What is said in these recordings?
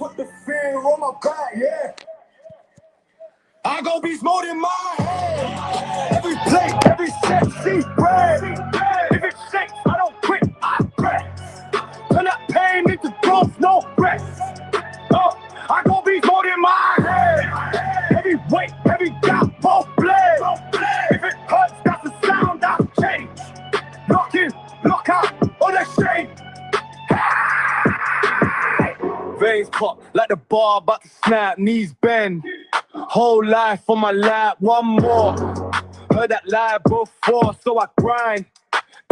put the fear on my back, yeah. I go beast mode in my head. Every plate, every set, see bread. If it shakes, I don't quit, I press. Turn that pain into growth, no rest. I go beast mode in my head. Heavy weight, heavy gap, both blades. If it hurts, that's the sound I change. Lock in, lock out, on the shade. Veins pop like the bar about to snap, knees bend. Whole life on my lap, one more. Heard that lie before, so I grind.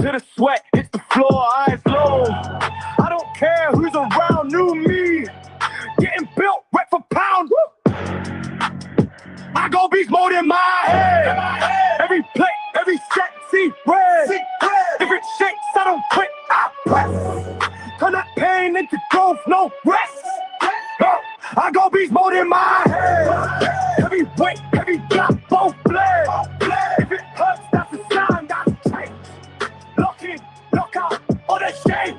Till the sweat hits the floor, eyes low. I don't care who's around, new me. Getting built, rep for pound. Woo. I go beast mode in my head. Every plate, every set, see red. If it shakes, I don't quit, I press. Turn that pain into growth, no rest. I go beast mode in my head. Heavy weight, heavy gap, both blades. If it hurts, that's the sound I change. Lock in, lock out, or the shade.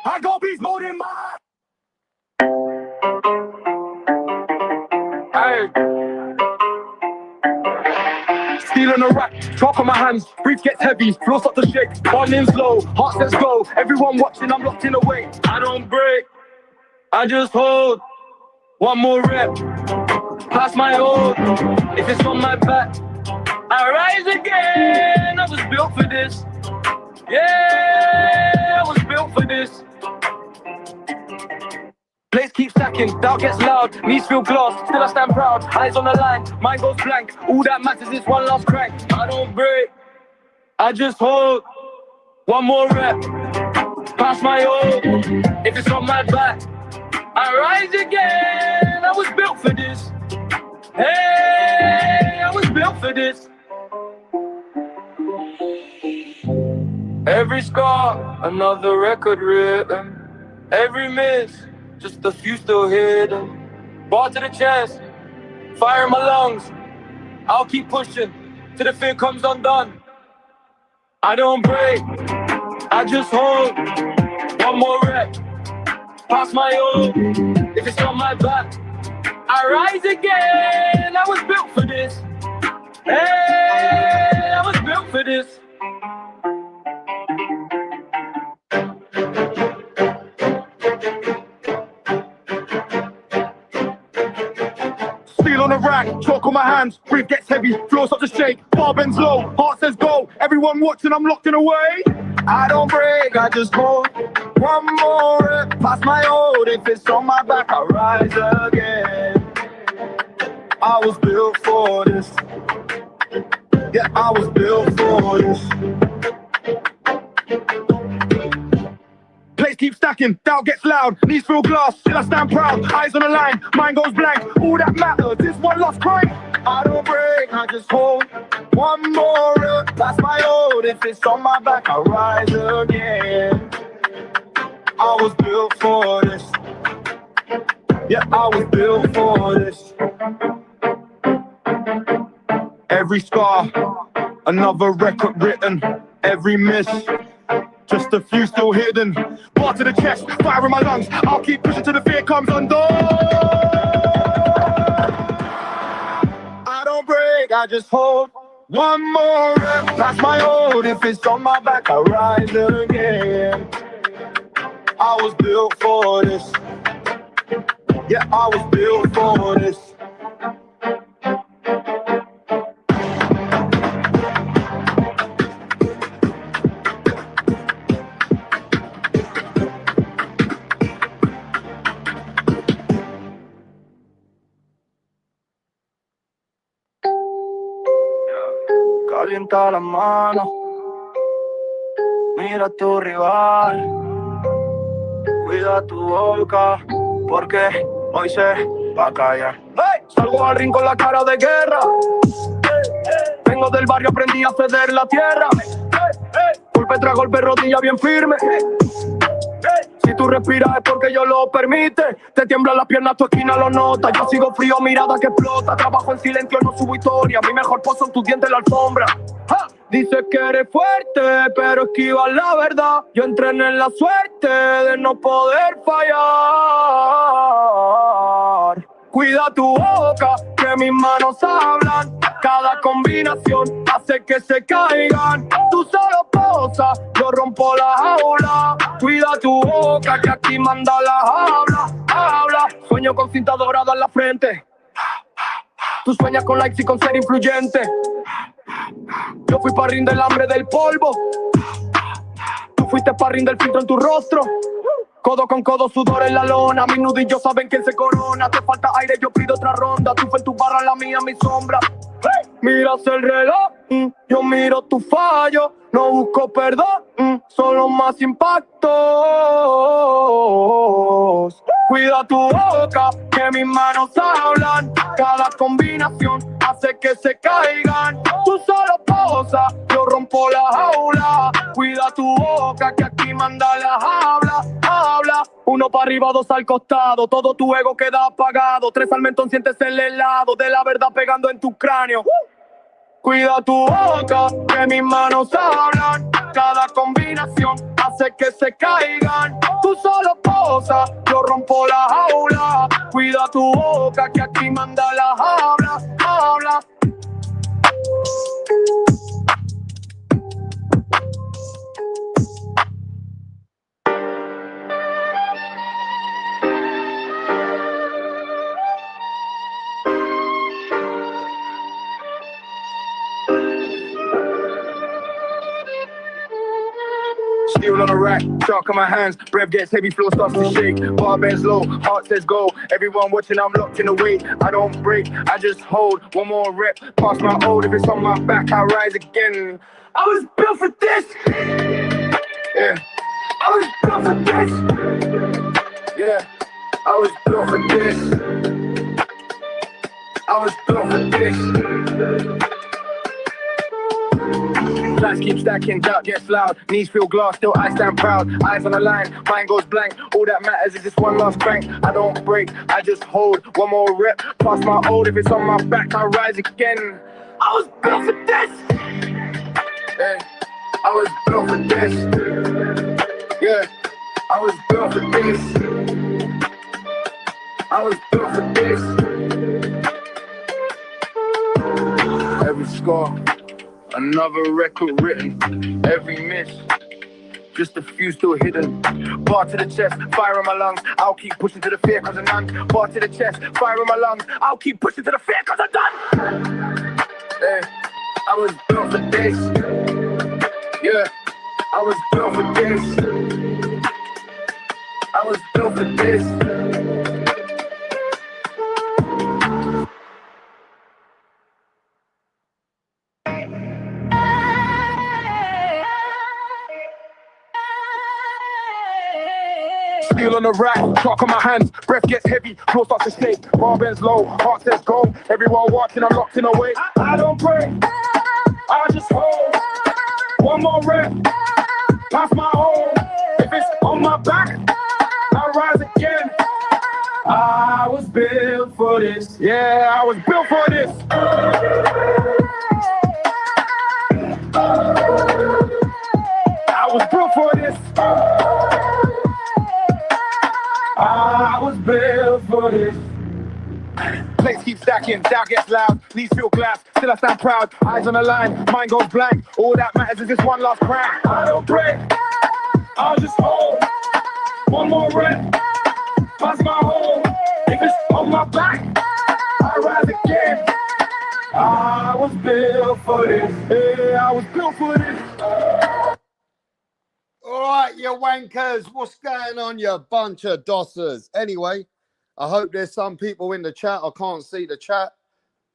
I go beast mode in my head. Steel on the rack, chalk on my hands, brief gets heavy, floor starts to shake, volume's low, heart says go, everyone watching, I'm locked in away. I don't break, I just hold, one more rep, pass my hold, if it's on my back, I rise again, I was built for this, yeah, I was built for this. Plates keep stacking, doubt gets loud, knees feel glass, still I stand proud, eyes on the line, mind goes blank, all that matters is one last crank. I don't break, I just hold, one more rep, pass my hold, if it's on my back, I rise again, I was built for this, hey, I was built for this. Every scar, another record written, every miss, just a few still hidden. Ball to the chest, fire in my lungs. I'll keep pushing till the fear comes undone. I don't break, I just hold. One more rep, pass my hold. If it's on my back, I rise again. I was built for this. Hey, I was built for this. On the rack, chalk on my hands, breath gets heavy, floor starts to shake, bar bends low, heart says go, everyone watching, I'm locked in away. I don't break, I just hold, one more rep, pass my hold, if it's on my back, I rise again. I was built for this, yeah, I was built for this. Plates keep stacking, doubt gets loud, knees feel glass, still I stand proud, eyes on the line, mind goes blank, all that matters is one last crank. I don't break, I just hold, one more rep, pass my hold, if it's on my back, I rise again. I was built for this, yeah, I was built for this. Every scar, another record written, every miss, just a few still hidden. Bar to the chest, fire in my lungs. I'll keep pushing till the fear comes undone. I don't break, I just hold. One more rep, pass my hold. If it's on my back, I rise again. I was built for this. Yeah, I was built for this. Calienta la mano, mira a tu rival, cuida tu boca, porque hoy se va a callar. Hey, salgo al ring con la cara de guerra, vengo del barrio, aprendí a ceder la tierra, golpe tras golpe, rodilla bien firme. Si tú respiras es porque yo lo permite. Te tiemblan las piernas, tu esquina lo nota. Yo sigo frío, mirada que explota. Trabajo en silencio, no subo historia. Mi mejor pozo en tus dientes en la alfombra. Ja. Dices que eres fuerte, pero esquivas la verdad. Yo entrené en la suerte de no poder fallar. Cuida tu boca, que mis manos hablan. Cada combinación hace que se caigan. Tú solo posas, yo rompo la jaula. Cuida tu boca, que aquí manda la habla. Sueño con cinta dorada en la frente. Tú sueñas con likes y con ser influyente. Yo fui parrín del hambre del polvo. Tú fuiste parrín del filtro en tu rostro. Codo con codo, sudor en la lona. Mis nudillos saben quién se corona. Te falta aire, yo pido otra ronda. Tú fue en tu barra, la mía, mi sombra. Miras el reloj, yo miro tu fallo. No busco perdón, solo más impactos. Cuida tu boca, que mis manos hablan. Cada combinación hace que se caigan. Tú solo posas, yo rompo la jaula. Cuida tu boca, que aquí manda la habla. Uno para arriba, dos al costado. Todo tu ego queda apagado. Tres al mentón, sientes el helado de la verdad pegando en tu cráneo. Cuida tu boca, que mis manos hablan. Cada combinación hace que se caigan. Tú solo posas, yo rompo la jaula. Cuida tu boca, que aquí manda la habla. Steel on a rack, shark on my hands, breath gets heavy, floor starts to shake. Bar bends low, heart says go. Everyone watching, I'm locked in the weight. I don't break, I just hold. One more rep, pass my old. If it's on my back, I rise again. I was built for this. Yeah, I was built for this. Yeah, I was built for this. I was built for this. Lights keep stacking, doubt gets loud. Knees feel glass, still I stand proud. Eyes on the line, mind goes blank. All that matters is this one last crank. I don't break, I just hold. One more rep, pass my old. If it's on my back, I rise again. I was built for this. Yeah, I was built for this. Yeah, I was built for this. I was built for this. Every score, another record written. Every miss, just a few still hidden. Bar to the chest, fire in my lungs. I'll keep pushing to the fear cause I'm none. Bar to the chest, fire in my lungs. I'll keep pushing to the fear cause I'm done. Hey, I was built for this. Yeah, I was built for this. I was built for this. Steel on the rack, chalk on my hands, breath gets heavy, floor starts to shake. Bar bends low, heart says go. Everyone watching, I'm locked in a way. I don't break, I just hold. One more rep, pass my own. If it's on my back, I rise again. I was built for this. Yeah, I was built for this. I was built for this. I was built for this. Plates keep stacking, doubt gets loud. Knees feel glass, still I stand proud. Eyes on the line, mind goes blank. All that matters is this one last crank. I don't break, I'll just hold. One more rep, pass my home. If it's on my back, I rise again. I was built for this. Yeah, I was built for this. All right, you wankers, what's going on, you bunch of dossers? Anyway, I hope there's some people in the chat. I can't see the chat.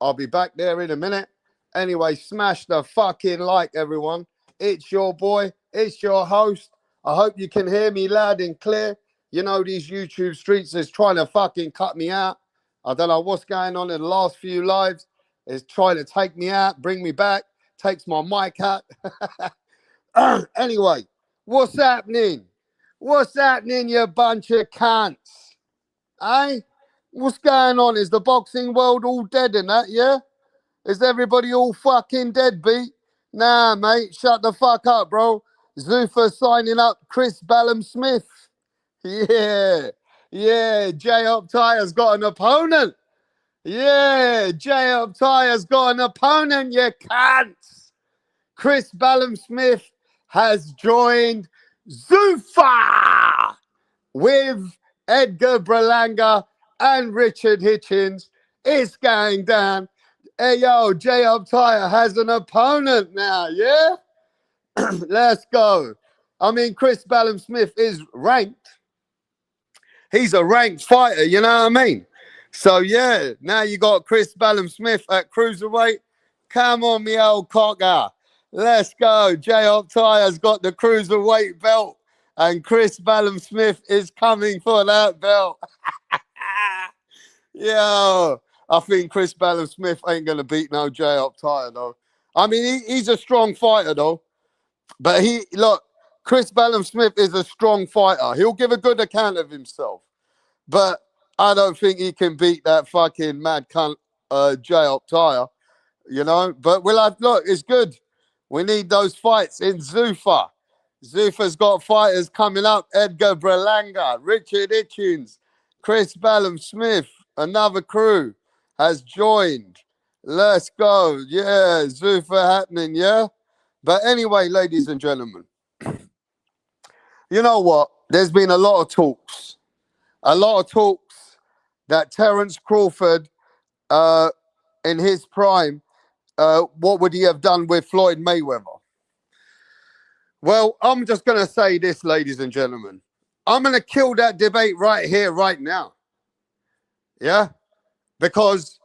I'll be back there in a minute. Anyway, smash the fucking like, everyone. It's your boy. It's your host. I hope you can hear me loud and clear. You know, these YouTube streets is trying to fucking cut me out. I don't know what's going on in the last few lives. It's trying to take me out, bring me back, takes my mic out. Anyway. What's happening? What's happening, you bunch of cunts? Eh? What's going on? Is the boxing world all dead in that, yeah? Is everybody all fucking deadbeat? Nah, mate, shut the fuck up, bro. Zuffa signing up Chris Ballum-Smith. Yeah, yeah, J-Up Tyre's got an opponent. Yeah, J-Up Tyre's got an opponent, you cunts. Chris Ballum-Smith has joined Zuffa with Edgar Berlanga and Richard Hitchens. It's going down. Hey, yo, J-Up Tyre has an opponent now, yeah? Let's go. I mean, Chris Ballum-Smith is ranked. He's a ranked fighter, you know what I mean? So, yeah, now you got Chris Ballum-Smith at cruiserweight. Come on, me old cocker. Let's go. J-Up Tyre's got the cruiserweight belt, and Chris Ballum-Smith is coming for that belt. Yo, I think Chris Ballum-Smith ain't going to beat no J-Up Tyre, though. I mean, he's a strong fighter, though. But look, Chris Ballum-Smith is a strong fighter. He'll give a good account of himself. But I don't think he can beat that fucking mad cunt J-Up Tyre, you know. But look, it's good. We need those fights in Zuffa. Zuffa's got fighters coming up. Edgar Berlanga, Richard Hitchens, Chris Ballum-Smith, another crew has joined. Let's go. Yeah, Zuffa happening, yeah? But anyway, ladies and gentlemen, you know what? There's been a lot of talks that Terence Crawford, in his prime, what would he have done with Floyd Mayweather? Well, I'm just going to say this, ladies and gentlemen. I'm going to kill that debate right here, right now. Yeah? Because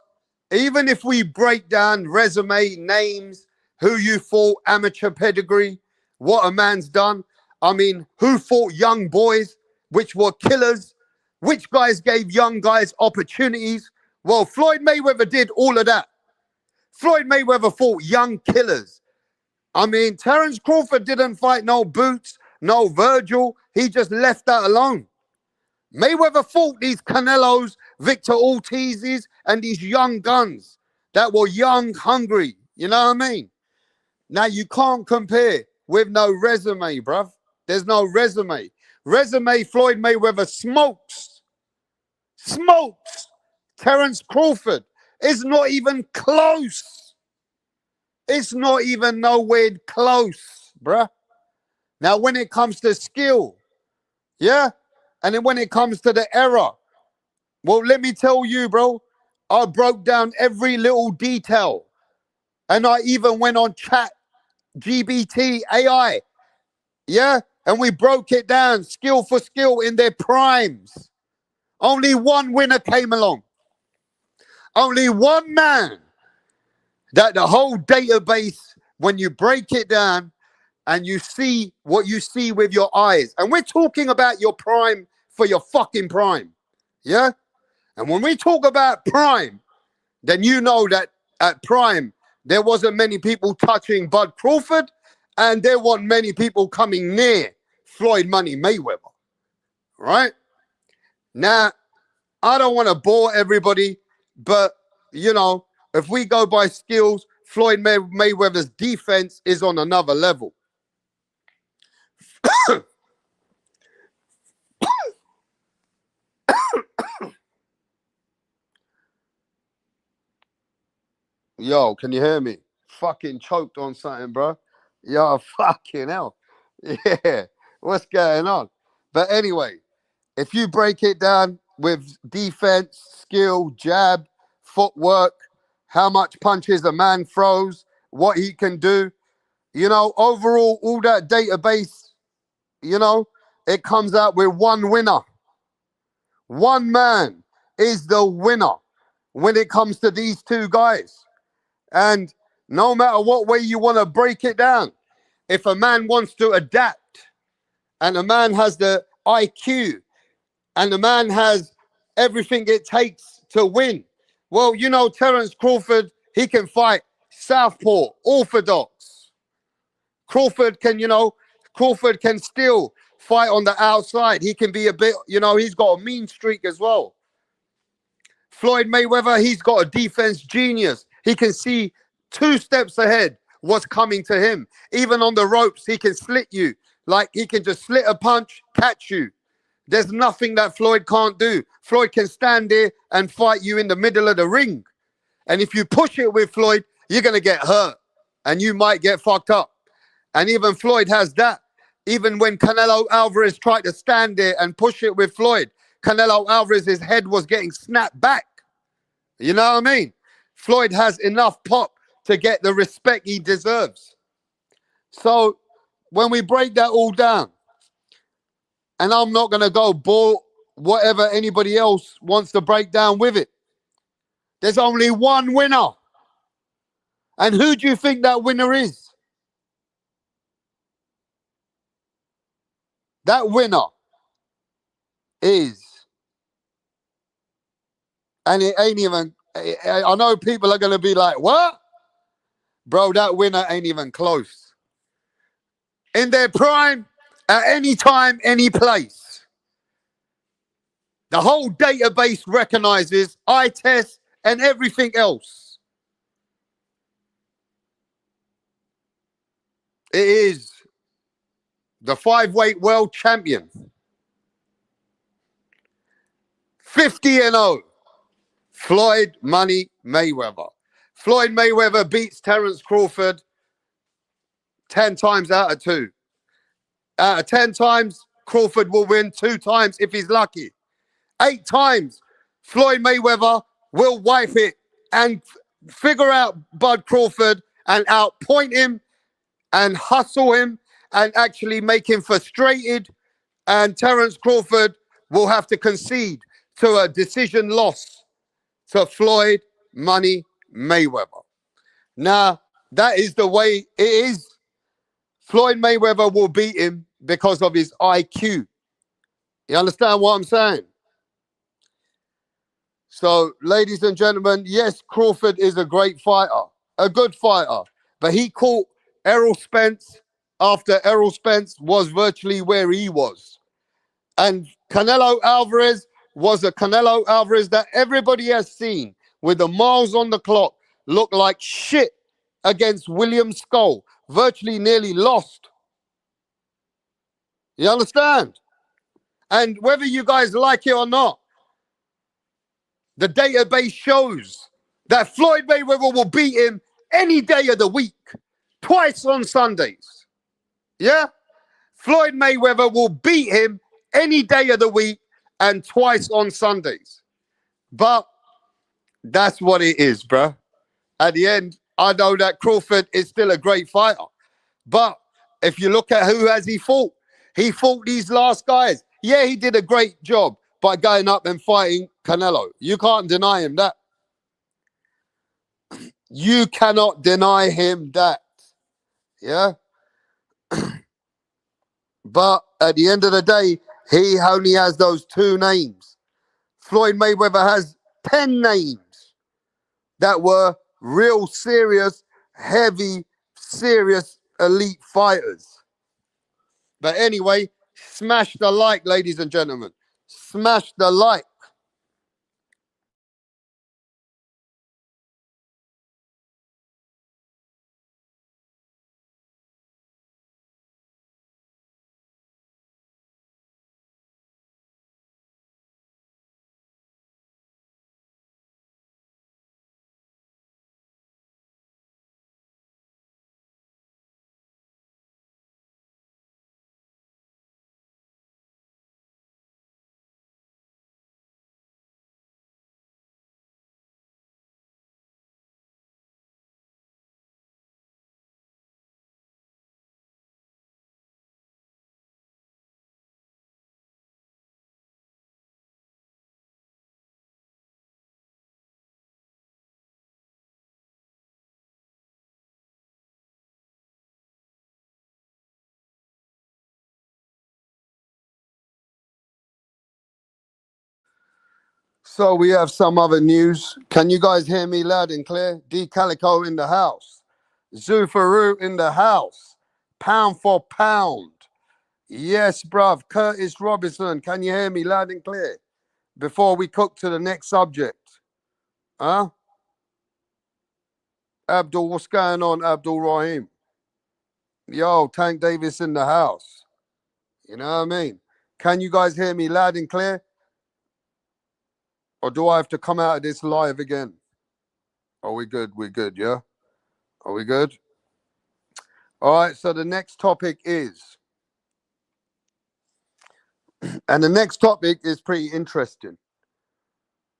even if we break down resume, names, who you fought, amateur pedigree, what a man's done. I mean, who fought young boys, which were killers? Which guys gave young guys opportunities? Well, Floyd Mayweather did all of that. Floyd Mayweather fought young killers. I mean, Terence Crawford didn't fight no Boots, no Virgil. He just left that alone. Mayweather fought these Canelos, Victor Ortizes, and these young guns that were young, hungry. You know what I mean? Now, you can't compare with no resume, bruv. There's no resume. Resume, Floyd Mayweather smokes. Smokes. Terence Crawford is not even close. It's not even nowhere close, bruh. Now, when it comes to skill, yeah? And then when it comes to the era, well, let me tell you, bro, I broke down every little detail. And I even went on chat, GBT, AI, yeah? And we broke it down skill for skill in their primes. Only one winner came along. Only one man that the whole database, when you break it down and you see what you see with your eyes, and we're talking about your prime for your fucking prime, yeah? And when we talk about prime, then you know that at prime, there wasn't many people touching Bud Crawford, and there weren't many people coming near Floyd Money Mayweather, right? Now, I don't want to bore everybody, but, you know, if we go by skills, Floyd Mayweather's defense is on another level. Yo, can you hear me? Fucking choked on something, bro. Yo, fucking hell. Yeah, what's going on? But anyway, if you break it down with defense, skill, jab, footwork, how much punches a man throws, what he can do, you know, overall, all that database, you know, it comes out with one winner. One man is the winner when it comes to these two guys. And no matter what way you want to break it down, if a man wants to adapt and a man has the IQ and the man has everything it takes to win, well, you know, Terence Crawford, he can fight southpaw, orthodox. Crawford can still fight on the outside. He can be a bit, you know, he's got a mean streak as well. Floyd Mayweather, he's got a defense genius. He can see 2 steps ahead, what's coming to him. Even on the ropes, he can slit you. Like he can just slit a punch, catch you. There's nothing that Floyd can't do. Floyd can stand there and fight you in the middle of the ring. And if you push it with Floyd, you're going to get hurt and you might get fucked up. And even Floyd has that. Even when Canelo Alvarez tried to stand there and push it with Floyd, Canelo Alvarez's head was getting snapped back. You know what I mean? Floyd has enough pop to get the respect he deserves. So when we break that all down, and I'm not going to go bore whatever anybody else wants to break down with it. There's only one winner. And who do you think that winner is? That winner is, and it ain't even, I know people are going to be like, what? Bro, that winner ain't even close. In their prime, at any time, any place. The whole database recognizes eye test and everything else. It is the 5-weight world champion. 50-0. Floyd Money Mayweather. Floyd Mayweather beats Terence Crawford 10 times out of 2. Out of 10 times, Crawford will win 2 times if he's lucky. 8 times, Floyd Mayweather will wipe it and figure out Bud Crawford and outpoint him and hustle him and actually make him frustrated. And Terence Crawford will have to concede to a decision loss to Floyd Money Mayweather. Now, that is the way it is. Floyd Mayweather will beat him because of his IQ. You understand what I'm saying? So, ladies and gentlemen, yes, Crawford is a great fighter, a good fighter, but he caught Errol Spence after Errol Spence was virtually where he was. And Canelo Alvarez was a Canelo Alvarez that everybody has seen with the miles on the clock look like shit against William Skull, virtually nearly lost. You understand? And whether you guys like it or not, the database shows that Floyd Mayweather will beat him any day of the week, twice on Sundays. Yeah? Floyd Mayweather will beat him any day of the week and twice on Sundays. But that's what it is, bro. At the end, I know that Crawford is still a great fighter. But if you look at who has he fought these last guys. Yeah, he did a great job by going up and fighting Canelo. You can't deny him that. You cannot deny him that. Yeah? But at the end of the day, he only has those 2 names. Floyd Mayweather has 10 names that were real serious, heavy, serious elite fighters. But anyway, smash the like, ladies and gentlemen. Smash the like. So we have some other news. Can you guys hear me loud and clear? D Calico in the house. Zufaru in the house. Pound for pound. Yes, bruv. Curtis Robinson, can you hear me loud and clear? Before we cook to the next subject. Huh? Abdul, what's going on, Abdul Rahim? Yo, Tank Davis in the house. You know what I mean? Can you guys hear me loud and clear? Or do I have to come out of this live again? Are we good? We're good, yeah? Are we good? All right, so the next topic is, and the next topic is pretty interesting,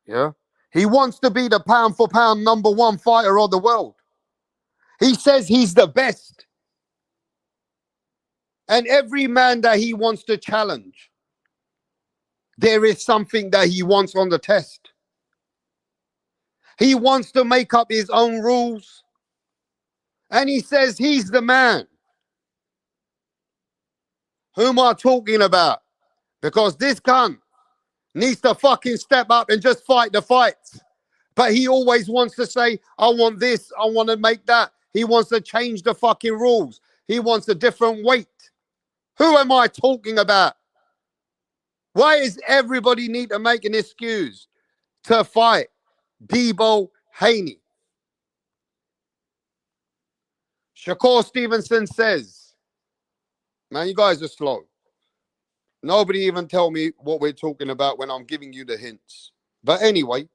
yeah? He wants to be the pound for pound #1 fighter of the world. He says he's the best. And every man that he wants to challenge, there is something that he wants on the test. He wants to make up his own rules. And he says he's the man. Who am I talking about? Because this cunt needs to fucking step up and just fight the fights. But he always wants to say, I want this, I want to make that. He wants to change the fucking rules. He wants a different weight. Who am I talking about? Why is everybody need to make an excuse to fight Debo Haney? Shakur Stevenson says, man, you guys are slow. Nobody even tell me what we're talking about when I'm giving you the hints. But anyway,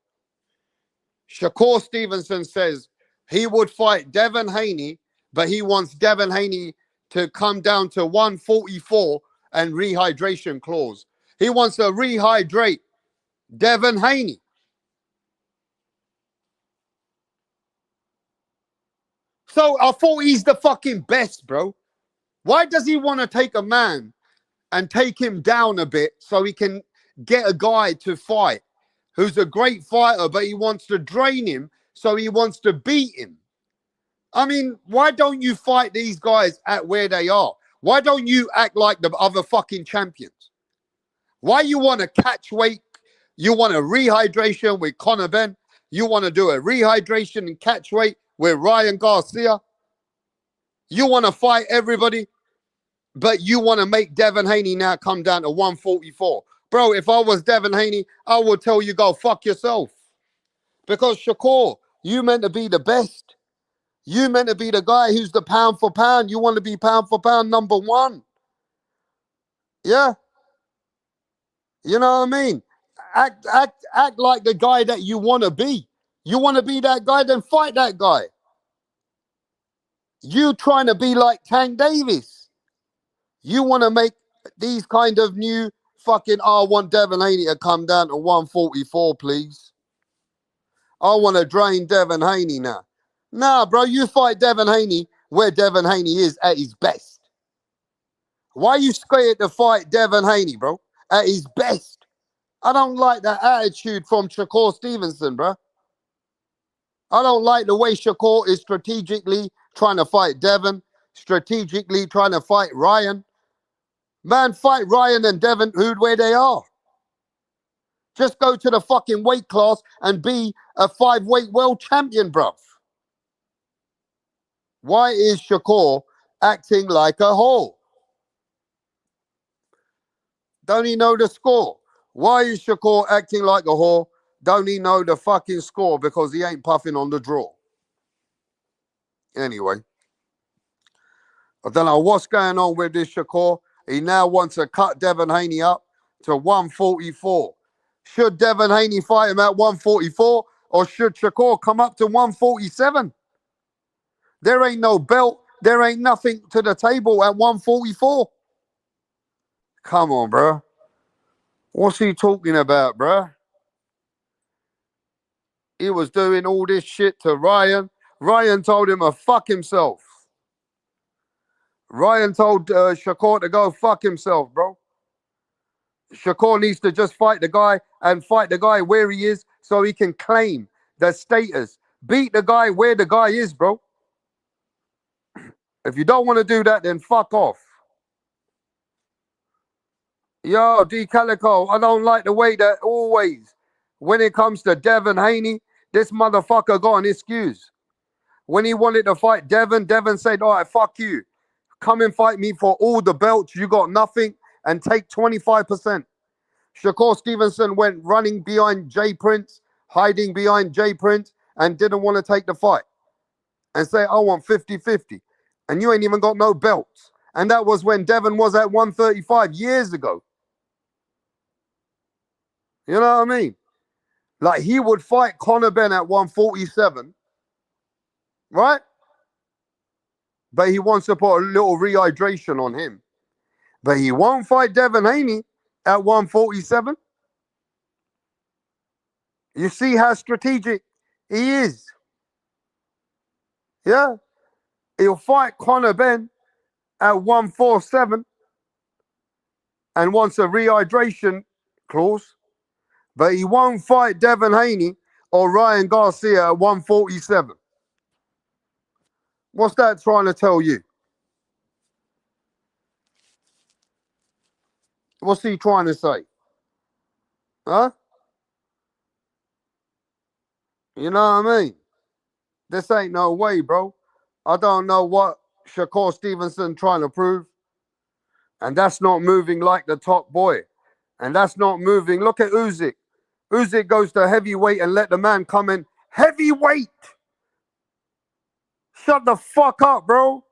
Shakur Stevenson says he would fight Devin Haney, but he wants Devin Haney to come down to 144 and rehydration clause. He wants to rehydrate Devin Haney. So I thought he's the fucking best, bro. Why does he want to take a man and take him down a bit so he can get a guy to fight who's a great fighter, but he wants to drain him, so he wants to beat him? I mean, why don't you fight these guys at where they are? Why don't you act like the other fucking champions? Why you want to catch weight? You want a rehydration with Conor Ben? You want to do a rehydration and catch weight with Ryan Garcia? You want to fight everybody, but you want to make Devin Haney now come down to 144. Bro, if I was Devin Haney, I would tell you, go fuck yourself. Because Shakur, you meant to be the best. You meant to be the guy who's the pound for pound. You want to be pound for pound #1. Yeah? You know what I mean? Act like the guy that you want to be. You want to be that guy, then fight that guy. You trying to be like Tank Davis. You want to make these kind of new fucking, I want Devin Haney to come down to 144, please. I want to drain Devin Haney now. Nah, bro, you fight Devin Haney where Devin Haney is at his best. Why are you scared to fight Devin Haney, bro? At his best. I don't like that attitude from Shakur Stevenson, bro. I don't like the way Shakur is strategically trying to fight Devin, strategically trying to fight Ryan. Man, fight Ryan and Devin where they are. Just go to the fucking weight class and be a 5-weight world champion, bruv. Why is Shakur acting like a whore? Don't he know the score? Why is Shakur acting like a whore? Don't he know the fucking score because he ain't puffing on the draw? Anyway, I don't know what's going on with this Shakur. He now wants to cut Devin Haney up to 144. Should Devin Haney fight him at 144 or should Shakur come up to 147? There ain't no belt. There ain't nothing to the table at 144. Come on, bro. What's he talking about, bro? He was doing all this shit to Ryan. Ryan told him to fuck himself. Ryan told Shakur to go fuck himself, bro. Shakur needs to just fight the guy and fight the guy where he is so he can claim the status. Beat the guy where the guy is, bro. If you don't want to do that, then fuck off. Yo, D Calico, I don't like the way that always, when it comes to Devin Haney, this motherfucker got an excuse. When he wanted to fight Devin, Devin said, all right, fuck you. Come and fight me for all the belts. You got nothing and take 25%. Shakur Stevenson went running behind Jay Prince, hiding behind Jay Prince, and didn't want to take the fight. and say, I want 50-50. And you ain't even got no belts. And that was when Devon was at 135 years ago. You know what I mean? Like, he would fight Conor Benn at 147, right? But he wants to put a little rehydration on him. But he won't fight Devon Haney at 147. You see how strategic he is. Yeah. He'll fight Conor Benn at 147 and wants a rehydration clause. But he won't fight Devon Haney or Ryan Garcia at 147. What's that trying to tell you? What's he trying to say? Huh? You know what I mean? This ain't no way, bro. I don't know what Shakur Stevenson trying to prove. And that's not moving like the top boy. And that's not moving. Look at Usyk. Usyk goes to heavyweight and let the man come in heavyweight. Shut the fuck up, bro.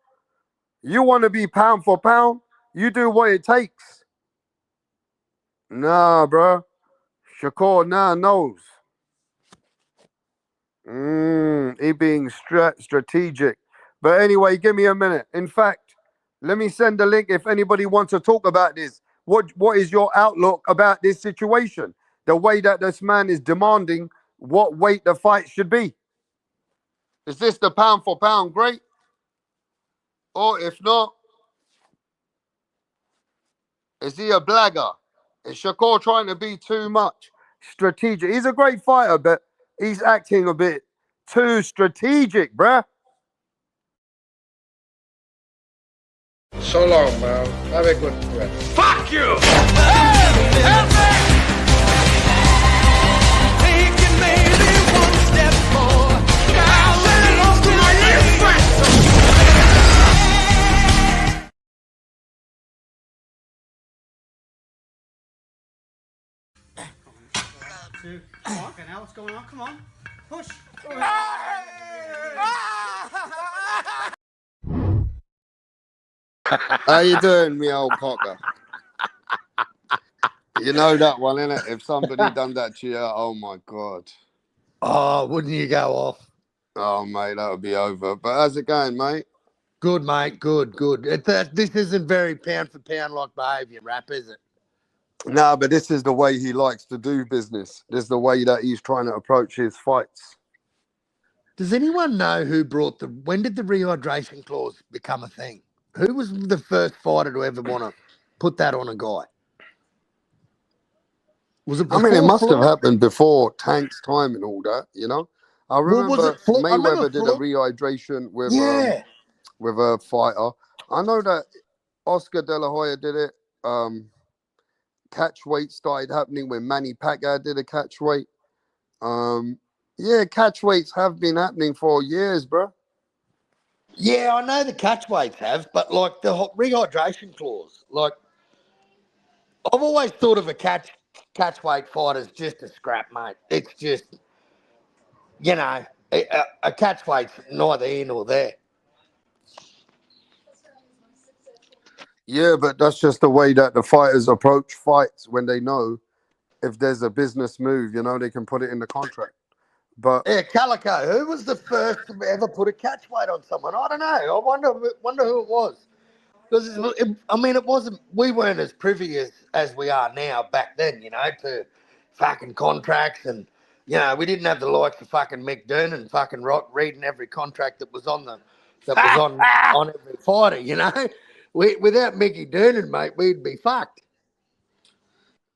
You want to be pound for pound? You do what it takes. Nah, bro. Shakur now knows. He being strategic. But anyway, give me a minute. In fact, let me send the link if anybody wants to talk about this. What is your outlook about this situation? The way that this man is demanding what weight the fight should be. Is this the pound for pound great? Or if not, is he a blagger? Is Shakur trying to be too much? Strategic. He's a great fighter, but he's acting a bit too strategic, bruh. So long, man. Have a good rest. Fuck you! Help me! Taking maybe one step more. Now off to my next fight. Okay, now what's going on? Come on. Push. How you doing, me old cocker? You know that one, innit? If somebody done that to you, oh my God. Oh, wouldn't you go off? Oh, mate, that would be over. But how's it going, mate? Good, mate. Good. This isn't very pound for pound like behaviour, rap, is it? No, but this is the way he likes to do business. This is the way that he's trying to approach his fights. Does anyone know when did the rehydration clause become a thing? Who was the first fighter to ever want to put that on a guy? Was it I before mean, it must have Floyd? happened before Tank's time and all that, you know? I Well, was remember it Floyd? I remember Mayweather did a Floyd. rehydration with Yeah. a fighter. I know that Oscar De La Hoya did it. Catch weight started happening when Manny Pacquiao did a catch weight. Yeah, catch weights have been happening for years, bro. Yeah, I know the catch weights have, but like the rehydration clause, like I've always thought of a catch weight fight as just a scrap, mate. It's just, a catch weight's neither here nor there. Yeah, but that's just the way that the fighters approach fights when they know if there's a business move, they can put it in the contract. But Yeah, Calico, who was the first to ever put a catch weight on someone? I don't know. I wonder who it was. Because, it wasn't, we weren't as privy as we are now back then, to fucking contracts and, we didn't have the likes of fucking McDermott fucking reading every contract that was on on every fighter, without Mickey Dernan, mate, we'd be fucked.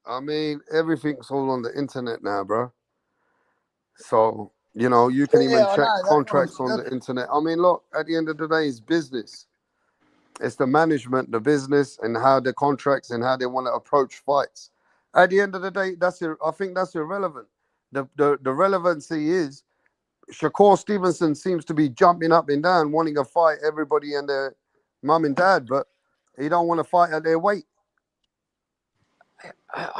I mean, everything's all on the internet now, bro. So, you can even check contracts on the internet. I mean, look, at the end of the day, it's business. It's the management, the business, and how the contracts and how they want to approach fights. At the end of the day, I think that's irrelevant. The relevancy is Shakur Stevenson seems to be jumping up and down, wanting to fight everybody and their mum and dad, but he don't want to fight at their weight.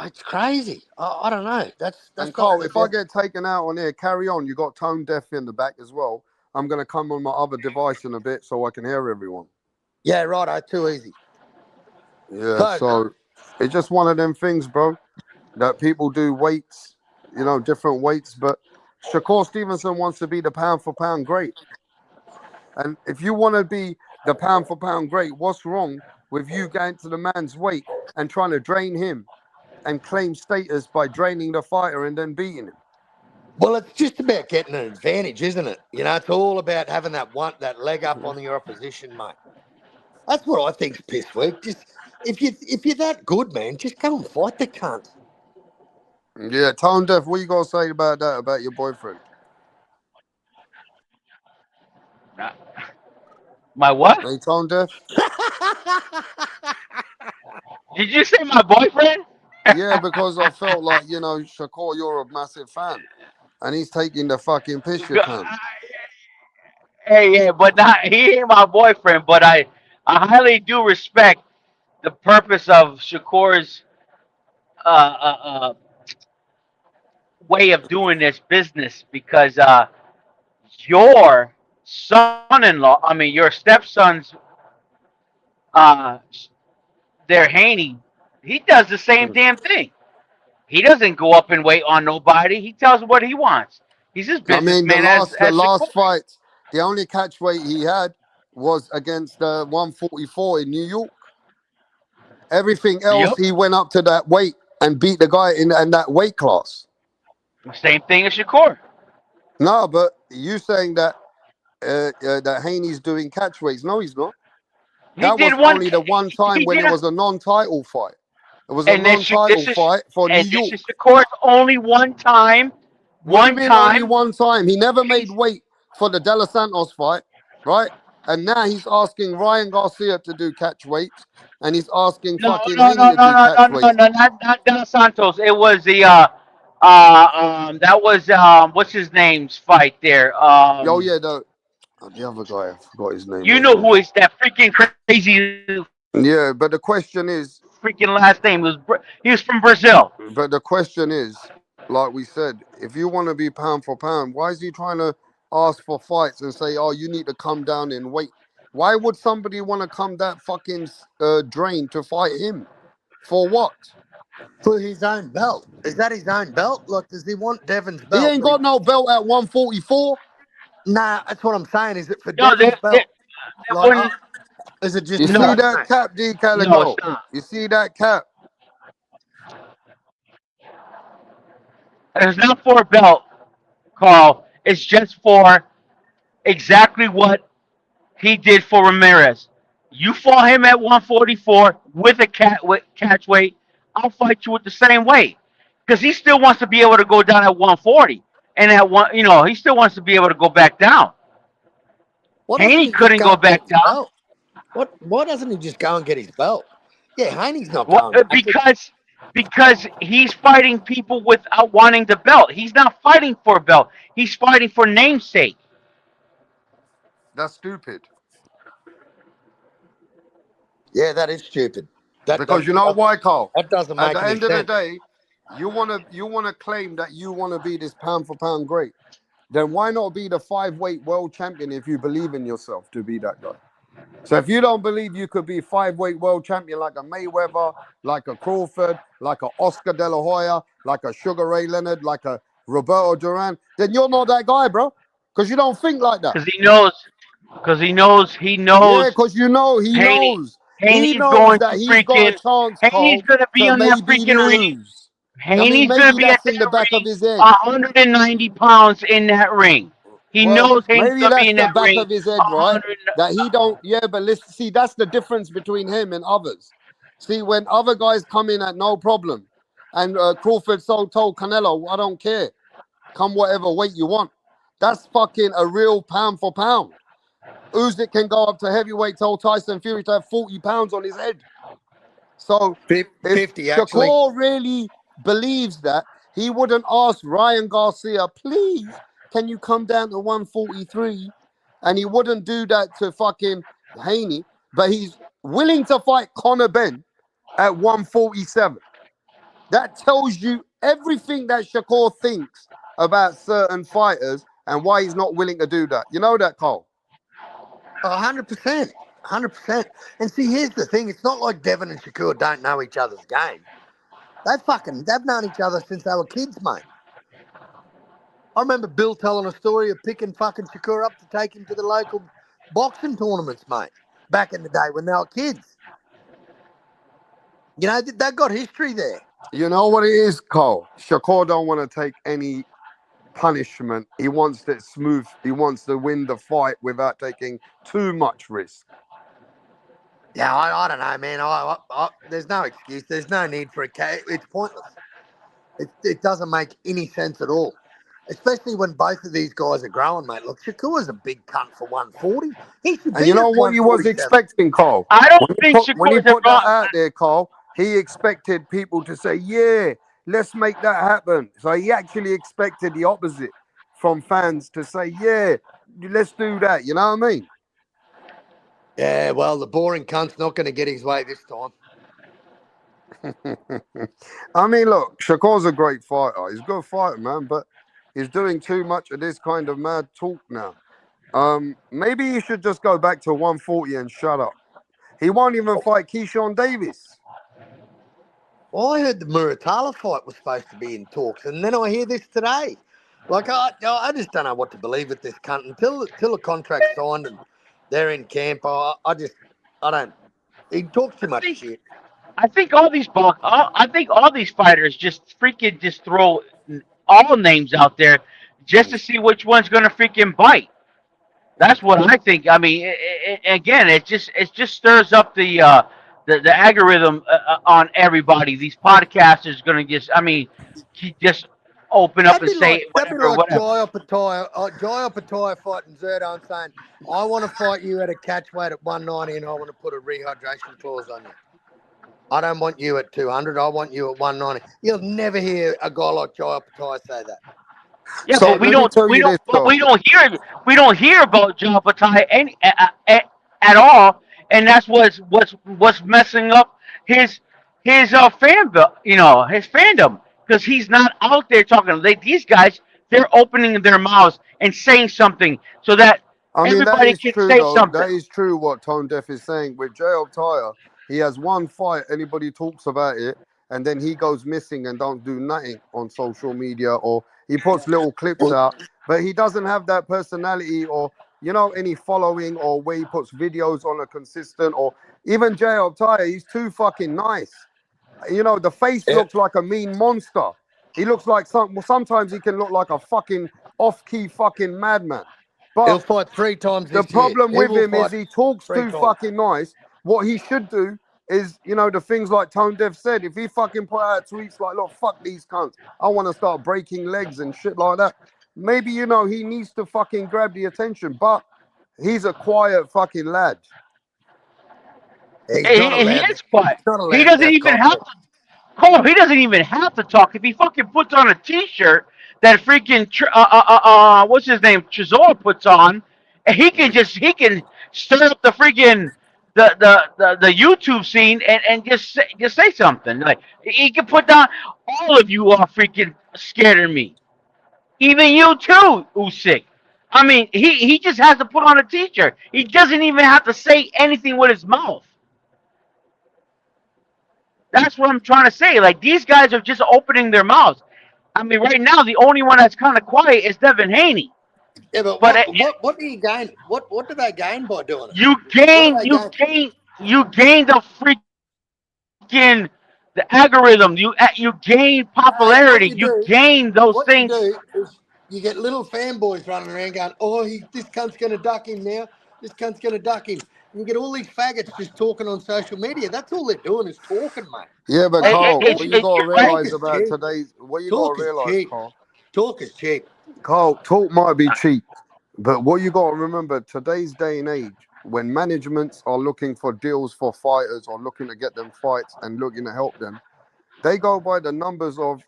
It's crazy. I don't know. That's and Carl, if I get taken out on here, carry on. You got Tone Deaf in the back as well. I'm gonna come on my other device in a bit so I can hear everyone. Yeah, right. Too easy. Yeah, So, so it's just one of them things, bro, that people do weights, different weights. But Shakur Stevenson wants to be the pound for pound great. And if you want to be the pound for pound great, what's wrong with you going to the man's weight and trying to drain him and claim status by draining the fighter and then beating him? well, it's just about getting an advantage, isn't it? It's all about having that leg up on your opposition, mate. That's what I think's piss weak. Just if you're that good, man, just go and fight the cunt. Yeah, Tone Deaf, what you gonna say about that, about your boyfriend? My what? Hey, Tone Deaf? Did you say my boyfriend? Yeah, because I felt like, Shakur, you're a massive fan. And he's taking the fucking piss, you can. Hey, yeah, but not he ain't my boyfriend. But I highly do respect the purpose of Shakur's uh, uh, uh, way of doing this business because your son-in-law, I mean your stepson's, uh, their Haney, he does the same damn thing. He doesn't go up and wait on nobody. He tells what he wants. He's his I mean, businessman the as Shakur. last fight, the only catch weight he had was against 144 in New York. Everything else, Yep. he went up to that weight and beat the guy in that weight class. Same thing as Shakur. No, but you saying that that Haney's doing catch weights? No, he's not. He That did was one. only the one time He when did it a, was a non-title fight. It was a and non-title fight for New this York. is Shakur's only one time. What do you One mean only time. one time? He never made He's weight for the De Los Santos fight, right? And now he's asking Ryan Garcia to do catch weights, and he's asking no, fucking no, Haney no, to no, do no, no, catch no, weights. no, not De Los Santos. It was the that was what's his name's fight there. Oh yeah, the other guy, I forgot his name You as know well. who is that freaking crazy Yeah, but the question is, freaking last name? He was from Brazil. like we said, if you want to be pound for pound, why is he trying to ask for fights and say, "Oh, you need to come down in weight"? Why would somebody want to come that fucking drain to fight him? For what? For his own belt. Is that his own belt? Look, does he want Devon's He belt? ain't got no belt at 144. Nah, that's what I'm saying. Is it for No, Devon's they belt? Like, wouldn't. is it just You for see No, that, that mate? cap, D no, it's Caligo? not. You see that cap? It's not for a belt, Carl. It's just for exactly what he did for Ramirez. You fought him at 144 with a catch weight. I'll fight you with the same weight because he still wants to be able to go down at 140 and at one. He still wants to be able to go back down. Why doesn't Haney he just couldn't go go and get back his down. belt? Why doesn't he just go and get his belt? Yeah, Haney's not going backwards. Because he's fighting people without wanting the belt. He's not fighting for a belt. He's fighting for namesake. That's stupid. Yeah, that is stupid. That Because that, you know why, Carl? that doesn't At make the any end of the sense. day, you wanna claim that you wanna be this pound for pound great. Then why not be the 5 weight world champion if you believe in yourself to be that guy? So if you don't believe you could be 5 weight world champion like a Mayweather, like a Crawford, like a Oscar De La Hoya, like a Sugar Ray Leonard, like a Roberto Duran, then you're not that guy, bro. Because you don't think like that. Because he knows. Because he Yeah, knows because you know, he Haney. knows. He Haney's knows going that to he's got a freaking. chance, Haney's Carl, going to be to on that maybe freaking ring. lose. I mean, Haney's going to maybe be at that's in the that back of ring, his head. 190 pounds in that ring. He Well, knows Haney's maybe going to be that's in the that back ring, of his head, right? 100. That he don't, yeah, but listen, see, that's the difference between him and others. See, when other guys come in at no problem, and Crawford so told Canelo, I don't care, come whatever weight you want. That's fucking a real pound for pound. Usyk can go up to heavyweight, told Tyson Fury to have 40 pounds on his head. So if 50, actually. Shakur really believes that, he wouldn't ask Ryan Garcia, please, can you come down to 143? And he wouldn't do that to fucking Haney, but he's willing to fight Conor Ben at 147. That tells you everything that Shakur thinks about certain fighters and why he's not willing to do that. You know that, Cole? 100%. 100%. And see, here's the thing. It's not like Devon and Shakur don't know each other's game. They've known each other since they were kids, mate. I remember Bill telling a story of picking fucking Shakur up to take him to the local boxing tournaments, mate, back in the day when they were kids. You know, they've got history there. You know what it is, Cole? Shakur don't want to take any punishment. He wants it smooth. He wants to win the fight without taking too much risk. Yeah, I don't know, man. There's no excuse. There's no need for a case. It's pointless. It doesn't make any sense at all, especially when both of these guys are growing, mate. Look, Shakur's a big cunt for 140. He should And be you know at what he was 147. expecting, Cole? I don't think When he Shakur's put that out there, Cole, he expected people to say, yeah, let's make that happen. So he actually expected the opposite from fans to say, yeah, let's do that. You know what I mean? Yeah, well, the boring cunt's not going to get his way this time. I mean, look, Shakur's a great fighter. He's a good fighter, man, but he's doing too much of this kind of mad talk now. Maybe he should just go back to 140 and shut up. He won't even fight Keyshawn Davis. Well, I heard the Muratala fight was supposed to be in talks, and then I hear this today. Like, I just don't know what to believe with this cunt until the contract's signed and they're in camp. I don't. He talks too much shit. I think all these fighters just freaking just throw all names out there just to see which one's gonna freaking bite. That's what I think. I mean, again, it just stirs up the algorithm on everybody. These podcasters gonna just open up and say That'd be whatever, like whatever. Jai Opataia fighting Zerdo and saying, I want to fight you at a catch weight at 190 and I want to put a rehydration clause on you. I don't want you at 200. I want you at 190. You'll never hear a guy like Jai Opataia say that. Yeah, So but we let me don't tell we you don't this, but though. we don't hear about John Patai at all, and that's what's messing up his his fandom, because he's not out there talking. These guys, they're opening their mouths and saying something so that I mean, that everybody is can true, say though. something. That is true what Tone Deaf is saying. With Jay Tyre, he has one fight, anybody talks about it, and then he goes missing and don't do nothing on social media, or he puts little clips out, but he doesn't have that personality or, any following, or where he puts videos on a consistent, or even Jay Tyre, he's too fucking nice. The face looks like a mean monster. He looks like sometimes he can look like a fucking off-key fucking madman. He'll But fight 3 times the this year. problem with him is he talks 3 too times. fucking nice. What he should do is, the things like Tone Dev said, if he fucking put out tweets like, look, fuck these cunts, I want to start breaking legs and shit like that, maybe, he needs to fucking grab the attention. But he's a quiet fucking lad. He's not He allowed. is quiet. He's not He allowed to doesn't have even have confidence. to. Cole, he doesn't even have to talk. If he fucking puts on a T-shirt that freaking what's his name, Chisora puts on, and he can stir up the freaking the YouTube scene and just say something. Like, he can put down, all of you are freaking scared of me, even you too, Usyk. I mean, he just has to put on a T-shirt. He doesn't even have to say anything with his mouth. That's what I'm trying to say. Like, these guys are just opening their mouths. I mean, right now the only one that's kind of quiet is Devin Haney. Yeah, but But what do you gain? What do they gain by doing it? you What do they gain? you gain the freaking the algorithm. You gain No, popularity. You gain those what you things. do is you get little fanboys running around going, "Oh, this cunt's going to duck him now. This cunt's going to duck him." And you get all these faggots just talking on social media. That's all they're doing is talking, mate. Yeah, but Hey, Cole, talk- what you got to You're right. realize about today's, what you got Talk to is realize, cheap. Cole, Talk is cheap. talk might be cheap, but what you got to remember, today's day and age, when managements are looking for deals for fighters or looking to get them fights and looking to help them, they go by the numbers of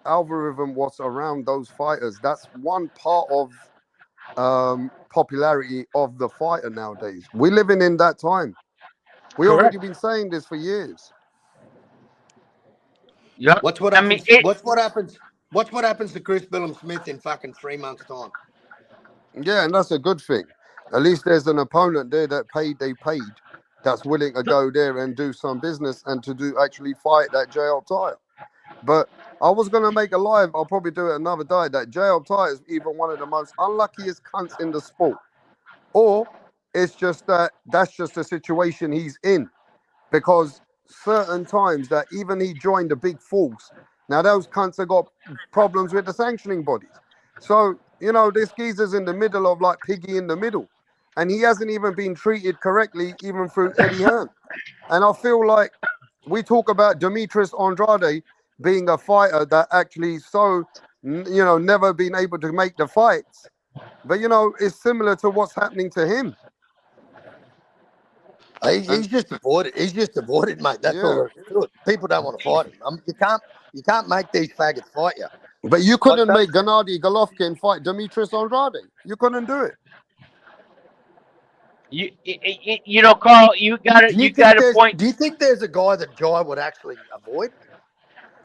algorithm, what's around those fighters. That's one part of popularity of the fighter nowadays. We're living in that time. We already Correct. been saying this for years. Yep. Watch what I mean, happens. Watch what happens to Chris Billum Smith in fucking 3 months' time. Yeah, and that's a good thing. At least there's an opponent there that they paid, that's willing to go there and do some business and to do actually fight that JL Tire. But I was gonna make a live. I'll probably do it another day. That JL Tire is either one of the most unluckiest cunts in the sport, or it's just that's just the situation he's in. Because certain times that even he joined the big force, now those cunts have got problems with the sanctioning bodies. So, this geezer's in the middle of like piggy in the middle. And he hasn't even been treated correctly, even through Eddie Hearn. And I feel like we talk about Demetrius Andrade being a fighter that actually never been able to make the fights. But, it's similar to what's happening to him. He's And just avoided. He's just avoided, mate. That's all yeah. there is to it. People don't want to fight him. You can't make these faggots fight you. But you Like couldn't that. make Gennady Golovkin fight Demetrius Andrade. You couldn't do it. Carl, you got Do it. you You think got a point. there's a guy that Jai would actually avoid?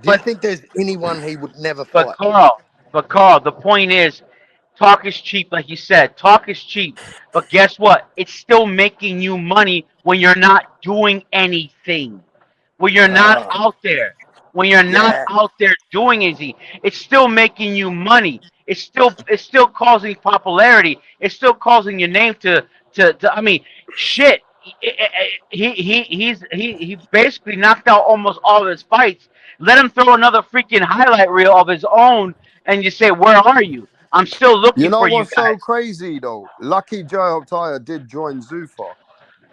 Do you But think there's anyone he would never but fight? Carl, but Carl, the point is, talk is cheap, like you said. Talk is cheap. But guess what? It's still making you money when you're not doing anything. When you're not Oh, out there. When you're not yeah. out there doing anything. It's still making you money. It's still causing popularity. It's still causing your name to I mean, shit. He basically knocked out almost all of his fights. Let him throw another freaking highlight reel of his own, and you say, "Where are you? I'm still You looking know for you what's so guys." crazy though? Lucky Joe Tire did join Zuffa,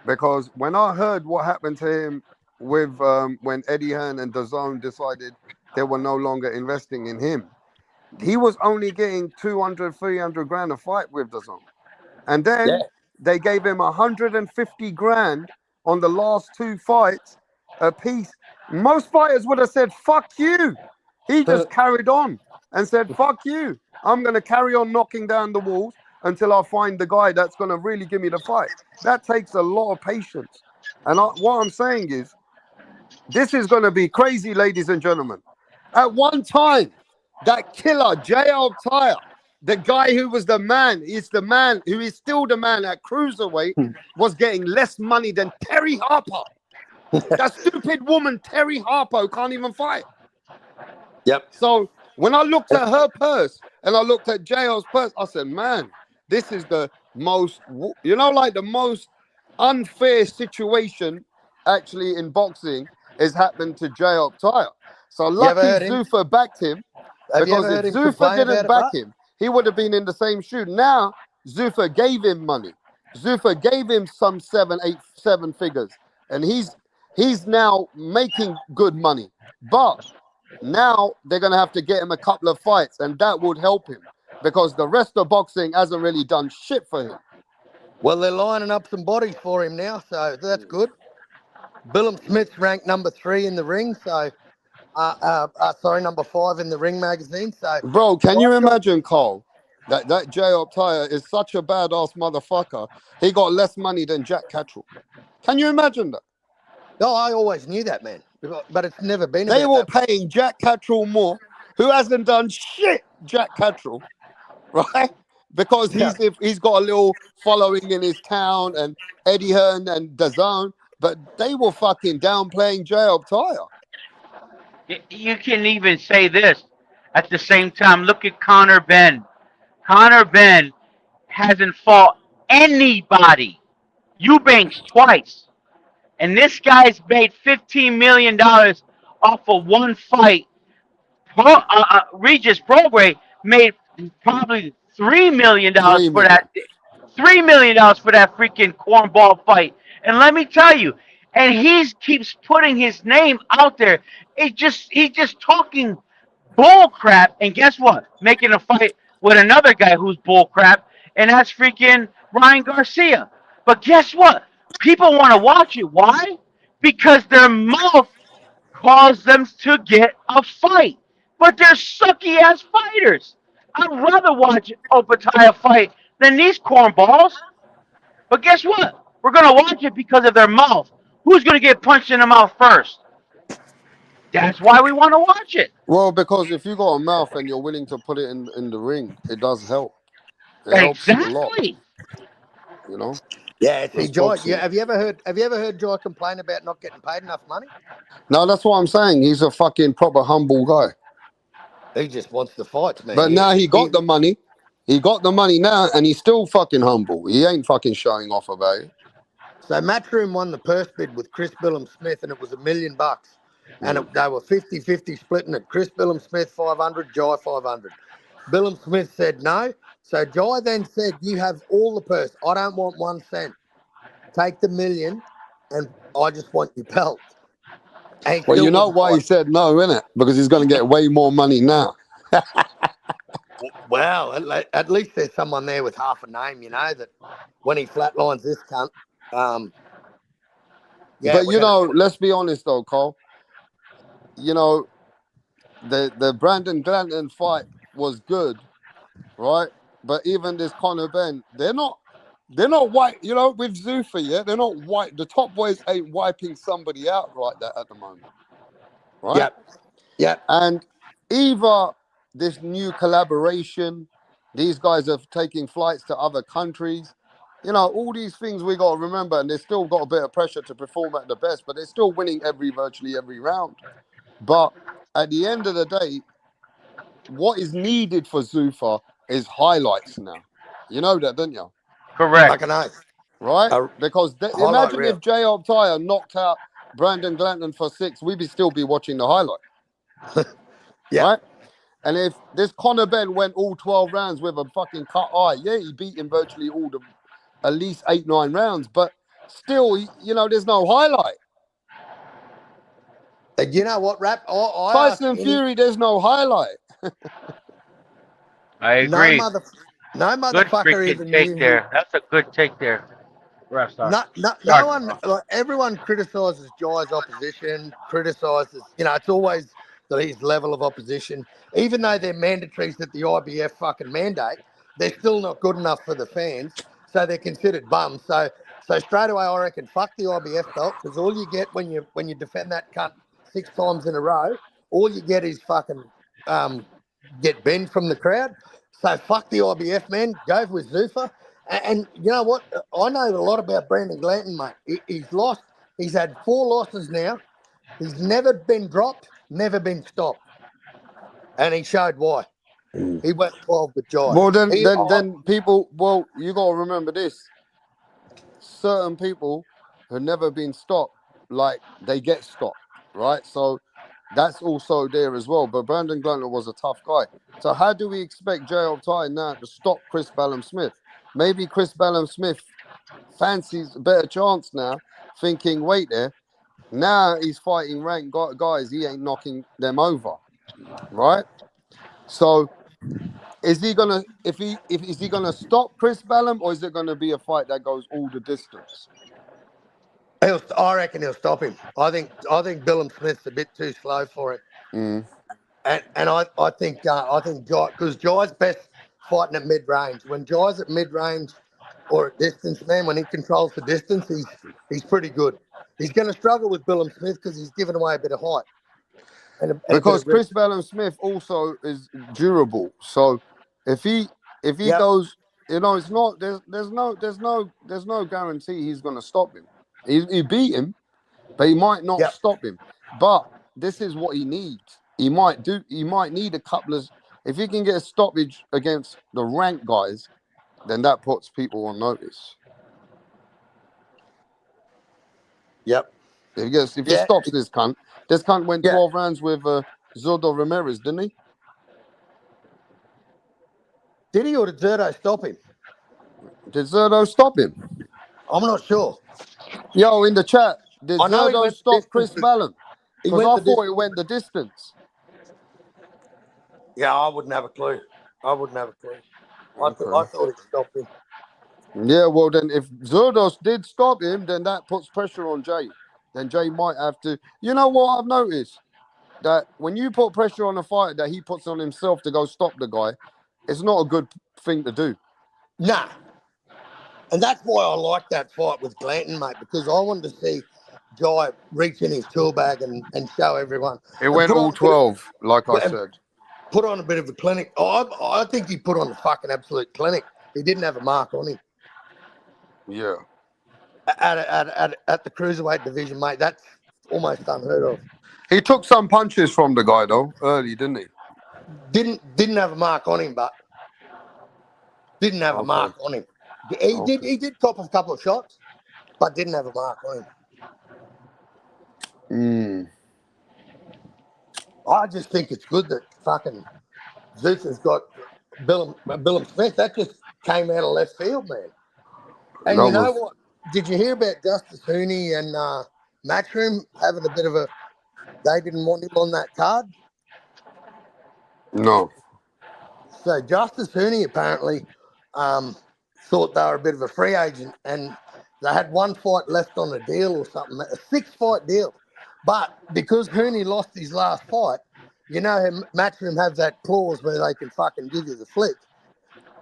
because when I heard what happened to him with when Eddie Hearn and DAZN decided they were no longer investing in him, he was only getting 200, 300 grand a fight with DAZN. And Yeah. then they gave him 150 grand on the last two fights a piece. Most fighters would have said, fuck you. He just carried on and said, fuck you. I'm going to carry on knocking down the walls until I find the guy that's going to really give me the fight. That takes a lot of patience. And what I'm saying is, this is going to be crazy, ladies and gentlemen. At one time, that killer, JL Tire, the guy who was the man, is the man who is still the man at cruiserweight, was getting less money than Terry Harper. That stupid woman, Terry Harper, can't even fight. Yep. So when I looked at her purse and I looked at JL's purse, I said, man, this is the most, like the most unfair situation actually in boxing has happened to JL Tire. So You ever lucky heard him? Zuffa backed him, Have you because ever if heard him Zuffa complain didn't about it, back Bart? him, he would have been in the same shoe. Now Zuffa gave him money. Zuffa gave him some 7 figures, and he's now making good money. But now they're going to have to get him a couple of fights, and that would help him, because the rest of boxing hasn't really done shit for him. Well, they're lining up some bodies for him now, so that's good. Billum Smith's ranked number 3 in the ring, so number 5 in the Ring magazine. So, Bro, can you I've got, imagine, Cole, that J-Up Tire is such a badass motherfucker? He got less money than Jack Cattrall. Can you imagine that? no, I always knew that, man, but it's never been They about were that. paying Jack Cattrall more, who hasn't done shit, Jack Cattrall, right? Because Yeah. he's got a little following in his town, and Eddie Hearn and DAZN, but they were fucking downplaying J-Up Tire. You can even say this at the same time. Look at Conor Benn. Conor Benn hasn't fought anybody. Eubanks twice. And this guy's made $15 million off of one fight. Regis Prograis made probably $3 million 3 for million. that. $3 million for that freaking cornball fight. And let me tell you, and he keeps putting his name out there. He's just talking bull crap. And guess what? Making a fight with another guy who's bull crap, and that's freaking Ryan Garcia. But guess what? People want to watch it. Why? Because their mouth caused them to get a fight. But they're sucky ass fighters. I'd rather watch Opataya fight than these cornballs. But guess what? We're gonna watch it because of their mouth. Who's gonna get punched in the mouth first? That's why we want to watch it. Well, because if you got a mouth and you're willing to put it in the ring, it does help. It helps a lot, Exactly. you know. Yeah, see, That's Joy. boxing. Yeah, have you ever heard Joy complain about not getting paid enough money? No, that's what I'm saying. He's a fucking proper humble guy. He just wants the fights, man. But now he got the money. He got the money now, and he's still fucking humble. He ain't fucking showing off about it. So Matchroom won the purse bid with Chris Billum Smith, and it was $1 million. And they were 50-50 splitting it. Chris Billum Smith 500, Jai 500. Billum Smith said no. So Jai then said, "You have all the purse. I don't want 1 cent. Take the $1 million, and I just want your belt." And he Well, still you know wouldn't why he fight. said no, innit? Because he's going to get way more money now. Well, at least there's someone there with half a name, that when he flatlines this cunt, yeah, But we're going to. let's be honest though, Cole. You know, the Brandon Glanton fight was good, right? But even this Conor Ben, they're not white. With Zuffa, yeah, they're not white. The top boys ain't wiping somebody out like that at the moment, right? Yep, yep. And either this new collaboration, these guys are taking flights to other countries. All these things we got to remember, and they still got a bit of pressure to perform at the best, but they're still winning virtually every round. But at the end of the day, what is needed for Zuffa is highlights now. You know that, don't you? Like Correct. an oath. Right? A Because highlight imagine reel. if J. Tyre knocked out Brandon Glanton for 6, we'd still be watching the highlight, Yeah. right? And if this Conor Ben went all 12 rounds with a fucking cut eye, yeah, he beat him virtually at least 8, 9 rounds, but still, there's no highlight. And you know what, Rap? I ask Tyson Fury, there's no highlight. I no agree. Good motherfucker freaking even take knew who. there. That's a good take there. Sorry. No Sergeant. one, like everyone criticises Jai's opposition, criticises, it's always his level of opposition. Even though they're mandatories that the IBF fucking mandate, they're still not good enough for the fans, so they're considered bums. So straight away, I reckon, fuck the IBF belt, because all you get when you defend that cunt 6 times in a row, all you get is fucking get banned from the crowd. So fuck the IBF, man. Go with Zuffa. And you know what? I know a lot about Brandon Glanton, mate. He's lost. He's had 4 losses now. He's never been dropped, never been stopped. And he showed why. He went 12 with Jai. Well, then people, you got to remember this. Certain people have never been stopped, like they get stopped, right? So that's also there as well. But Brandon Glanton was a tough guy. So how do we expect Jay Optai now to stop Chris Ballum Smith? Maybe Chris Ballum Smith fancies a better chance now, thinking, wait there, now he's fighting ranked guys, he ain't knocking them over, right? So is he gonna is he gonna stop Chris Ballum, or is it gonna be a fight that goes all the distance? I reckon he'll stop him. I think Billum Smith's a bit too slow for it. And I think Jai, because Jai's best fighting at mid range. When Jai's at mid range or at distance, man, when he controls the distance, he's pretty good. He's going to struggle with Billum Smith because he's given away a bit of height and a bit Because of reach. Chris Ballum Smith also is durable. So if he Yep. goes, it's not there's no guarantee he's gonna stop him. He beat him, but he might not Yep. stop him. But this is what he needs. He might need a couple of, if he can get a stoppage against the rank guys, then that puts people on notice. Yep. If he stops this cunt went Yeah. 12 rounds with Zurdo Ramirez, didn't he? Did he or did Zerdo stop him? Did Zurdo stop him? I'm not sure. Yo, in the chat, did I know he Zurdo went the stop distance. Chris Ballum? He Because went I the thought distance. it went the distance. Yeah, I wouldn't have a clue. I Okay. thought he stopped him. Yeah, well then, if Zurdos did stop him, then that puts pressure on Jay. Then Jay might have to. You know what I've noticed? That when you put pressure on a fighter that he puts on himself to go stop the guy, it's not a good thing to do. Nah. And that's why I like that fight with Glanton, mate, because I wanted to see Jai reach in his tool bag and show everyone. It And went all 12, like I and said. put on a bit of a clinic. I think he put on a fucking absolute clinic. He didn't have a mark on him Yeah, at the cruiserweight division, mate. That's almost unheard of. he took some punches from the guy though early, didn't he? Didn't have a mark on him, but didn't have a Okay, mark on him. He did okay. he did cop a couple of shots, but didn't have a mark on him. Mm, I just think it's good that fucking Zeus has got Billum Smith. That just came out of left field, man. And that you know was what? Did you hear about Justice Hooney and Matchroom having a bit of a? They didn't want him on that card. no, So Justice Hooney apparently thought they were a bit of a free agent, and they had one fight left on the deal or something, a 6-fight deal. But because Hooney lost his last fight, you know how Matchroom have that clause where they can fucking give you the flick.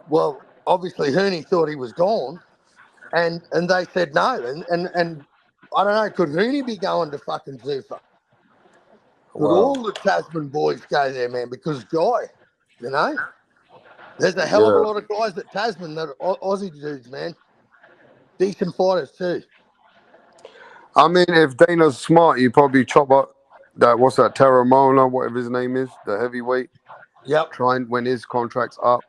Well, obviously Hooney thought he was gone, and they said no, and I don't know, could Hooney be going to fucking Zuffa? Could wow, all the Tasman boys go there, man? Because Guy, you know. There's a hell of a yeah. lot of guys at Tasman that are Aussie dudes, man. Decent fighters too. I mean, if Dana's smart, he probably chop up that what's that Terramona, whatever his name is, the heavyweight. Yep, Try and when his contract's up,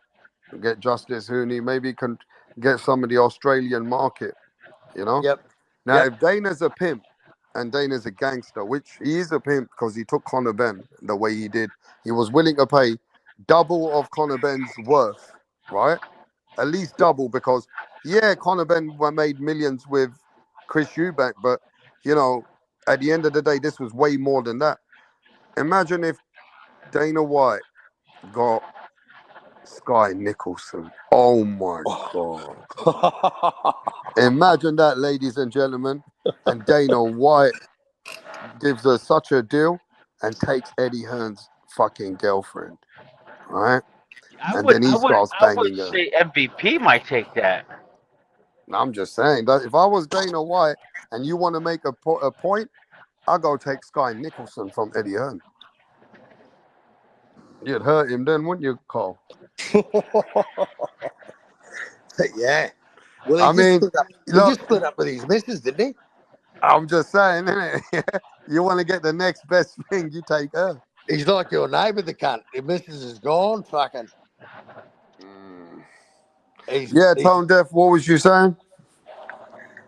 get Justice Hooney. Maybe he can get some of the Australian market. You know. yep, Now, yep, if Dana's a pimp and Dana's a gangster, which he is a pimp because he took Conor Benn the way he did, he was willing to pay double of Conor Benn's worth, right? At least double because, yeah, Conor Benn made millions with Chris Eubank, but, you know, at the end of the day, this was way more than that. Imagine if Dana White got Sky Nicholson. Oh my God. Imagine that, ladies and gentlemen. And Dana White gives her such a deal and takes Eddie Hearn's fucking girlfriend, right? And then he starts I would banging her. say MVP might take that. I'm just saying that if I was Dana White and you want to make a point, I'll go take Sky Nicholson from Eddie Hearn. You'd hurt him then, wouldn't you, Carl? yeah. Well, I mean, He look, just split up with his missus, didn't he? I'm just saying, innit? You want to get the next best thing, you take her. He's like your neighbour, the cunt. Your missus is gone. Fucking. Mm. He's, Yeah, he's Tone Deaf, what was you saying?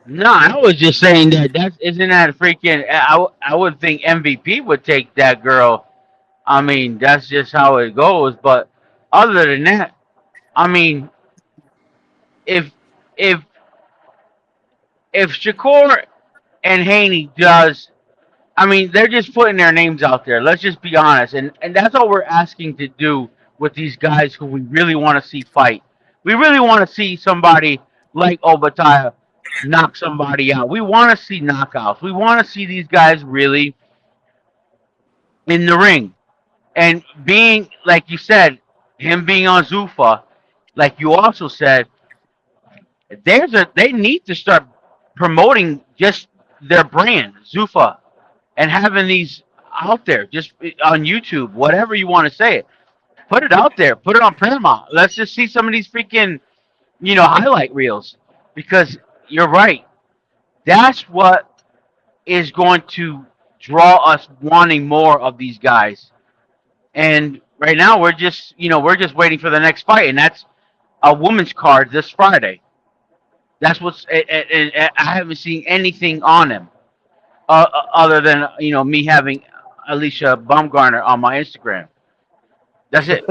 No, I was just saying that isn't that freaking. I would think MVP would take that girl. I mean, that's just how it goes. But other than that, I mean, if if if Shakur and Haney does, I mean, they're just putting their names out there. Let's just be honest, and that's all we're asking to do with these guys who we really want to see fight. We really want to see somebody like Obatiah knock somebody out. We want to see knockouts. We want to see these guys really in the ring. And being, like you said, him being on Zuffa, like you also said, they need to start promoting just their brand, Zuffa, and having these out there just on YouTube, whatever you want to say it. Put it out there. Put it on Paramount. Let's just see some of these freaking, highlight reels. Because you're right. That's what is going to draw us wanting more of these guys. And right now we're just waiting for the next fight, and that's a women's card this Friday. That's and I haven't seen anything on them other than me having Alicia Baumgartner on my Instagram. That's it.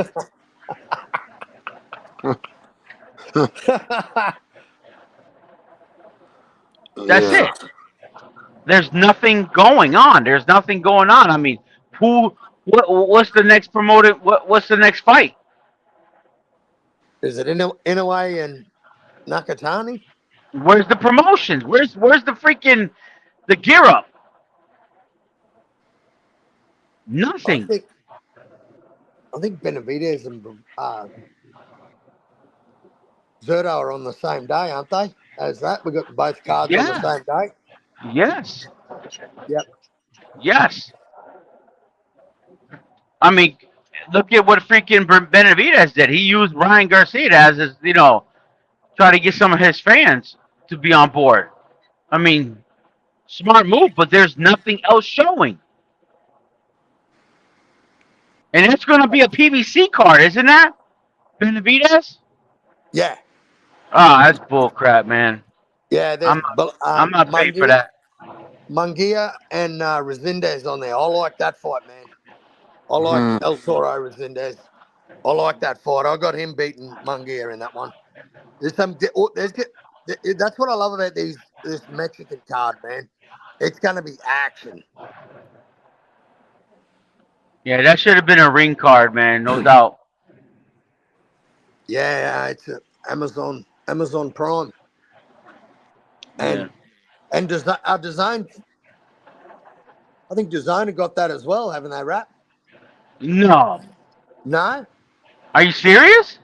That's Yeah. it. There's nothing going on. There's nothing going on. I mean, who? What's the next promoted? What's the next fight? is it Inoue and Nakatani? Where's the promotions? Where's the freaking the gear up? I Nothing. think I think Benavidez and Zerto are on the same day, aren't they? As that, we got both cards on the Yeah. same day. Yes. Yep. Yes. I mean, look at what freaking Benavidez did. He used Ryan Garcia as his, try to get some of his fans to be on board. I mean, smart move, but there's nothing else showing. And it's going to be a PVC card, isn't that? Benavides? Yeah, Oh, that's bull crap, man. yeah. There's I'm I'm not paying for that. Munguia and Resendez on there. I like that fight, man. I like Hmm. El Toro Resendez. I like that fight. I got him beating Munguia in that one. There's some. That's what I love about this Mexican card, man. It's gonna be action. Yeah, that should have been a ring card, man, no doubt. Yeah, it's Amazon Prime, Yeah. and our design. I think Designer got that as well, haven't they, Rap? No. No, Are you serious?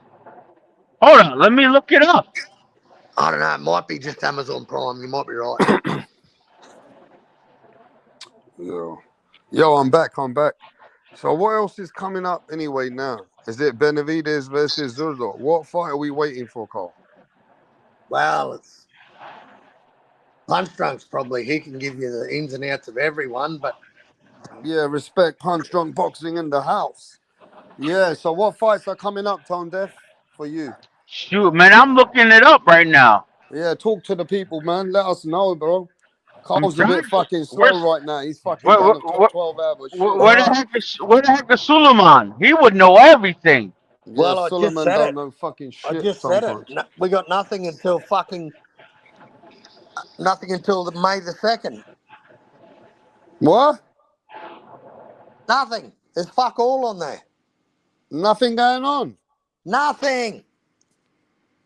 Hold on, let me look it up. I don't know. It might be just Amazon Prime. You might be right. Yo, I'm back. So what else is coming up anyway now? Is it Benavides versus Zurdo? What fight are we waiting for, Carl? Well, it's Punch Drunk's probably he can give you the ins and outs of everyone, but Yeah, respect Punch Drunk Boxing in the house. Yeah, so what fights are coming up, Tone Deaf, for you? Shoot, man, I'm looking it up right now. Yeah, talk to the people, man. Let us know, bro. I'm Carl's a trying bit to. fucking slow Where's right now. He's fucking where, done where, a where, 12-hour shift. where the well, heck is Suleiman? He would know everything. Yeah, well, I just Suleiman said don't it. know fucking I shit just said it. sometimes. No, we got nothing until the May the 2nd. What? Nothing. There's fuck all on there. Nothing going on. Nothing.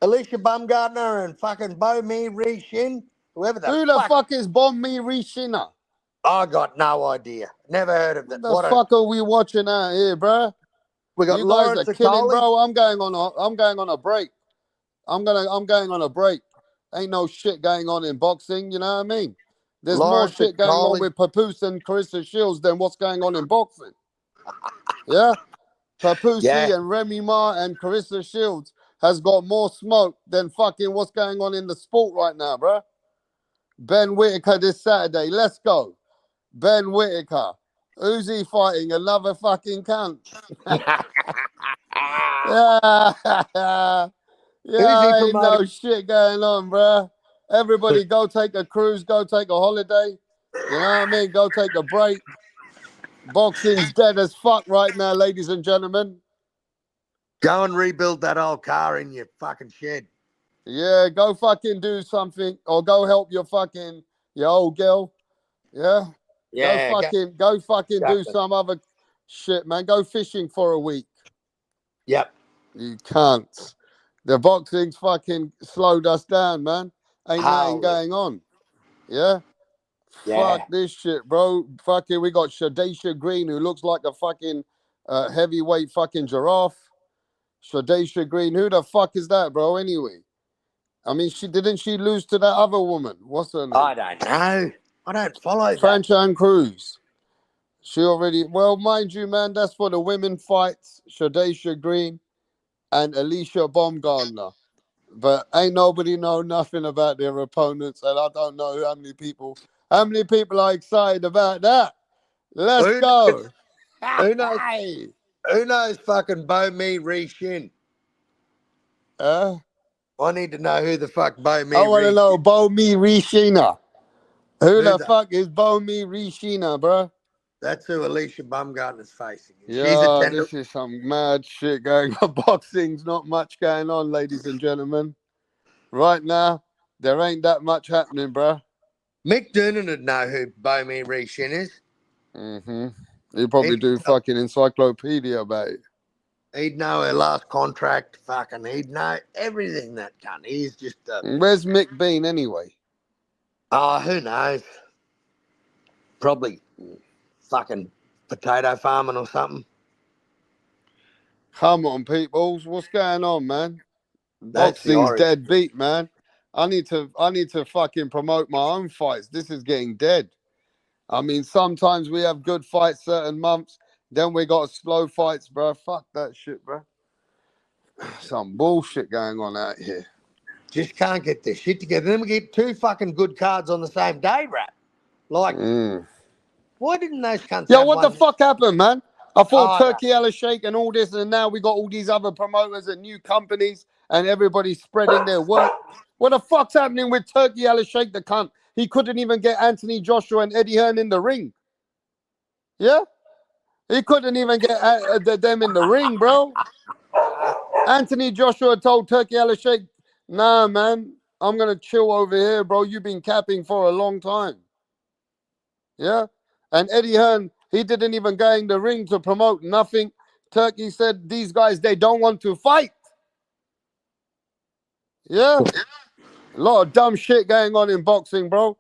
Alicia Bumgardner and fucking Bo Me Ree Shin, whoever the Who the fuck. fuck is Bon Mi Rishina? I got no idea. Never heard of What that. the fuck are we watching out here, bruh? We got You guys are Lawrence killing, Okoli. bro. I'm going on a break. I'm going on a break. Ain't no shit going on in boxing, you know what I mean? There's more Lawrence shit going on Okoli. with Papoose and Carissa Shields than what's going on in boxing. Yeah? Papoose Yeah. and Remy Ma and Carissa Shields has got more smoke than fucking what's going on in the sport right now, bruh. Ben Whitaker this Saturday. Let's go. Ben Whitaker. Who's he fighting? Another fucking cunt. Yeah. Who's he Ain't promoting? no shit going on, bruh. Everybody go take a cruise, go take a holiday. You know what I mean? Go take a break. Boxing's dead as fuck right now, ladies and gentlemen. Go and rebuild that old car in your fucking shed. Yeah, go fucking do something or go help your old girl. Yeah. Yeah. Go fucking do Exactly. some other shit, man. Go fishing for a week. Yep. You can't. The boxing's fucking slowed us down, man. Ain't nothing Holy. going on. Yeah? Yeah. Fuck this shit, bro. Fucking, we got Shadesha Green, who looks like a fucking heavyweight fucking giraffe. Shadesha Green, who the fuck is that, bro, anyway? I mean, didn't she lose to that other woman? What's her name? I don't know. I don't follow that. Franchan Cruz. She already, well, mind you, man, that's for the women fights. Shadesha Green and Alicia Baumgartner. But ain't nobody know nothing about their opponents, and I don't know how many people are excited about that. Let's Who go. knows? Who knows? Who knows fucking Bo Me Ree Shin? I I need to know who the fuck Bo Me want to Ree know Shin. Bo Mi Rishina. Who Who the the- fuck is Bo Mi Rishina, bro? That's who Alicia Bumgarner's facing. She's a Yeah, tender. this is some mad shit going on. Boxing's not much going on, ladies and gentlemen. Right now, there ain't that much happening, bro. Mick Doonan would know who Bo Me Ree Shin is. Mm-hmm. You probably do fucking encyclopedia about it. He'd know her last contract. Fucking, he'd know everything. That cunt. He's just a. Where's Mick Bean anyway? Oh, who knows? Probably fucking potato farming or something. Come on, peoples. What's going on, man? That's the Boxing's origin. dead beat, man. I need to fucking promote my own fights. This is getting dead. I mean, sometimes we have good fights certain months, then we got slow fights, bro. Fuck that shit, bro. Some bullshit going on out here. Just can't get their shit together. Then we get 2 fucking good cards on the same day, Rap. Like, why didn't those cunts Yo, have what the one? fuck happened, man? I thought Oh, Turkey Al Sheikh and all this, and now we got all these other promoters and new companies, and everybody's spreading their work. What the fuck's happening with Turkey Al Sheikh, the cunt? He couldn't even get Anthony Joshua and Eddie Hearn in the ring. Yeah? He couldn't even get them in the ring, bro. Anthony Joshua told Turkey Al Sheikh, nah, man, I'm going to chill over here, bro. You've been capping for a long time. Yeah? And Eddie Hearn, he didn't even go in the ring to promote nothing. Turkey said, these guys, they don't want to fight. Yeah? A lot of dumb shit going on in boxing, bro.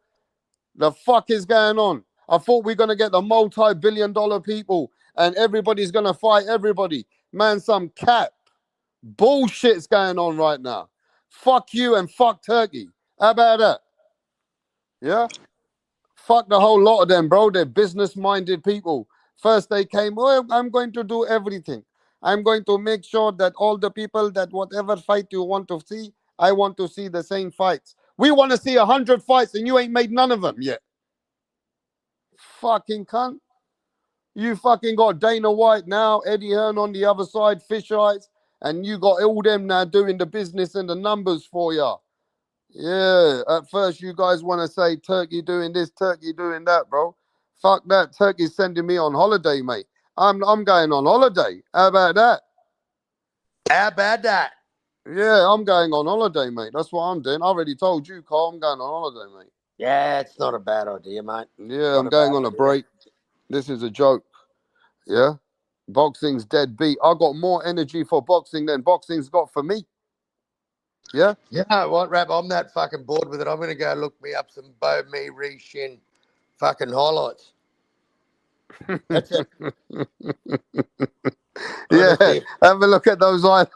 The fuck is going on? I thought we are going to get the multi-billion-dollar people and everybody's going to fight everybody. Man, some cap. Bullshit's going on right now. Fuck you and fuck Turkey. How about that? Yeah? Fuck the whole lot of them, bro. They're business-minded people. First they came, oh, I'm going to do everything. I'm going to make sure that all the people that whatever fight you want to see, I want to see the same fights. We want to see 100 fights and you ain't made none of them yet. Fucking cunt. You fucking got Dana White now, Eddie Hearn on the other side, Fish Eyes, and you got all them now doing the business and the numbers for ya. Yeah, at first you guys want to say Turkey doing this, Turkey doing that, bro. Fuck that. Turkey's sending me on holiday, mate. I'm going on holiday. How about that? how about that? Yeah, I'm going on holiday, mate. That's what I'm doing. I already told you, Carl, I'm going on holiday, mate. Yeah, it's not a bad idea, mate. Yeah, I'm going on a break. This is a joke. Yeah? Boxing's dead beat. I got more energy for boxing than boxing's got for me. Yeah? You know what, Rap? I'm that fucking bored with it. I'm going to go look me up some Bo Me Re Shin fucking highlights. That's it. Yeah, have a look at those highlights.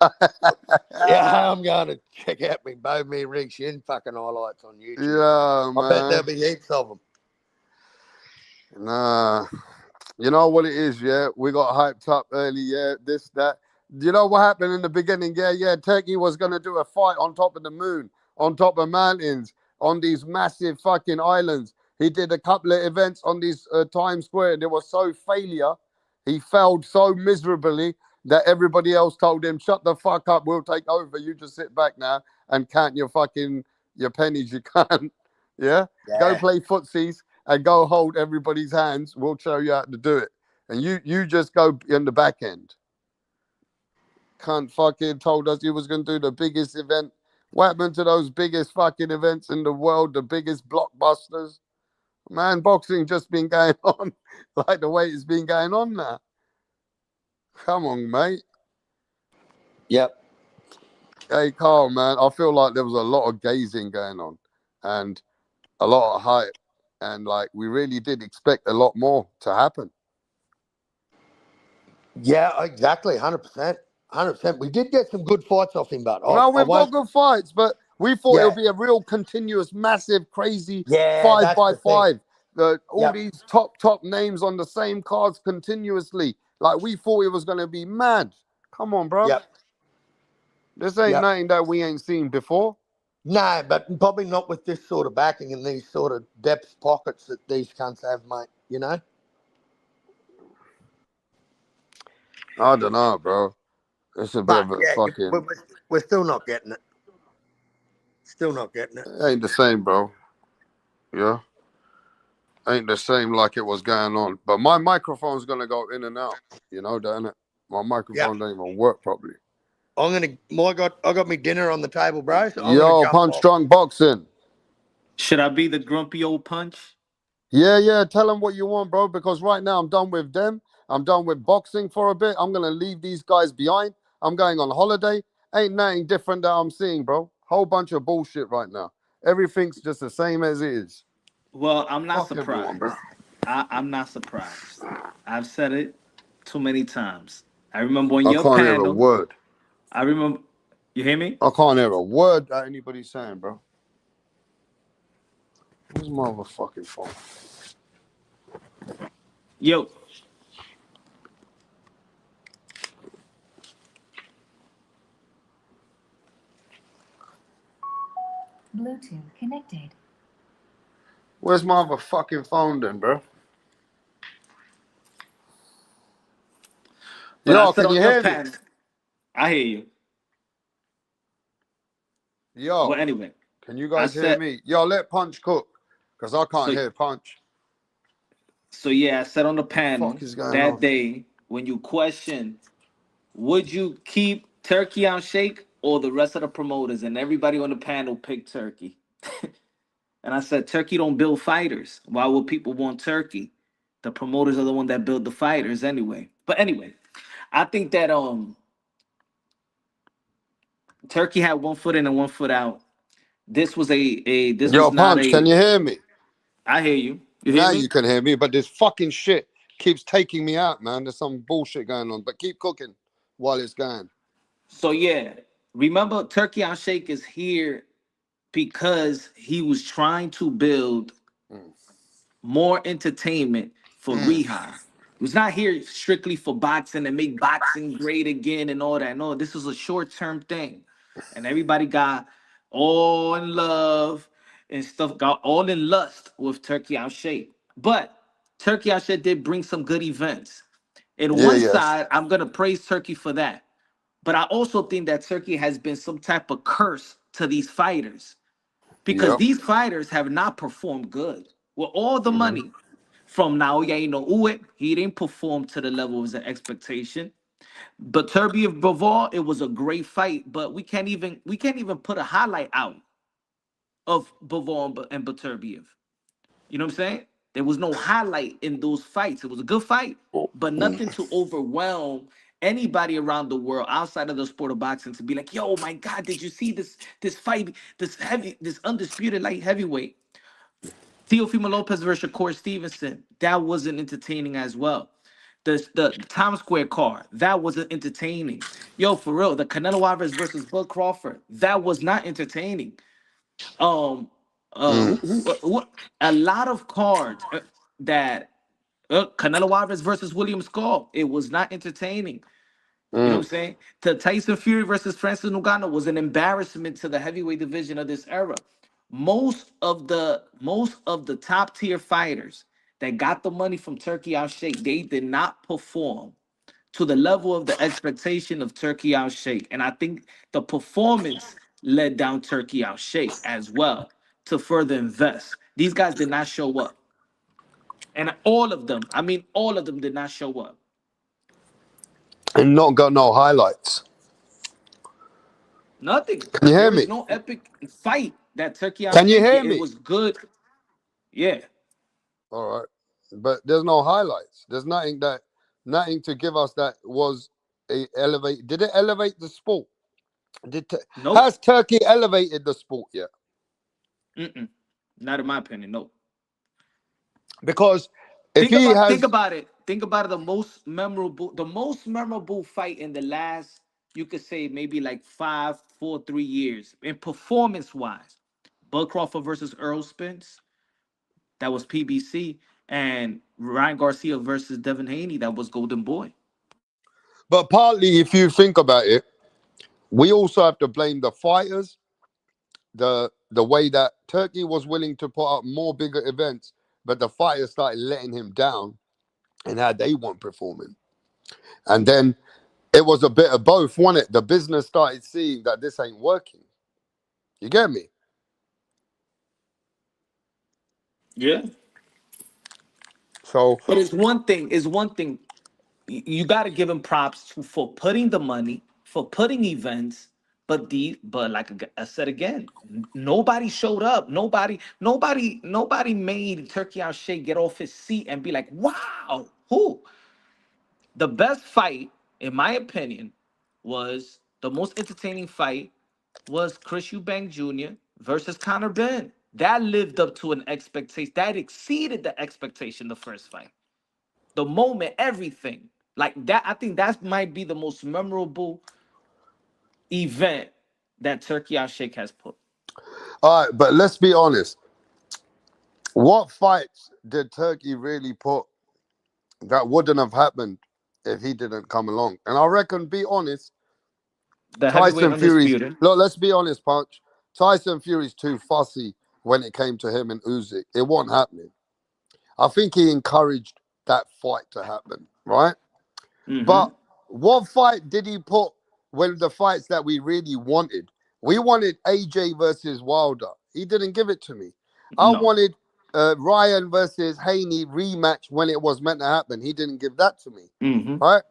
Yeah, I'm going to check out me Bo Me Re Shin fucking highlights on YouTube. Yeah, man. I bet there'll be heaps of them. Nah. You know what it is, yeah? We got hyped up early, yeah, this, that. You know what happened in the beginning? Yeah, Turkey was going to do a fight on top of the moon, on top of mountains, on these massive fucking islands. He did a couple of events on this Times Square, and it was so failure. He failed so miserably that everybody else told him, shut the fuck up, we'll take over. You just sit back now and count your pennies you can't. Yeah? Go play footsies and go hold everybody's hands. We'll show you how to do it. And you just go in the back end. Cunt fucking told us he was going to do the biggest event. What happened to those biggest fucking events in the world, the biggest blockbusters? Man, boxing just been going on like the way it's been going on now. Come on, mate. Yep. Hey, Carl, man, I feel like there was a lot of gazing going on and a lot of hype. And like we really did expect a lot more to happen. Yeah, exactly. 100%. 100%. We did get some good fights off him, but No, we've got good fights, but we thought it would be a real continuous, massive, crazy 5x5. All these top names on the same cards continuously. Like we thought it was going to be mad. Come on, bro. Yep. This ain't nothing that we ain't seen before. No, but probably not with this sort of backing and these sort of depth pockets that these cunts have, mate. You know? I don't know, bro. It's a bit of a fucking... We're still not getting it. Still not getting it. It ain't the same, bro. Yeah? Ain't the same like it was going on. But my microphone's going to go in and out. You know, don't it? My microphone don't even work properly. I got me dinner on the table, bro. So Yo, Punch Drunk Boxing. Should I be the grumpy old Punch? Yeah. Tell them what you want, bro. Because right now I'm done with them. I'm done with boxing for a bit. I'm going to leave these guys behind. I'm going on holiday. Ain't nothing different that I'm seeing, bro. Whole bunch of bullshit right now. Everything's just the same as it is. Well, I'm not Fuck surprised. everyone, bro. I'm not surprised. I've said it too many times. I remember on I your can't panel. hear a word. I remember. You hear me? I can't hear a word that anybody's saying, bro. Where's my motherfucking phone? Yo. Bluetooth connected. Where's my other fucking phone then, bro? But I Yo, said can on you your hear me? panel, I hear you. Yo, But anyway, can you I guys hear said me? Yo, let Punch cook, because I can't so. hear Punch. So yeah, I said on the Fuck panel is going that on? day when you question, would you keep Turkey on Shake or the rest of the promoters, and everybody on the panel picked Turkey. And I said, Turkey don't build fighters. Why would people want Turkey? The promoters are the one that build the fighters anyway. But anyway, I think that Turkey had 1 foot in and 1 foot out. This was this Yo, was not Punch, can a. you hear me? I hear you. You hear Now you me? can hear me, but this fucking shit keeps taking me out, man. There's some bullshit going on, but keep cooking while it's going. So yeah, remember Turkey on Shake is here because he was trying to build Mm. more entertainment for Mm. Rehab. He was not here strictly for boxing and make boxing great again and all that. No, this was a short-term thing. And everybody got all in love and stuff, got all in lust with Turkey Out Shape. But Turkey Out Shape did bring some good events. In Yeah, one yeah. side, I'm gonna praise Turkey for that. But I also think that Turkey has been some type of curse to these fighters because Yep. these fighters have not performed good. With all the Mm-hmm. money from Naoya Inoue, he didn't perform to the level of his expectation. But Turbiev Bivol, it was a great fight, but we can't even put a highlight out of Bivol and Beterbiev. You know what I'm saying? There was no highlight in those fights. It was a good fight, but nothing to overwhelm anybody around the world outside of the sport of boxing to be like, "Yo, my God, did you see this fight? This undisputed light heavyweight, Teofimo Lopez versus Shakur Stevenson. That wasn't entertaining as well. The Times Square card, that wasn't entertaining. Yo, for real, the Canelo Alvarez versus Bud Crawford, that was not entertaining. Um, Mm. who a lot of cards that Canelo Alvarez versus William Skull, it was not entertaining. You know what Mm. I'm saying? To Tyson Fury versus Francis Ngannou was an embarrassment to the heavyweight division of this era. Most of the top tier fighters that got the money from Turkey Al Sheikh, they did not perform to the level of the expectation of Turkey Al Sheikh. And I think the performance led down Turkey Al Sheikh as well to further invest. These guys did not show up. And all of them, I mean, all of them did not show up. And not got no highlights. Nothing. Can you hear There me? is no epic fight that Turkey Al Can you Sheikh hear did. It me? was good. Yeah. All right. But there's no highlights. There's nothing to give us that was a elevate. Did it elevate the sport? Nope. Has Turkey elevated the sport yet? Mm-mm. Not in my opinion. Nope. Because if Think he about think has, about it. Think about it. The most memorable fight in the last, you could say maybe like 5, 4, 3 years in performance wise. Bud Crawford versus Earl Spence, that was PBC, and Ryan Garcia versus Devin Haney, that was Golden Boy. but partly if you think about it, we also have to blame the fighters, the way that Turkey was willing to put up more bigger events, but the fighters started letting him down and how they weren't performing. And then it was a bit of both, wasn't it? The business started seeing that this ain't working. You get me? Yeah. So, But it's one thing. You got to give him props for putting the money, for putting events. But like I said again, nobody showed up. Nobody made Turkey Al Sheikh get off his seat and be like, "Wow, who?" The best fight, in my opinion, was the most entertaining fight was Chris Eubank Jr. versus Conor Ben. That lived up to an expectation. That exceeded the expectation. The first fight, the moment, everything like that. I think that might be the most memorable event that Turkey Al Sheikh has put. all right, but let's be honest. What fights did Turkey really put that wouldn't have happened if he didn't come along? And I reckon, be honest, The heavyweight Tyson Fury's. undisputed. Look, let's be honest, Punch. Tyson Fury's too fussy when it came to him and Usyk. It wasn't happening. I think he encouraged that fight to happen, right? Mm-hmm. But what fight did he put when the fights that we really wanted? We wanted AJ versus Wilder. He didn't give it to me. I No. wanted Ryan versus Haney rematch when it was meant to happen. He didn't give that to me, Mm-hmm. right?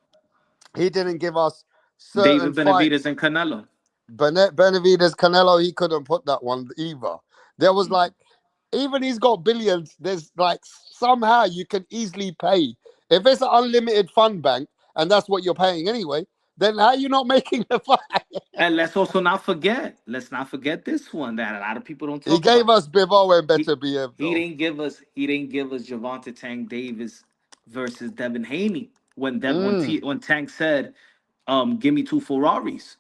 He didn't give us certain David Benavidez fights. and Canelo. Benavidez, Canelo, he couldn't put that one either. There was like, even he's got billions. There's like somehow you can easily pay. If it's an unlimited fund bank and that's what you're paying anyway, then how are you not making the fight? And let's not forget this one that a lot of people don't He talk gave about. us Bivol and He Better BF he though. didn't give us Javante Tank Davis versus Devin Haney Mm. when Tank said, give me two Ferraris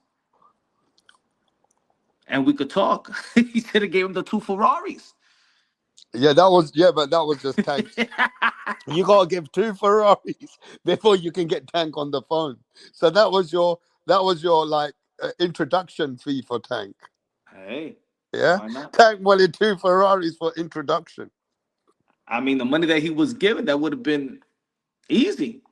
and we could talk. He should have gave him the two Ferraris. But that was just Tank's. You gotta give two Ferraris before you can get Tank on the phone. So that was your like introduction fee for Tank. Hey, Yeah, why not? Tank wanted two Ferraris for introduction. I mean, the money that he was given, that would have been easy.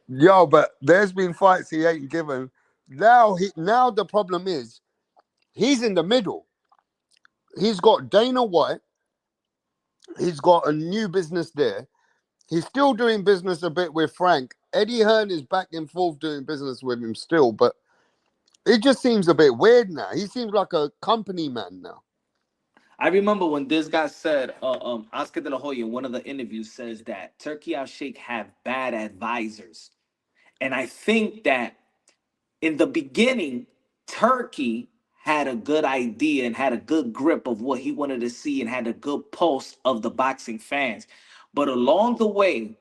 Yo, but there's been fights he ain't given. Now the problem is he's in the middle. He's got Dana White. He's got a new business there. He's still doing business a bit with Frank. Eddie Hearn is back and forth doing business with him still, but it just seems a bit weird now. He seems like a company man now. I remember when this guy said, Oscar De La Hoya in one of the interviews says that Turkey Al Sheikh have bad advisors. And I think that in the beginning, Turkey had a good idea and had a good grip of what he wanted to see and had a good pulse of the boxing fans. But along the way,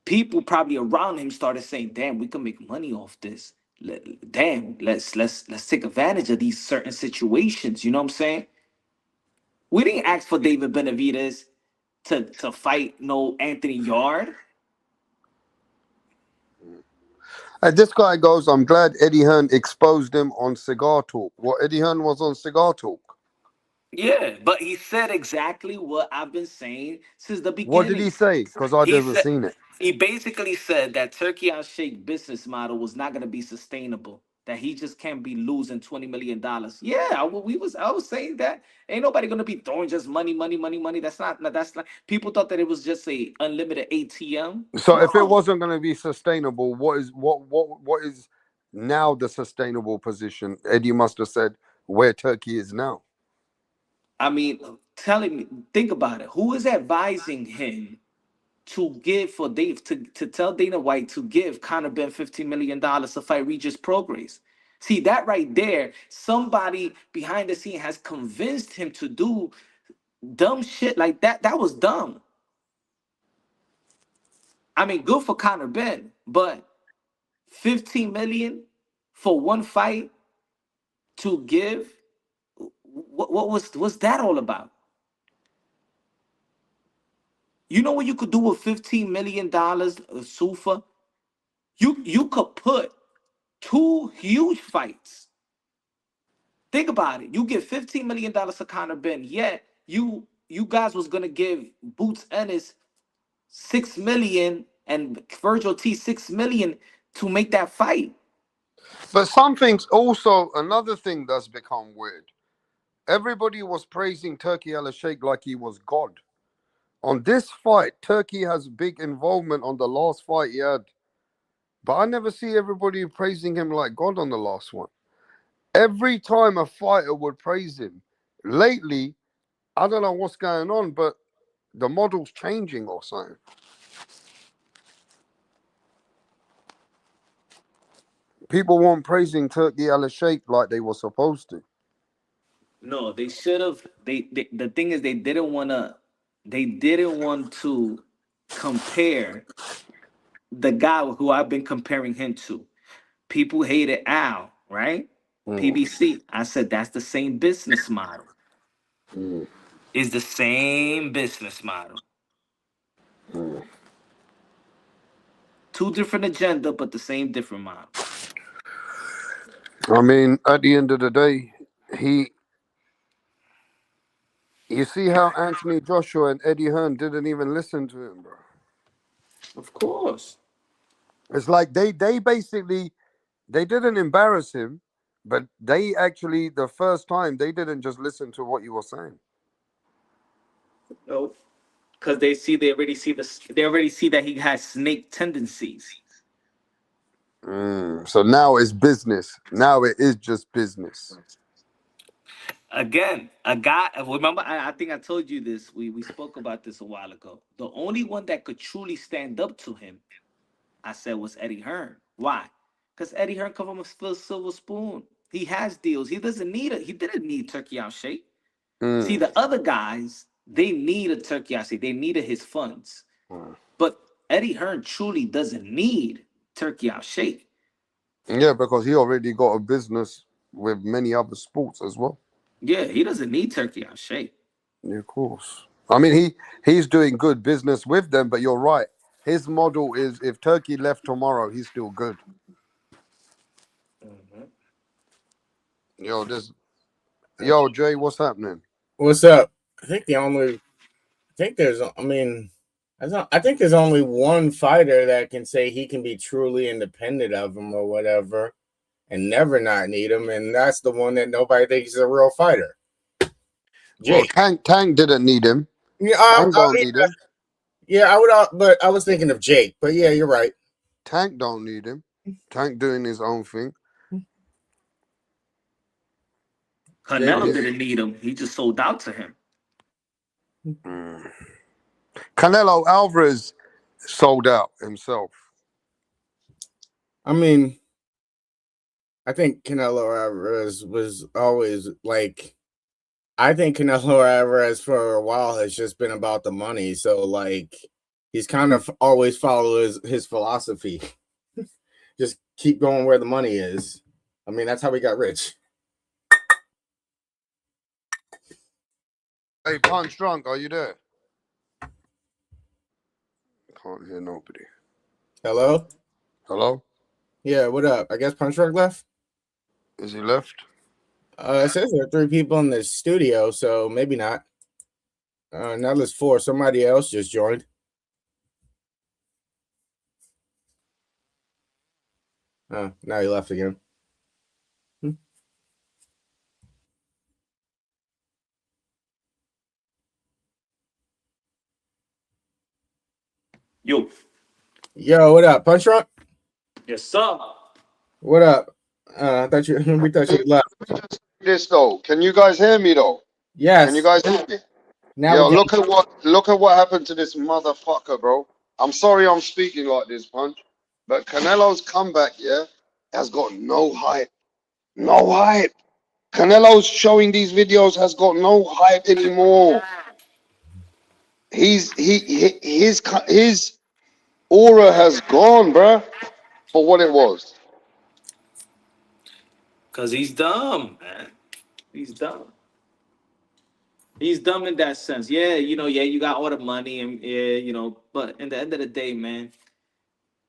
people probably around him started saying, "Damn, we can make money off this. Damn, let's take advantage of these certain situations." You know what I'm saying? We didn't ask for David Benavidez to fight no Anthony Yard. And this guy goes, I'm glad Eddie Hearn exposed him on Cigar Talk. What, Eddie Hearn was on Cigar Talk? Yeah, but he said exactly what I've been saying since the What did he beginning. say? Because I He never said seen it. he basically said that Turkey Al Sheikh business model was not going to be sustainable. That he just can't be losing $20 million. Yeah, I was saying that ain't nobody going to be throwing just money, money, money, money. That's not. People thought that it was just a unlimited ATM. So if it No, wasn't going to be sustainable, what is now the sustainable position? Eddie must have said where Turkey is now. I mean, telling me, think about it. Who is advising him to give for Dave to tell Dana White to give Conor Ben $15 million to fight Regis Prograis? See that right there, somebody behind the scene has convinced him to do dumb shit like that. That was dumb. I mean, good for Conor Ben, but 15 million for one fight to give. What's that all about? You know what you could do with $15 million, Sufa? You could put two huge fights. Think about it. You give $15 million to Conor Ben, yet you guys was gonna give Boots Ennis 6 million and Virgil T 6 million to make that fight. But something's also another thing that's become weird. Everybody was praising Turkey Al Sheikh like he was God. On this fight, Turkey has big involvement on the last fight he had. But I never see everybody praising him like God on the last one. Every time a fighter would praise him, lately, I don't know what's going on, but the model's changing or something. People weren't praising Turkey Al Sheikh like they were supposed to. No, they should have. They the thing is they didn't wanna. They didn't want to compare the guy who I've been comparing him to. People hated Al, right? Mm, PBC. I said that's the same business model. mm, Is the same business model. mm. Two different agenda, but the same different model. I mean, at the end of the day, you see how Anthony Joshua and Eddie Hearn didn't even listen to him, bro. Of course. It's like they basically they didn't embarrass him, but they actually the first time they didn't just listen to what you were saying. No. Because they already see that he has snake tendencies. So now it's business. Now it is just business. Again, a guy. Remember, I think I told you this. We spoke about this a while ago. The only one that could truly stand up to him, I said, was Eddie Hearn. Why? Because Eddie Hearn come from a silver spoon. He has deals. He doesn't need it. He didn't need Turkey out shape. See, Mm. the other guys, they needed Turkey out shape. They needed his funds. But Eddie Hearn truly doesn't need Turkey out shape. Yeah, because he already got a business with many other sports as well. Yeah, he doesn't need Turkey out shape. Yeah, of course. I mean, he's doing good business with them, but you're right. His model is if Turkey left tomorrow, he's still good. Yo, Jay, what's happening? What's up? I think there's, I mean, I think there's only one fighter that can say he can be truly independent of him or whatever and never not need him, and that's the one that nobody thinks is a real fighter. Well, Jake. Tank didn't need him. Yeah, Tank don't need him. I would, but I was thinking of Jake. But yeah, you're right. Tank don't need him. Tank doing his own thing. Canelo didn't need him. He just sold out to him. Canelo Alvarez sold out himself. I mean, I think Canelo Alvarez was always like, I think Canelo Alvarez for a while has just been about the money. So like, he's kind of always followed his philosophy. Just keep going where the money is. I mean, that's how he got rich. Hey, Punch Drunk, are you there? Can't hear nobody. Hello? Hello? Yeah, what up? I guess Punch Drunk left? Is he left? It says there are 3 people in the studio, so maybe not. Now there's 4. Somebody else just joined. Oh, now he left again. Yo, what up, Punch Drunk? Yes, sir. What up? I thought you we thought you left. This though, can you guys hear me though? Yes. Can you guys hear me? Now Yo, look at what happened to this motherfucker, bro. I'm sorry I'm speaking like this, Punch, but Canelo's comeback, yeah, has got no hype. No hype. Canelo's showing these videos has got no hype anymore. His aura has gone, bro, for what it was. Cause he's dumb, man. He's dumb. He's dumb in that sense. Yeah, you got all the money and but in the end of the day, man,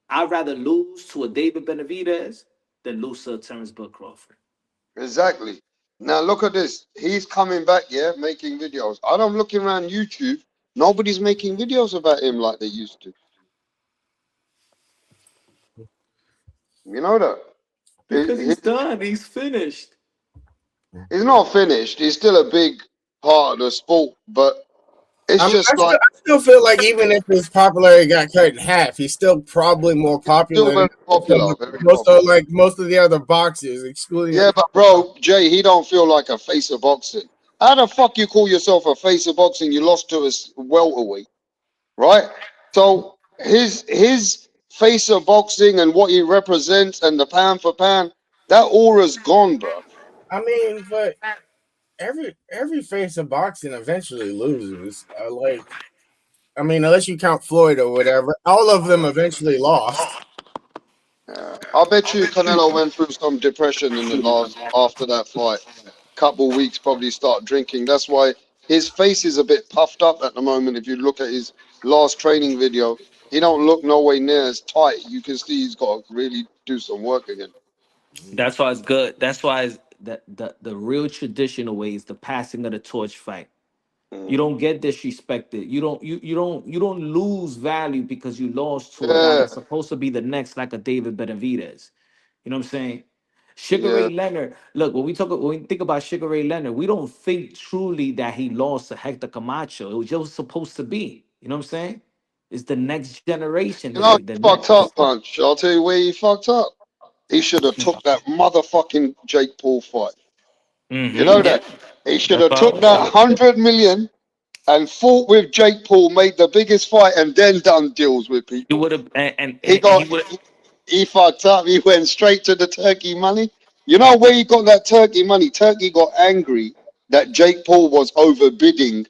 I'd rather lose to a David Benavidez than lose to a Terrence Bud Crawford. Exactly. Now look at this. He's coming back, yeah, making videos. I'm looking around YouTube. Nobody's making videos about him like they used to. You know that? Because he's done. He's finished. He's not finished. He's still a big part of the sport, but it's I still feel like even if his popularity got cut in half, he's still probably more popular. Still very popular. Most of the other boxers, excluding. Yeah, but bro, Jay, he don't feel like a face of boxing. How the fuck you call yourself a face of boxing? You lost to a welterweight, right? So his face of boxing and what he represents and the pound for pound, that aura's gone, bro. I mean, but every face of boxing eventually loses. I mean, unless you count Floyd or whatever, all of them eventually lost. I bet you Canelo went through some depression in the after that fight. Couple weeks probably start drinking. That's why his face is a bit puffed up at the moment. If you look at his last training video, he don't look no way near as tight. You can see he's got to really do some work again. That's why it's good. That's why it's the real traditional way is the passing of the torch fight. You Mm. don't get disrespected. You don't lose value because you lost to a guy Yeah, that's supposed to be the next like a David Benavidez. You know what I'm saying? Sugar yeah. Ray Leonard. Look, when we think about Sugar Ray Leonard, we don't think truly that he lost to Hector Camacho. It was just supposed to be. You know what I'm saying? It's the next generation. You It's know, like he the fucked next. up, Punch. I'll tell you where he fucked up. He should have took that motherfucking Jake Paul fight. You know Yeah. that? He should That's have all. took that 100 million and fought with Jake Paul, made the biggest fight, and then done deals with He people. would have, He and he got would. he fucked up. He went straight to the turkey money. You know where he got that turkey money? Turkey got angry that Jake Paul was overbidding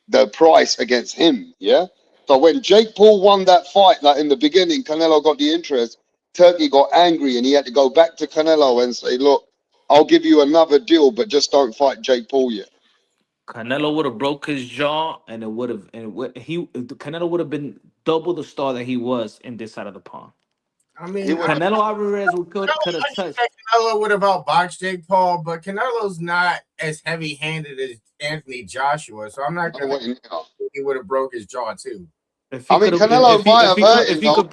the price against him. Yeah. So when Jake Paul won that fight, like in the beginning, Canelo got the interest. Turkey got angry and he had to go back to Canelo and say, "Look, I'll give you another deal, but just don't fight Jake Paul yet." Canelo would have broke his jaw, and it would have, Canelo would have been double the star that he was in this side of the pond. I He mean, would have. Canelo Alvarez could have I think touched. that Canelo would have outboxed Jake Paul, but Canelo's not as heavy-handed as Anthony Joshua, so I'm not gonna No way now. say he would have broke his jaw too. If he I mean, could have, Canelo might have hurt him though.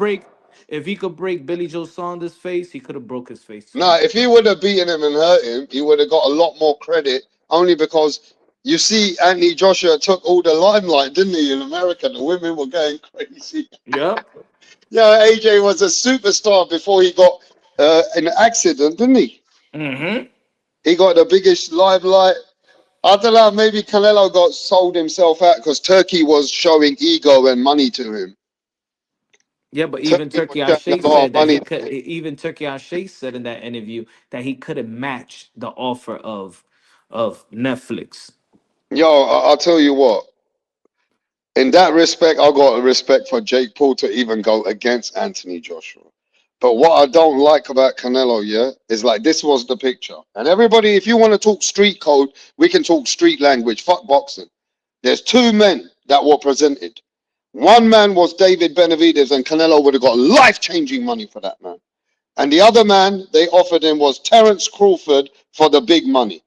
if he could break Billy Joe Saunders' face, he could have broke his face too. No, if he would have beaten him and hurt him, he would have got a lot more credit. Only because you see, Anthony Joshua took all the limelight, didn't he? In America, the women were going crazy. Yep. Yeah, AJ was a superstar before he got in an accident, didn't he? Mm-hmm. He got the biggest limelight. I don't know. Maybe Canelo got sold himself out because Turkey was showing ego and money to him. Yeah, but even Turkey was Turkey Al showing Sheikh a lot of said that money he to could. him. Even Turkey Al Sheikh said in that interview that he couldn't match the offer of Netflix. Yo, I'll tell you what. In that respect, I got a respect for Jake Paul to even go against Anthony Joshua. But what I don't like about Canelo, yeah, is like this was the picture. And everybody, if you want to talk street code, we can talk street language. Fuck boxing. There's two men that were presented. One man was David Benavidez, and Canelo would have got life-changing money for that man. And the other man they offered him was Terence Crawford for the big money.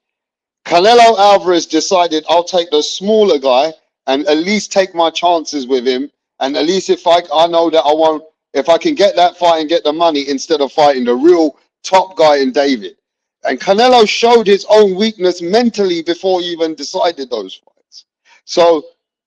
Canelo Alvarez decided I'll take the smaller guy and at least take my chances with him. And at least if I know that I won't, if I can get that fight and get the money instead of fighting the real top guy in David. And Canelo showed his own weakness mentally before he even decided those fights. So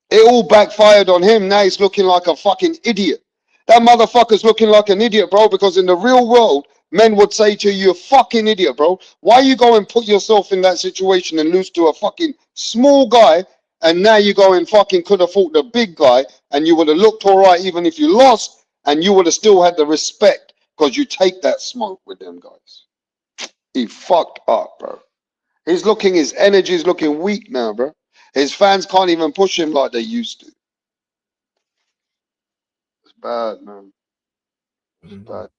it all backfired on him. Now he's looking like a fucking idiot. That motherfucker's looking like an idiot, bro, because in the real world, men would say to you, "You fucking idiot, bro. Why you go and put yourself in that situation and lose to a fucking small guy? And now you go and fucking could have fought the big guy and you would have looked all right even if you lost and you would have still had the respect because you take that smoke with them guys." He fucked up, bro. His energy's looking weak now, bro. His fans can't even push him like they used to. It's bad, man. It's bad.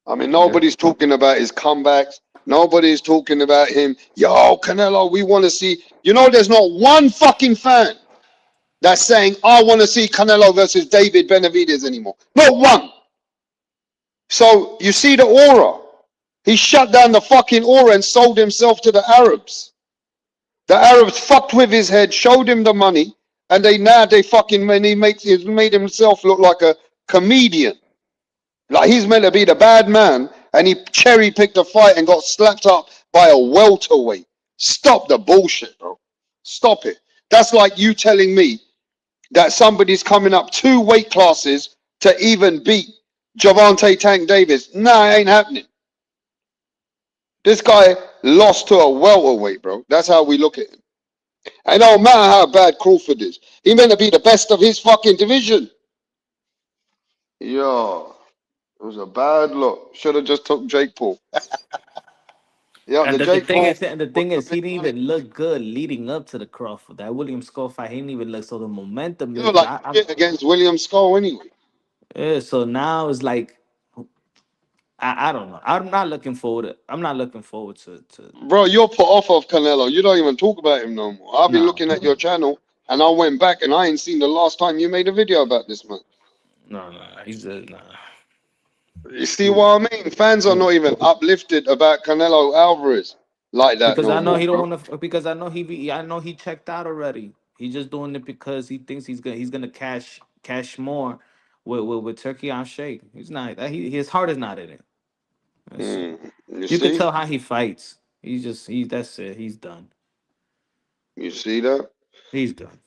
I mean, Yeah. nobody's talking about his comebacks. Nobody's talking about him. Yo, Canelo, we want to see. You know, there's not one fucking fan that's saying, "I want to see Canelo versus David Benavidez" anymore. Not one. So you see the aura. He shut down the fucking aura and sold himself to the Arabs. The Arabs fucked with his head, showed him the money, and they fucking when he's made himself look like a comedian. Like he's meant to be the bad man, and he cherry picked a fight and got slapped up by a welterweight. Stop the bullshit, bro. Stop it. That's like you telling me that somebody's coming up 2 weight classes to even beat Javante Tank Davis. Nah, it ain't happening. This guy lost to a welterweight, bro. That's how we look at him. And no matter how bad Crawford is, he meant to be the best of his fucking division. Yo, it was a bad look. Should have just took Jake Paul. Yeah, And the the Jake thing Paul is, and the was thing the is, big he didn't money. even look good leading up to the Crawford. That William Skull fight, he didn't even look. So the momentum You look is, like shit against William Skull anyway. yeah. So now it's like, I don't know. I'm not looking forward. I'm not looking forward to. Bro, you're put off of Canelo. You don't even talk about him no more. I've been No, looking at your channel and I went back and I ain't seen the last time you made a video about this man. no. He's a nah. You see what I mean? Fans are not even uplifted about Canelo Alvarez like that Because no I know more, he don't bro. want to. Because I know he checked out already. He's just doing it because he thinks he's gonna cash more with Turkey on Shake. He's not. His heart is not in it. That's it. You You could see? tell how he fights. That's it. He's done. You see that? He's done.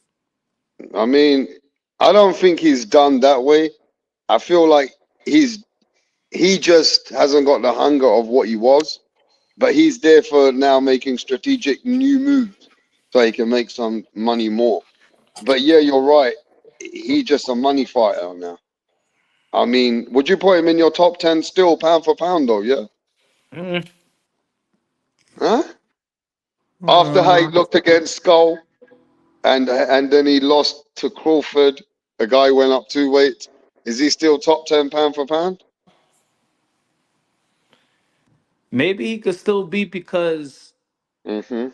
I mean, I don't think he's done that way. I feel like he just hasn't got the hunger of what he was, but he's there for now making strategic new moves so he can make some money more. But yeah, you're right. He just a money fighter now. I mean, would you put him in your top 10 still, pound for pound, though? Yeah. Mm, Huh? After how he uh, looked against Skull and then he lost to Crawford, a guy went up 2 weights. Is he still top 10 pound for pound? maybe he could still be Mm-hmm.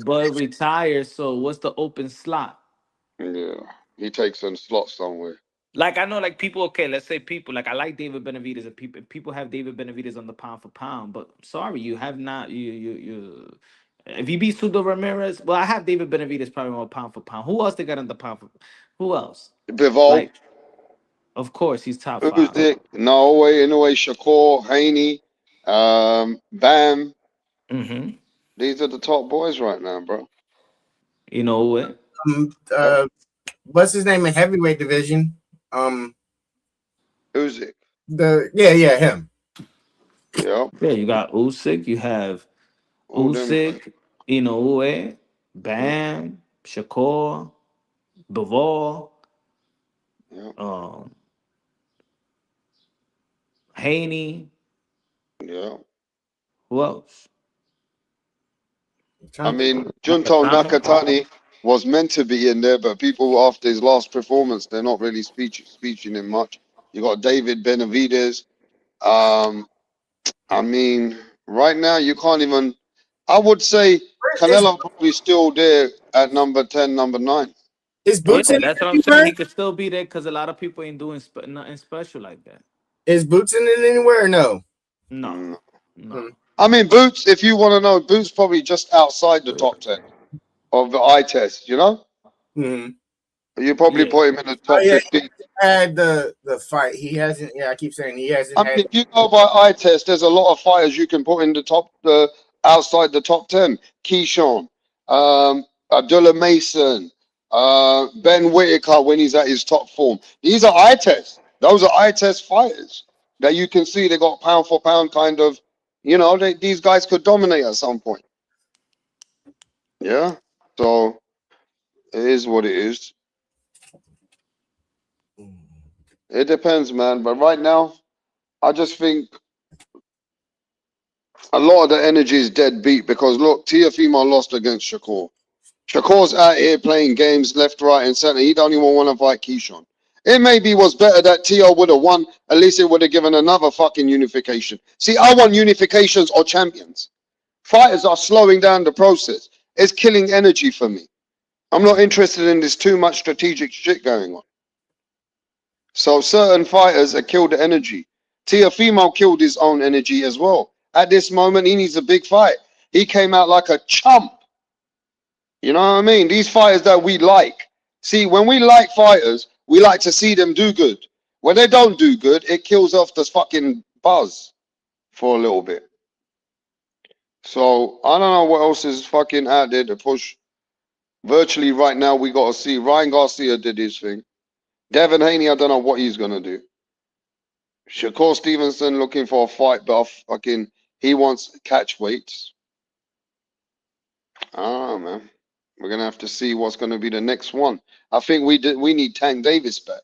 Bud retired. So what's the open slot? Yeah. He takes a slot somewhere. Like I know, like people. Okay, let's say people. Like I like David Benavidez, and people have David Benavidez on the pound for pound. But sorry, you have not. You. If he beats Sudo Ramirez, well, I have David Benavidez probably more pound for pound. Who else they got on the pound for? Who else? Bivol, Like, of course, he's top five. Usyk, Inoue, Shakur, Haney, Bam. Mm-hmm. These are the top boys right now, bro. You know what? Um, Yeah. uh, what's his name in heavyweight division? Usyk. Yeah, him. Yeah. Yeah, you got Usyk. You have All them guys. Usyk, Inoue, Yeah. Bam, Shakur, Bivol, Yeah. um, Haney. Yeah. Who else? I'm I trying to think. mean, Junto Nakatani was meant to be in there, but people after his last performance, they're not really speeching him much. You got David Benavidez. Um, I mean, right now you can't even. I would say Is Canelo probably still there at number 10, number 9. is Oh Boots yeah, in that's it what I'm saying. anywhere? He could still be there because a lot of people ain't doing nothing special like that. Is Boots in it anywhere? Or no. No, Mm. no. Hmm. I mean, Boots. If you want to know, Boots probably just outside the top 10 of the eye test. You know, Hmm. you probably Yeah, put him in the Oh top yeah, 15. had the fight. He hasn't. Yeah, I keep saying he hasn't I had. mean, if you go by eye test, there's a lot of fighters you can put in the top, outside the top 10. Keyshawn, Abdullah Mason, Ben Whitaker when he's at his top form. These are eye tests. Those are eye test fighters that you can see they got pound for pound kind of, these guys could dominate at some point. Yeah. So it is what it is. It depends, man. But right now, I just think a lot of the energy is dead beat because look, Tiafimo lost against Shakur. Shakur's out here playing games left, right, and center. He don't even want to fight Keyshawn. It maybe was better that Tio would have won. At least it would have given another fucking unification. See, I want unifications or champions. Fighters are slowing down the process. It's killing energy for me. I'm not interested in this too much strategic shit going on. So certain fighters have killed the energy. Tiafimo killed his own energy as well. At this moment, he needs a big fight. He came out like a chump. You know what I mean? These fighters that we like. See, when we like fighters, we like to see them do good. When they don't do good, it kills off the fucking buzz for a little bit. So I don't know what else is fucking out there to push. Virtually right now, we got to see Ryan Garcia did his thing. Devin Haney, I don't know what he's gonna do. Shakur Stevenson looking for a fight, but fucking he wants catch weights. I don't know, man. We're gonna have to see what's gonna be the next one. I think we need Tank Davis back.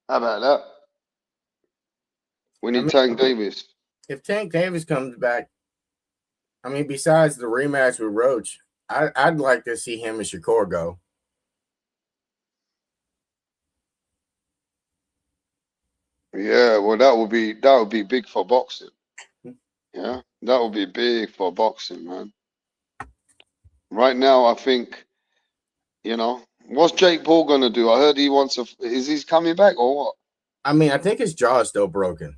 How about that? We I need mean, Tank Davis. if Tank Davis comes back, I mean, besides the rematch with Roach, I'd like to see him and Shakur go. Yeah, well that would be big for boxing. Yeah, that would be big for boxing, man. Right now, I think what's Jake Paul gonna do? I heard he wants a. Is he coming back or what? I mean, I think his jaw is still broken.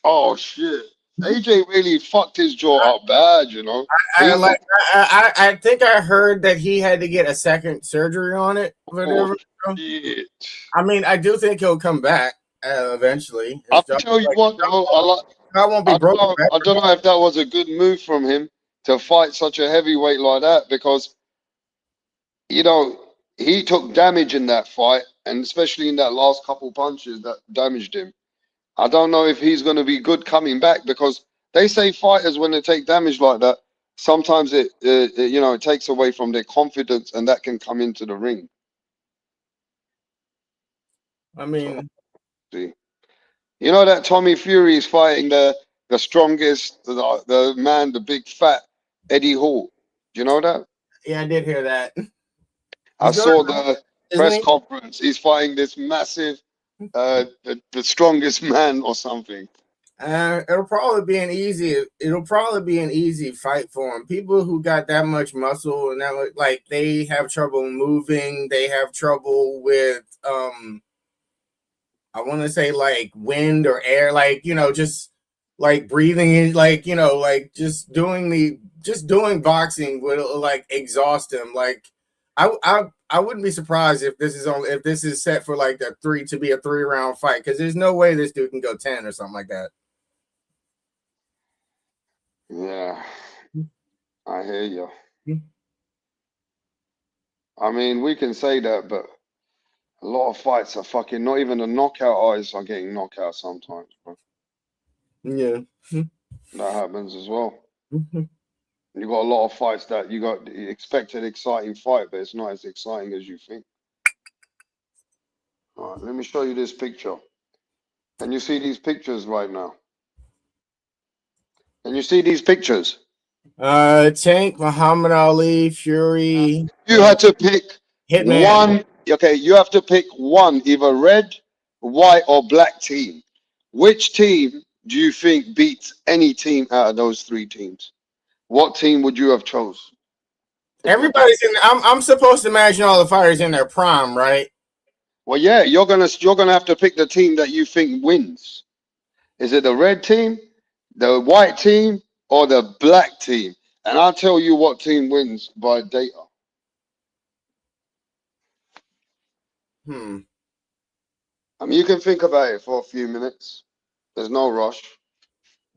Oh shit. AJ really fucked his jaw up bad, you know. I He like. I think I heard that he had to get a second surgery on it. oh Whatever. shit. I mean, I do think he'll come back eventually. I'll His jaw, tell you like, what though, jaw won't be broken. I don't know if that was a good move from him to fight such a heavyweight like that because you know he took damage in that fight and especially in that last couple punches that damaged him. I don't know if he's going to be good coming back because they say fighters when they take damage like that, sometimes it takes away from their confidence and that can come into the ring. I mean, See, you know that Tommy Fury is fighting the strongest, the man, the big fat Eddie Hall. Do you know that? yeah, I did hear that. I He's going, saw the isn't press he? conference. He's fighting this massive, the strongest man or something. It'll probably be an easy fight for him. People who got that much muscle and that much, like they have trouble moving, they have trouble with I want to say like wind or air, like just like breathing in, like like just doing boxing would like exhaust him. Like I wouldn't be surprised if this is set for like a 3-round fight because there's no way this dude can go 10 or something like that. Yeah, I hear you. I mean, we can say that, but a lot of fights are fucking not even the knockout eyes are getting knocked out sometimes, bro. Yeah. That happens as well. You got a lot of fights that you got the expected exciting fight, but it's not as exciting as you think. All right, let me show you this picture. Can you see these pictures right now? Can you see these pictures? Tank, Muhammad Ali, Fury, You had to pick Hitman. one. Okay, you have to pick one, either red, white, or black team. Which team do you think beats any team out of those three teams? What team would you have chose? Everybody's in. I'm supposed to imagine all the fighters in their prime, right? Well, yeah, you're gonna have to pick the team that you think wins. Is it the red team, the white team, or the black team? And I'll tell you what team wins by data. Hmm. I mean, you can think about it for a few minutes. There's no rush.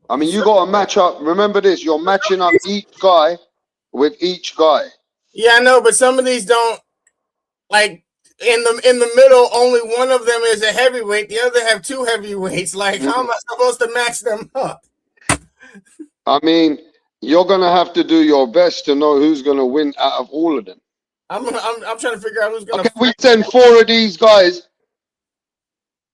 I mean, you got to match up. Remember this: you're matching up each guy with each guy. Yeah, I know, but some of these don't like in the middle. Only one of them is a heavyweight. The other have two heavyweights. Like, how am I supposed to match them up? I mean, you're gonna have to do your best to know who's gonna win out of all of them. I'm trying to figure out who's gonna Okay, we fight. send four of these guys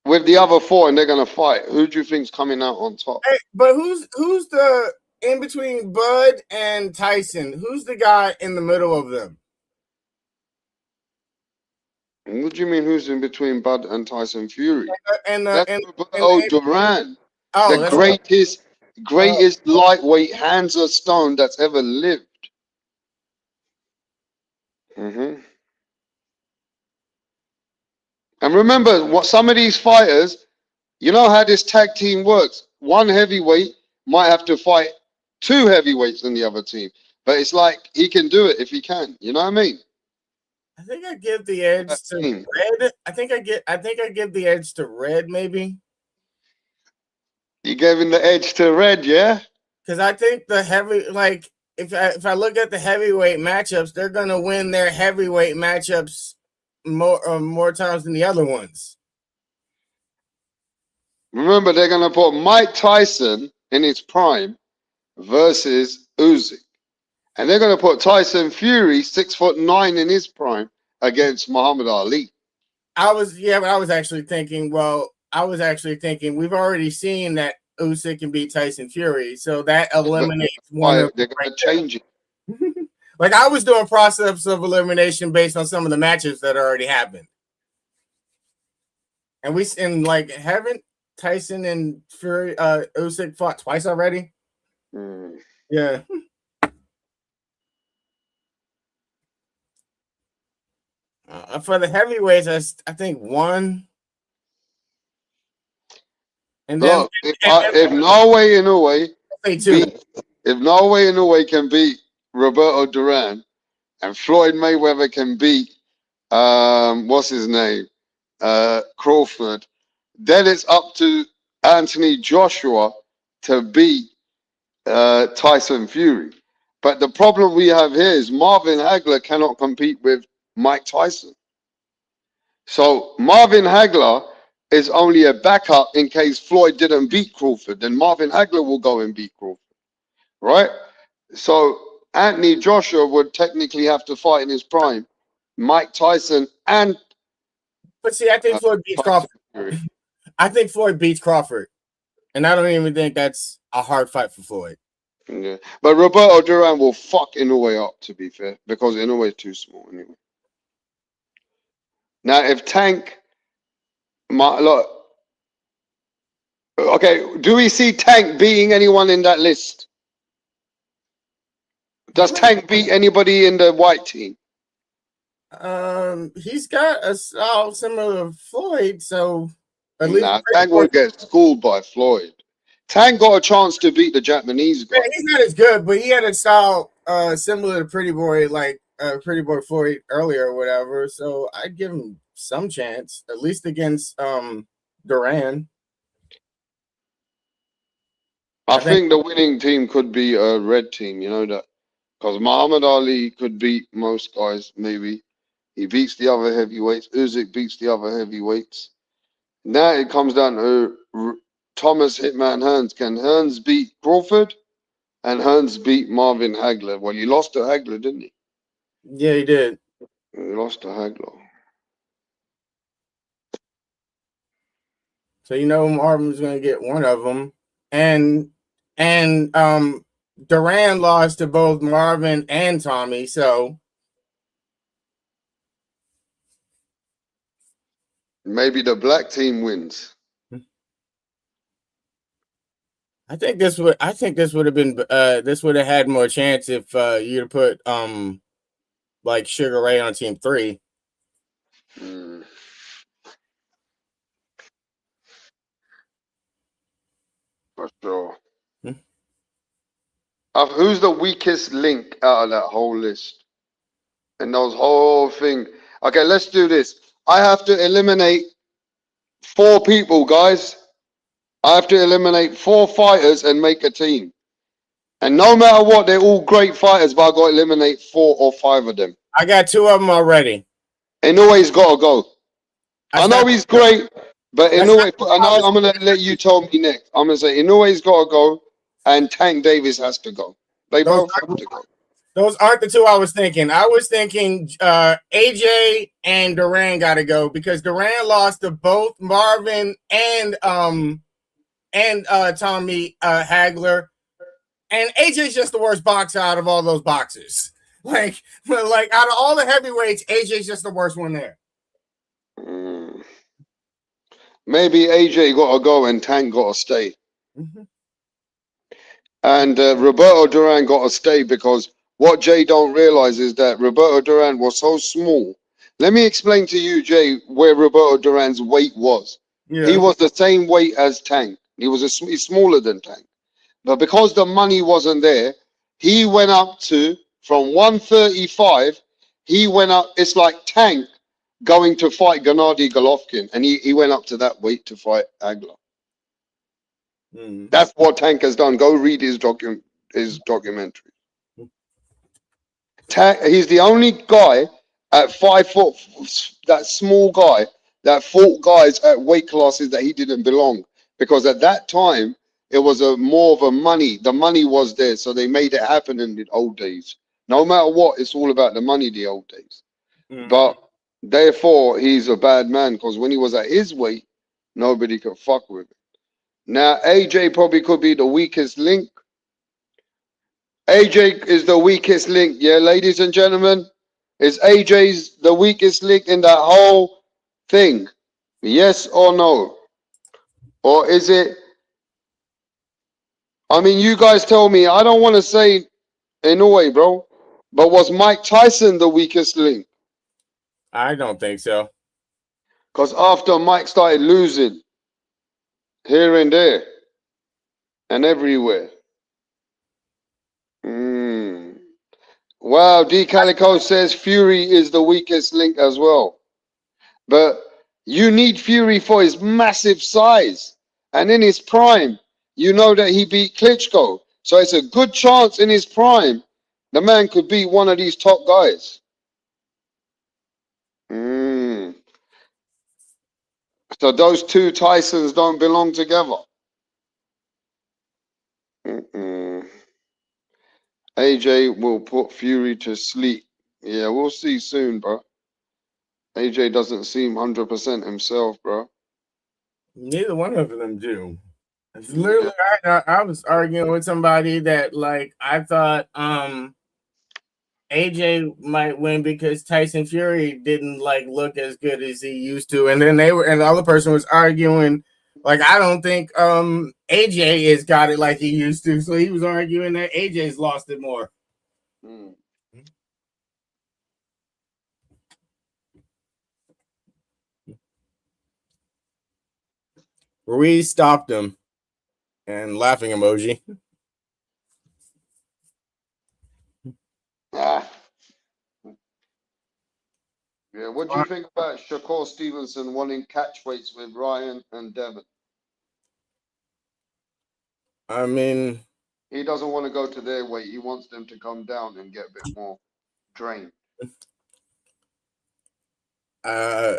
with the other four, and they're gonna fight. Who do you think's coming out on top? Hey, but who's the in between Bud and Tyson? Who's the guy in the middle of them? What do you mean? Who's in between Bud and Tyson Fury? And That's and, Roberto Duran, oh, the that's right. greatest lightweight hands of stone that's ever lived. And remember, what some of these fighters, you know how this tag team works. One heavyweight might have to fight two heavyweights in the other team, but it's like he can do it if he can. You know what I mean? I think I give the edge to Red. I think I give the edge to Red maybe. You gave him the edge to Red, yeah? Because I think the heavy, like if I look at the heavyweight matchups, they're gonna win their heavyweight matchups more times than the other ones. Remember, they're going to put Mike Tyson in his prime versus Usyk. And they're going to put Tyson Fury, 6'9" in his prime, against Muhammad Ali. But I was actually thinking, we've already seen that Usyk can beat Tyson Fury, so that eliminates one of They're going to change it. Like I was doing process of elimination based on some of the matches that already happened. And haven't Tyson and Fury Usyk fought twice already? Yeah. For the heavyweights, I think one. And then Look, if Norway in a way say two. if Norway in a way can beat Roberto Duran and Floyd Mayweather can beat what's his name? Crawford, then it's up to Anthony Joshua to beat Tyson Fury. But the problem we have here is Marvin Hagler cannot compete with Mike Tyson. So Marvin Hagler is only a backup in case Floyd didn't beat Crawford. Then Marvin Hagler will go and beat Crawford, right? So Anthony Joshua would technically have to fight in his prime, Mike Tyson and But see, I think Floyd beats Tyson Crawford. Fury. I think Floyd beats Crawford. And I don't even think that's a hard fight for Floyd. Yeah. But Roberto Duran will fuck Inoue up, to be fair, because Inoue is too small anyway. Now, if Tank, look, okay, do we see Tank beating anyone in that list? Does Tank beat anybody in the white team? He's got a style similar to Floyd, so at least Tank will get schooled by Floyd. Tank got a chance to beat the Japanese guy. yeah, he's not as good, but he had a style similar to Pretty Boy, like Pretty Boy Floyd earlier or whatever. So I'd give him some chance, at least against Duran. I think the winning team could be a red team, you know that, because Muhammad Ali could beat most guys. Maybe he beats the other heavyweights. Usyk beats the other heavyweights. Now it comes down to Thomas Hitman Hearns. Can Hearns beat Crawford? And Hearns beat Marvin Hagler. Well, he lost to Hagler, didn't he? Yeah, he did. He lost to Hagler. So you know Marvin's going to get one of them, and Duran lost to both Marvin and Tommy. So maybe the black team wins. I think this would have been this would have had more chance if you'd put like Sugar Ray on team 3. For sure. Who's the weakest link out of that whole list? And those whole thing. Okay, let's do this. I have to eliminate 4 people, guys. I have to eliminate 4 fighters and make a team. And no matter what, they're all great fighters, but I got to eliminate 4 or 5 of them. I got 2 of them already. Inoue's got to go. I know he's great, but Inoue, I'm going to let you tell me next. I'm going to say Inoue's got to go and Tank Davis has to go. They both have to go. Those aren't the 2 I was thinking. I was thinking AJ and Duran got to go because Duran lost to both Marvin and Tommy Hagler, and AJ's just the worst boxer out of all those boxers. Like out of all the heavyweights, AJ's just the worst one there. Maybe AJ got to go and Tank got to stay. And Roberto Duran got to stay because what Jay don't realize is that Roberto Duran was so small. Let me explain to you, Jay, where Roberto Duran's weight was. Yeah. He was the same weight as Tank. He's smaller than Tank. But because the money wasn't there, he went up to, from 135, he went up, it's like Tank going to fight Gennady Golovkin. And he went up to that weight to fight Hagler. That's what Tank has done. Go read his documentary. He's the only guy at 5 foot, that small guy that fought guys at weight classes that he didn't belong. Because at that time, it was more of a money. The money was there, so they made it happen in the old days. No matter what, it's all about the money the old days. But therefore, he's a bad man because when he was at his weight, nobody could fuck with him. Now, AJ probably could be the weakest link. AJ is the weakest link, yeah, ladies and gentlemen? Is AJ's the weakest link in that whole thing? Yes or no? Or is it... I mean, you guys tell me. I don't want to say Inoue, bro. But was Mike Tyson the weakest link? I don't think so. Because after Mike started losing, Here and there and everywhere. Wow, D Calico says Fury is the weakest link as well. But you need Fury for his massive size. And in his prime, you know that he beat Klitschko. So it's a good chance in his prime the man could be one of these top guys. So those two Tysons don't belong together. AJ will put Fury to sleep. Yeah, we'll see soon, bro. AJ doesn't seem 100% himself, bro. Neither one of them do. It's literally, I was arguing with somebody that like I thought AJ might win because Tyson Fury didn't like look as good as he used to, and then the other person was arguing like I don't think AJ has got it like he used to, so he was arguing that AJ's lost it more. Ruiz stopped him and laughing emoji. Yeah, what do you think about Shakur Stevenson wanting catch weights with Ryan and Devin? I mean, he doesn't want to go to their weight. He wants them to come down and get a bit more drained. I'm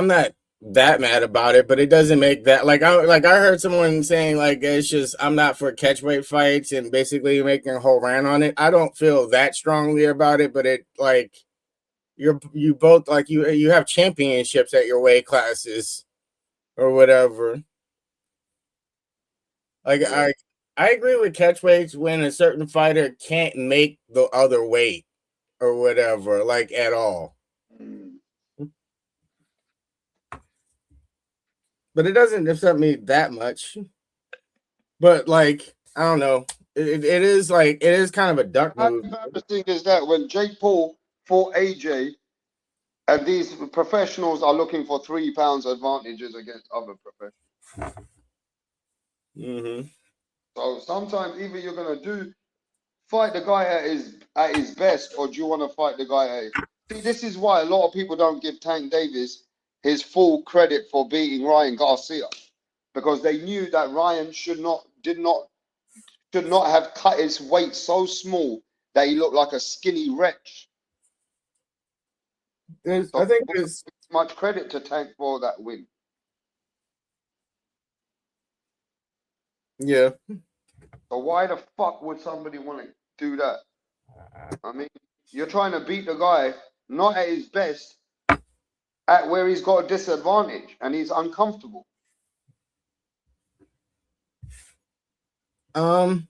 not that mad about it, but it doesn't make that I heard someone saying like it's just I'm not for catchweight fights and basically making a whole rant on it. I don't feel that strongly about it, but it like you both like you have championships at your weight classes or whatever. Like I agree with catchweights when a certain fighter can't make the other weight or whatever, like at all. But it doesn't upset me that much. But like, I don't know. It is kind of a duck move. How embarrassing is that when Jake Paul fought AJ and these professionals are looking for 3 pounds advantages against other professionals? So sometimes either you're gonna fight the guy at his best, or do you want to fight the guy at? See, this is why a lot of people don't give Tank Davis his full credit for beating Ryan Garcia, because they knew that Ryan should not have cut his weight so small that he looked like a skinny wretch. I think there's much credit to Tank for that win. Yeah. So why the fuck would somebody want to do that? I mean, you're trying to beat the guy not at his best, at where he's got a disadvantage and he's uncomfortable. I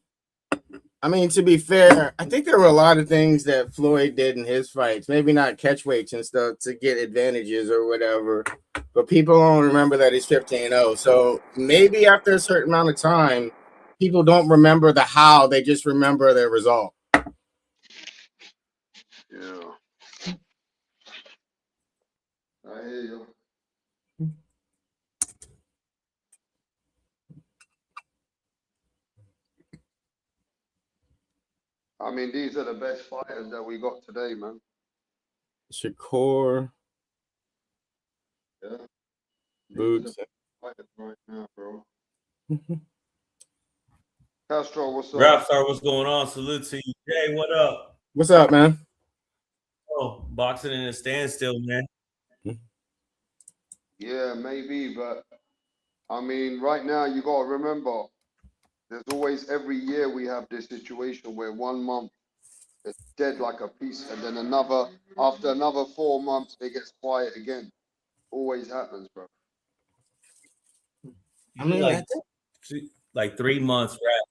mean, to be fair, I think there were a lot of things that Floyd did in his fights, maybe not catch weights and stuff to get advantages or whatever, but people don't remember that he's 15-0. So maybe after a certain amount of time, people don't remember the how, they just remember the result. Yeah. I hear you. I mean, these are the best fighters that we got today, man. Shakur. Yeah. Boots. Right now, bro. Castro, what's up? Rapstar, what's going on? Salute to you. Jay, what up? What's up, man? Oh, boxing in a standstill, man. Yeah, maybe, but I mean, right now you got to remember, there's always every year we have this situation where 1 month it's dead like a piece, and then after another 4 months it gets quiet again. Always happens, bro. I mean, like 3 months, right?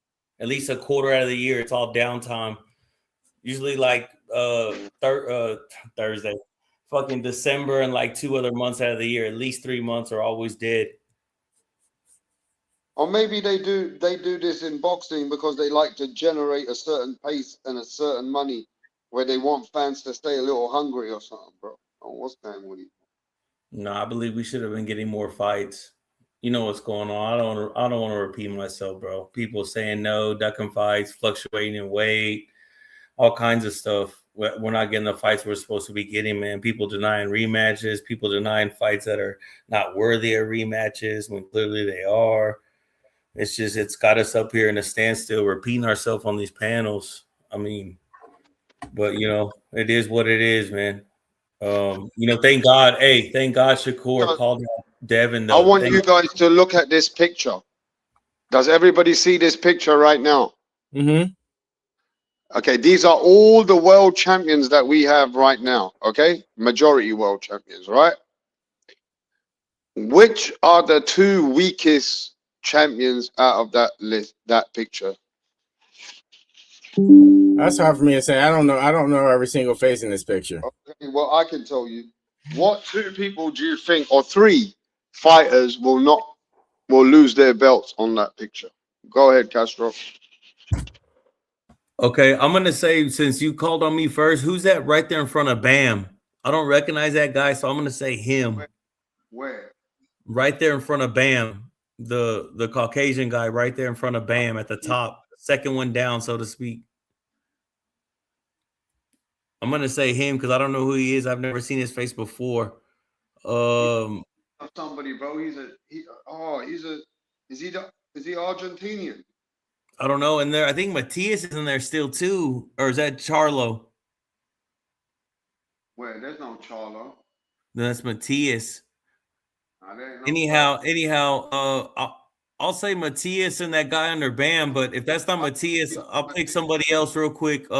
At least a quarter out of the year, it's all downtime. Usually, like Thursday, fucking December, and like 2 other months out of the year, at least 3 months are always dead. Or maybe they do this in boxing because they like to generate a certain pace and a certain money, where they want fans to stay a little hungry or something, bro. Oh, what's going on with you? No, I believe we should have been getting more fights. You know what's going on. I don't want to repeat myself, bro. People saying no, ducking fights, fluctuating in weight, all kinds of stuff. We're not getting the fights we're supposed to be getting, man. People denying rematches, people denying fights that are not worthy of rematches when clearly they are. It's got us up here in a standstill, repeating ourselves on these panels. I mean, but it is what it is, man. Thank God. Hey, thank God Shakur called out Devin, I though. want you guys to look at this picture. Does everybody see this picture right now? Mm-hmm. Okay, these are all the world champions that we have right now. Okay, majority world champions, right? Which are the two weakest champions out of that list, that picture? That's hard for me to say. I don't know. I don't know every single face in this picture. Okay, well, I can tell you. What two people do you think, or three fighters will lose their belts on that picture? Go ahead, Castro. Okay, I'm gonna say, since you called on me first, who's that right there in front of Bam? I don't recognize that guy, so I'm gonna say him. Where? Right there in front of Bam, the Caucasian guy right there in front of Bam at the top, second one down, so to speak. I'm gonna say him because I don't know who he is. I've never seen his face before. Somebody, bro. Is he Argentinian? I don't know. And there, I think Matias is in there still too, or is that Charlo? Where? There's no Charlo. No, that's Matias. No Anyhow, I'll say Matias and that guy under Bam, but if that's not Matias, I'll pick somebody else real quick.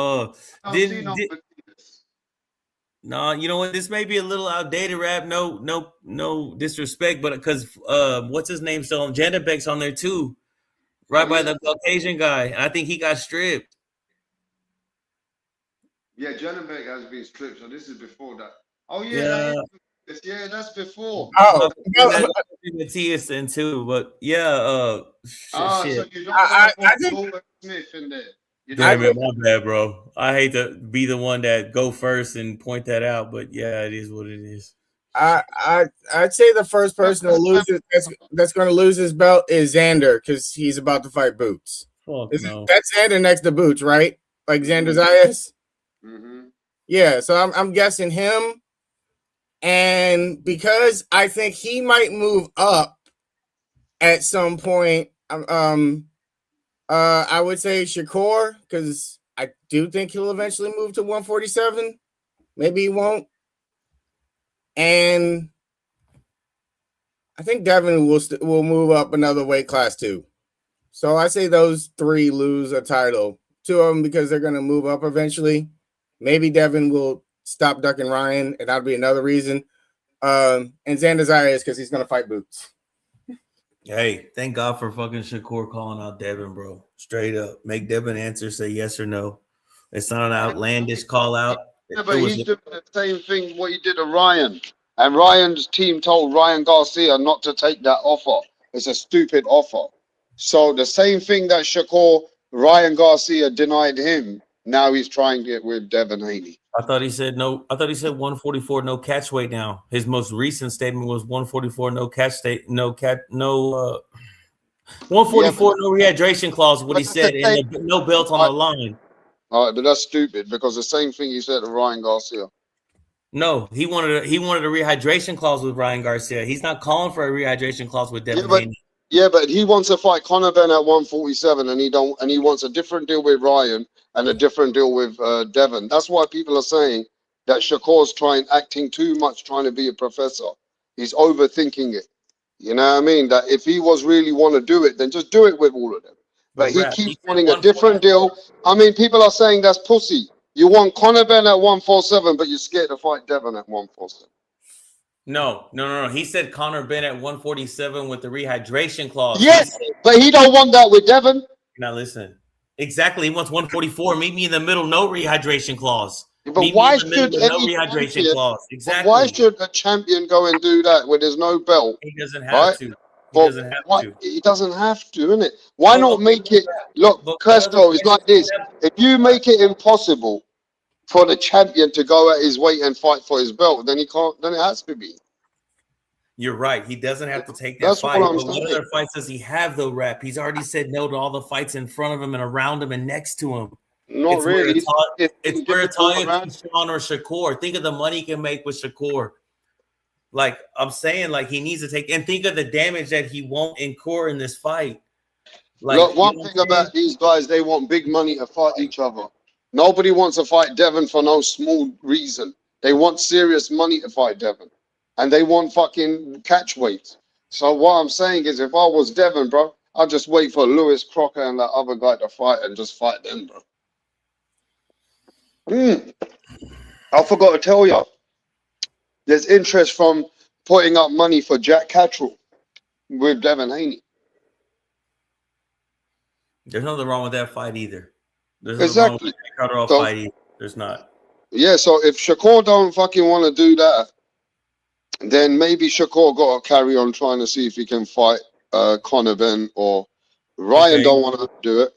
No, you know what? This may be a little outdated rap. No disrespect, but because what's his name still on Janabek's on there too, right by the Caucasian guy. I think he got stripped. Yeah, Janabek has been stripped, so this is before that. Oh Yeah. That's before. Oh, Matias in too, but yeah. Shit. So you don't want to put Robert Smith in there. Damn it, my bad, bro. I hate to be the one that go first and point that out, but yeah, it is what it is. I'd say the first person to lose it that's going to lose his belt is Xander because he's about to fight Boots. No. That's Xander next to Boots, right? Like Xander Zayas. Mm-hmm. Yeah, so I'm guessing him, and because I think he might move up at some point, I would say Shakur because I do think he'll eventually move to 147. Maybe he won't. And I think Devin will move up another weight class too. So I say those three lose a title. Two of them because they're going to move up eventually. Maybe Devin will stop ducking Ryan, and that'll be another reason. And Xander Zayas because he's going to fight Boots. Hey, thank God for fucking Shakur calling out Devin, bro. Straight up. Make Devin answer, say yes or no. It's not an outlandish call out. Yeah, but he's doing the same thing what he did to Ryan. And Ryan's team told Ryan Garcia not to take that offer. It's a stupid offer. So the same thing that Shakur, Ryan Garcia denied him, now he's trying it with Devin Haney. I thought he said no. I thought he said 144 no catch weight now. His most recent statement was 144 no catch state no 144 no rehydration clause. What he said, and no belt on the line. All right, but that's stupid because the same thing he said to Ryan Garcia. No, he wanted a rehydration clause with Ryan Garcia. He's not calling for a rehydration clause with Devin Haney. Yeah, but he wants to fight Conor Benn at 147, and he wants a different deal with Ryan and a different deal with Devin. That's why people are saying that Shakur's acting too much, trying to be a professor. He's overthinking it. You know what I mean? That if he was really want to do it, then just do it with all of them. But he keeps wanting a different deal. I mean, people are saying that's pussy. You want Conor Benn at 147, but you're scared to fight Devin at 147. No. He said Conor Benn at 147 with the rehydration clause. Yes, but he don't want that with Devin. You're not listening. Exactly. He wants 144. Meet me in the middle, no rehydration clause. But why should no rehydration clause? Exactly. Why should a champion go and do that when there's no belt? He doesn't have to. He doesn't have to, innit? Why not make it look, Castro, it's like this. If you make it impossible for the champion to go at his weight and fight for his belt, then he can't, then it has to be. You're right. He doesn't have to take that That's fight. what I'm But what saying. other fights does he have, though, Rap? He's already said no to all the fights in front of him and around him and next to him. Not really. It's It's difficult Muratalia, around. Keyshawn, or Shakur. Think of the money he can make with Shakur. Like I'm saying, like he needs to take and think of the damage that he won't incur in this fight. Like, Look, one thing about these guys, they want big money to fight each other. Nobody wants to fight Devin for no small reason. They want serious money to fight Devin. And they want fucking catch weight. So what I'm saying is, if I was Devin, bro, I'd just wait for Lewis Crocker and that other guy to fight and just fight them, bro. I forgot to tell you, there's interest from putting up money for Jack Cattrall with Devin Haney. there's nothing wrong with that fight either. There's nothing Exactly. wrong with that fight either. There's not. Yeah, so if Shakur don't fucking want to do that, then maybe Shakur got to carry on trying to see if he can fight Conor Ben, or Ryan don't want to do it.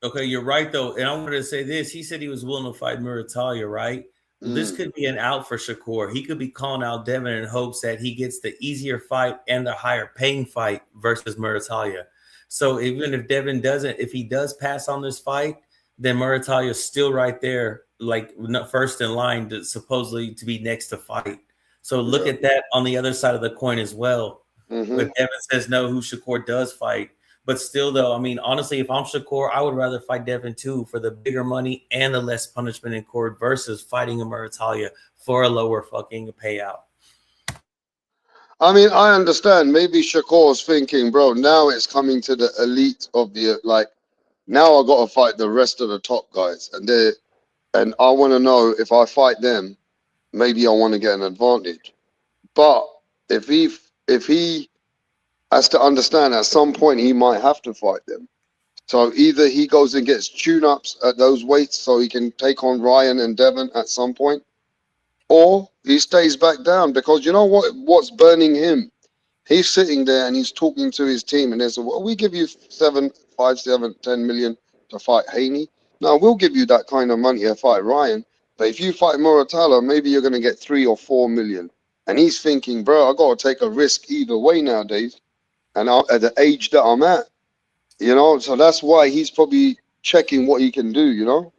Okay, you're right though, and I wanted to say this. He said he was willing to fight Muratalia, right? Well, this could be an out for Shakur. He could be calling out Devin in hopes that he gets the easier fight and the higher paying fight versus Muratalia. So even if Devin doesn't, if he does pass on this fight, then Muratalia is still right there, like first in line to supposedly to be next to fight. So look at that on the other side of the coin as well. If Devin says no, who Shakur does fight. But still, though, I mean, honestly, if I'm Shakur, I would rather fight Devin too for the bigger money and the less punishment in court versus fighting a Muratalia for a lower fucking payout. I mean, I understand. Maybe Shakur's thinking, bro, now it's coming to the elite of the, like, now I got to fight the rest of the top guys. And I want to know if I fight them, maybe I want to get an advantage. But if he has to understand at some point he might have to fight them. So either he goes and gets tune-ups at those weights so he can take on Ryan and Devin at some point, or he stays back down, because you know what's burning him? He's sitting there and he's talking to his team and they say, well, we give you 10 million to fight Haney. No, we'll give you that kind of money to fight Ryan. But if you fight Muratalo, maybe you're going to get 3 or 4 million. And he's thinking, bro, I got to take a risk either way nowadays. And at the age that I'm at, you know, so that's why he's probably checking what he can do, you know?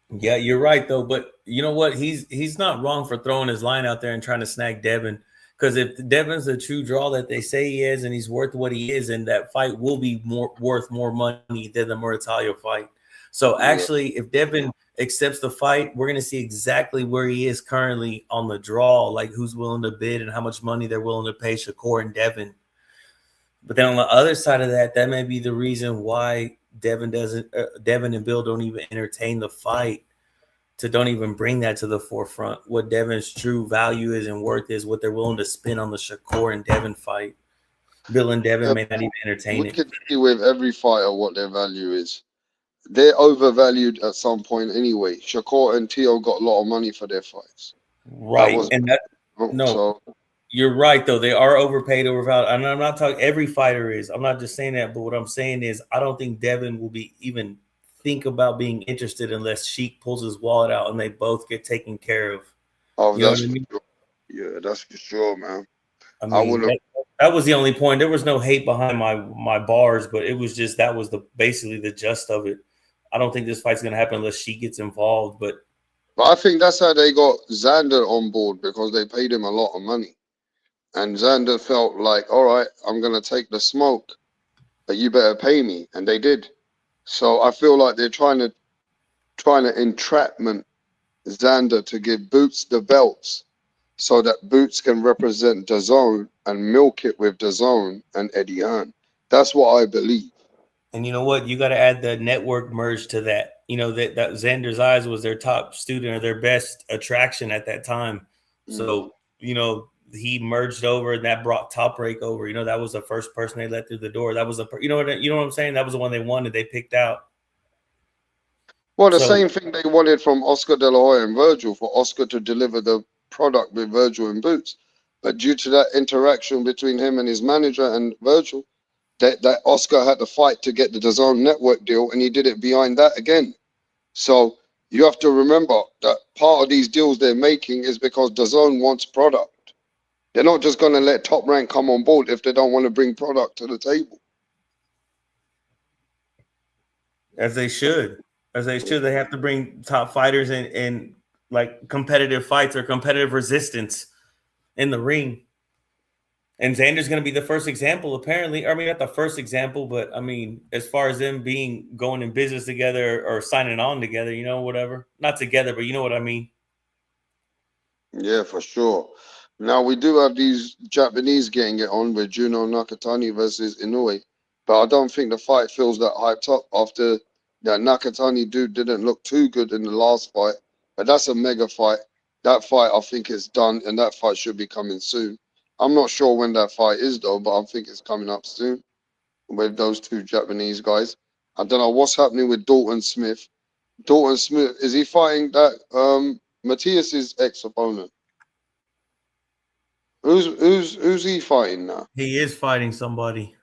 Yeah, you're right, though. But you know what? He's not wrong for throwing his line out there and trying to snag Devin. Because if Devin's the true draw that they say he is and he's worth what he is, and that fight will be worth more money than the Muratalia fight. So actually, if Devin accepts the fight, we're going to see exactly where he is currently on the draw, like who's willing to bid and how much money they're willing to pay Shakur and Devin. But then on the other side of that, that may be the reason why Devin and Bill don't even entertain the fight, to don't even bring that to the forefront. What Devin's true value is and worth is, what they're willing to spend on the Shakur and Devin fight. Bill and Devin may not even entertain it. We can see with every fighter what their value is. They're overvalued at some point anyway. Shakur and Tio got a lot of money for their fights. Right. You're right, though. They are overpaid, overvalued. And I'm not talking every fighter is. I'm not just saying that. But what I'm saying is I don't think Devin will be even think about being interested unless Sheik pulls his wallet out and they both get taken care of. Oh, that's for sure. Yeah, that's for sure, man. I mean, that was the only point. There was no hate behind my bars, but it was just that was basically the gist of it. I don't think this fight's gonna happen unless Sheik gets involved. But I think that's how they got Xander on board, because they paid him a lot of money. And Xander felt like, all right, I'm going to take the smoke, but you better pay me. And they did. So I feel like they're trying to entrapment Xander to give Boots the belts so that Boots can represent DAZN and milk it with DAZN and Eddie Hearn. That's what I believe. And you know what? You got to add the network merge to that. You know, that Xander's Eyes was their top student or their best attraction at that time. So, you know, he merged over and that brought Top Rank over. You know, that was the first person they let through the door. That was you know what I'm saying? That was the one they wanted. They picked out. Well, the same thing they wanted from Oscar De La Hoya and Virgil, for Oscar to deliver the product with Virgil and Boots. But due to that interaction between him and his manager and Virgil, that Oscar had to fight to get the DAZN network deal, and he did it behind that again. So you have to remember that part of these deals they're making is because DAZN wants product. They're not just going to let Top Rank come on board if they don't want to bring product to the table. As they should. As they should. They have to bring top fighters in like competitive fights or competitive resistance in the ring. And Xander's going to be the first example, apparently. I mean, not the first example, but I mean, as far as them going in business together or signing on together, you know, whatever. Not together, but you know what I mean. Yeah, for sure. Now we do have these Japanese getting it on with Juno Nakatani versus Inoue, but I don't think the fight feels that hyped up after that Nakatani dude didn't look too good in the last fight. But that's a mega fight. That fight I think is done, and that fight should be coming soon. I'm not sure when that fight is though, but I think it's coming up soon with those two Japanese guys. I don't know what's happening with Dalton Smith. Dalton Smith, is he fighting that Matthias's ex-opponent? Who's he fighting now? He is fighting somebody.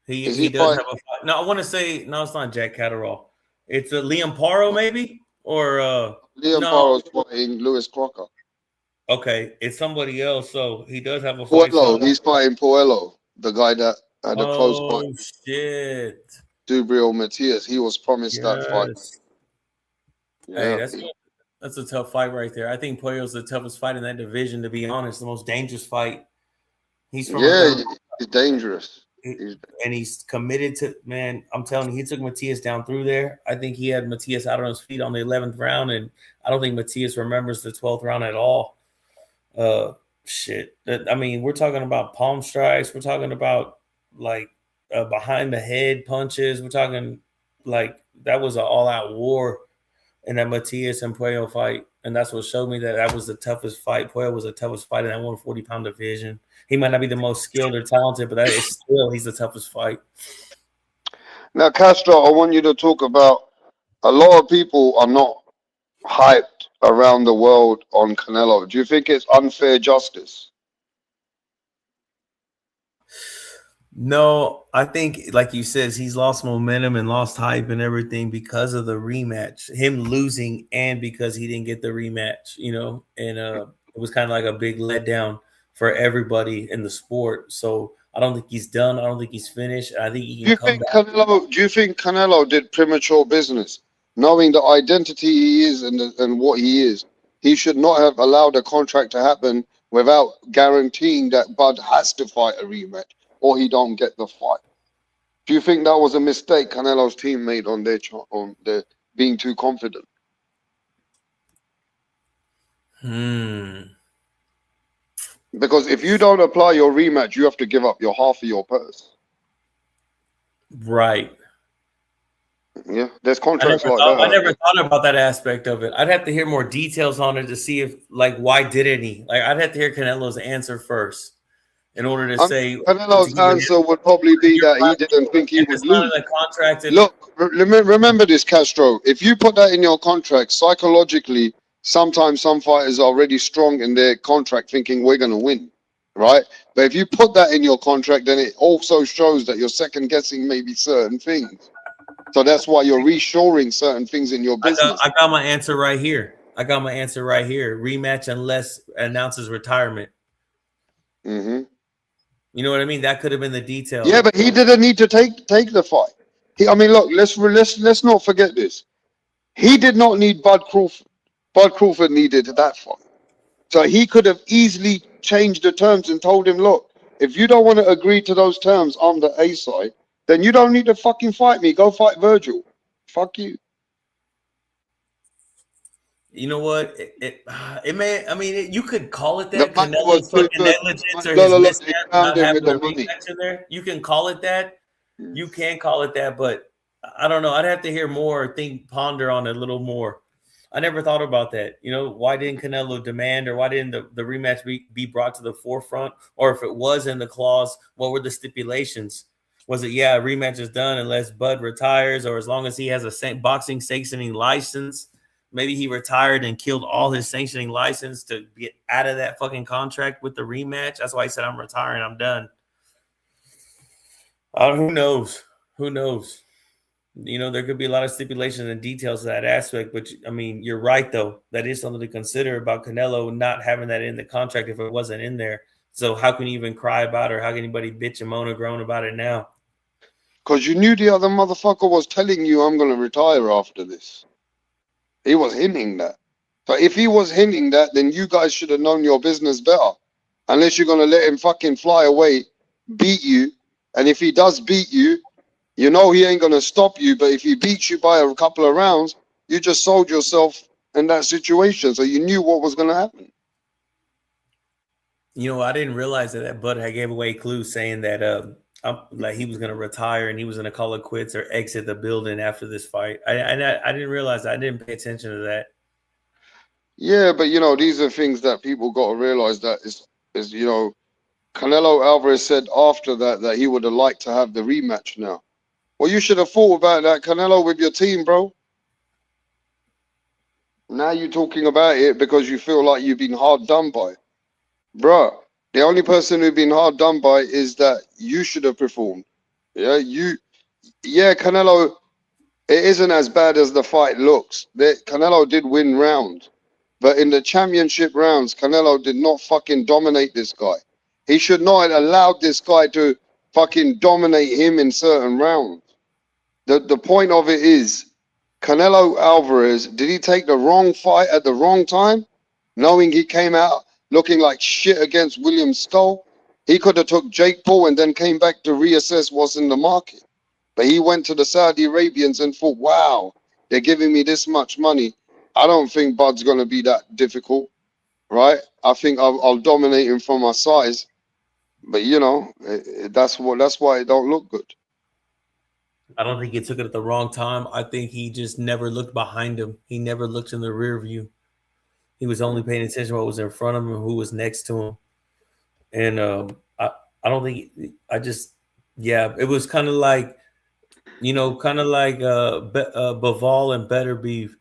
Is He he does fighting have a fight. No, I want to say no, it's not Jack Catterall. It's a Liam Paro, maybe? Or Liam no. Barrow's fighting Lewis Crocker? Okay, it's somebody else. So he does have a fight. Puello, he's fighting Puello, the guy that had a close fight. Oh shit. Dubriel Matias. He was promised that fight. Yes. Yeah. Hey, that's a tough fight right there. I think Puello's the toughest fight in that division, to be honest. The most dangerous fight. He's from He's dangerous. and he's committed to, man, I'm telling you, he took Matias down through there. I think he had Matias out on his feet on the 11th round, and I don't think Matias remembers the 12th round at all. Shit. I mean, we're talking about palm strikes. We're talking about like behind the head punches. We're talking like that was an all-out war in that Matias and Puello fight. And that's what showed me that was the toughest fight. Puello was the toughest fight in that 140-pound division. He might not be the most skilled or talented, but that is still he's the toughest fight. Now, Castro, I want you to talk about a lot of people are not hyped around the world on Canelo. Do you think it's unfair justice? No, I think, like you said, he's lost momentum and lost hype and everything because of the rematch, him losing, and because he didn't get the rematch, you know, and it was kind of like a big letdown for everybody in the sport. So I don't think he's done. I don't think he's finished. I think he can come back. Do you think Canelo did premature business, knowing the identity he is and what he is? He should not have allowed a contract to happen without guaranteeing that Bud has to fight a rematch, or he don't get the fight. Do you think that was a mistake Canelo's team made on their being too confident? Because if you don't apply your rematch, you have to give up your half of your purse. Right. Yeah, there's contracts like that. I never thought about that aspect of it. I'd have to hear more details on it to see if, like, why didn't he? Like, I'd have to hear Canelo's answer first in order to say. Canelo's answer would probably be that he didn't think he would lose. Look, remember this, Castro. If you put that in your contract, psychologically, sometimes some fighters are already strong in their contract thinking we're going to win, right? But if you put that in your contract, then it also shows that you're second guessing maybe certain things. So that's why you're reshoring certain things in your business. I got my answer right here. Rematch unless announces retirement. Mm-hmm. You know what I mean? That could have been the detail. Yeah, but he didn't need to take the fight. I mean, look, let's not forget this. He did not need Bud Crawford. Bud Crawford needed that fight. So he could have easily changed the terms and told him, look, if you don't want to agree to those terms on the A side, then you don't need to fucking fight me. Go fight Virgil. Fuck you. You know what? It may. I mean, you could call it that. Canelo's fucking negligence or his misstep not having the rematch in there. You can call it that. You can call it that, but I don't know. I'd have to hear more, ponder on it a little more. I never thought about that. You know, why didn't Canelo demand, or why didn't the rematch be brought to the forefront? Or if it was in the clause, what were the stipulations? Was it, a rematch is done unless Bud retires, or as long as he has a boxing sanctioning license? Maybe he retired and killed all his sanctioning license to get out of that fucking contract with the rematch. That's why he said, I'm retiring. I'm done. Who knows? Who knows? You know, there could be a lot of stipulations and details to that aspect. But, I mean, you're right, though. That is something to consider about Canelo not having that in the contract if it wasn't in there. So how can you even cry about it? Or how can anybody bitch and moan and groan about it now? Because you knew the other motherfucker was telling you I'm going to retire after this. He was hinting that. So if he was hinting that, then you guys should have known your business better. Unless you're going to let him fucking fly away, beat you. And if he does beat you, you know he ain't going to stop you. But if he beats you by a couple of rounds, you just sold yourself in that situation. So you knew what was going to happen. You know, I didn't realize that Bud had gave away clues saying that like he was going to retire and he was going to call it quits or exit the building after this fight. I didn't realize that. I didn't pay attention to that. Yeah, but you know, these are things that people got to realize that is you know, Canelo Alvarez said after that he would have liked to have the rematch now. Well, you should have thought about that, Canelo, with your team, bro. Now you're talking about it because you feel like you've been hard done by. Bruh, the only person who's been hard done by is that you should have performed. Yeah, Canelo, it isn't as bad as the fight looks. Canelo did win rounds. But in the championship rounds, Canelo did not fucking dominate this guy. He should not have allowed this guy to fucking dominate him in certain rounds. The point of it is, Canelo Alvarez, did he take the wrong fight at the wrong time? Knowing he came out looking like shit against William Skull? He could have took Jake Paul and then came back to reassess what's in the market. But he went to the Saudi Arabians and thought, wow, they're giving me this much money. I don't think Bud's going to be that difficult, right? I think I'll dominate him from my size. But, you know, that's why it don't look good. I don't think he took it at the wrong time. I think he just never looked behind him. He never looked in the rear view. He was only paying attention to what was in front of him and who was next to him. And I don't think it was kind of like, you know, Bivol and Better Beef.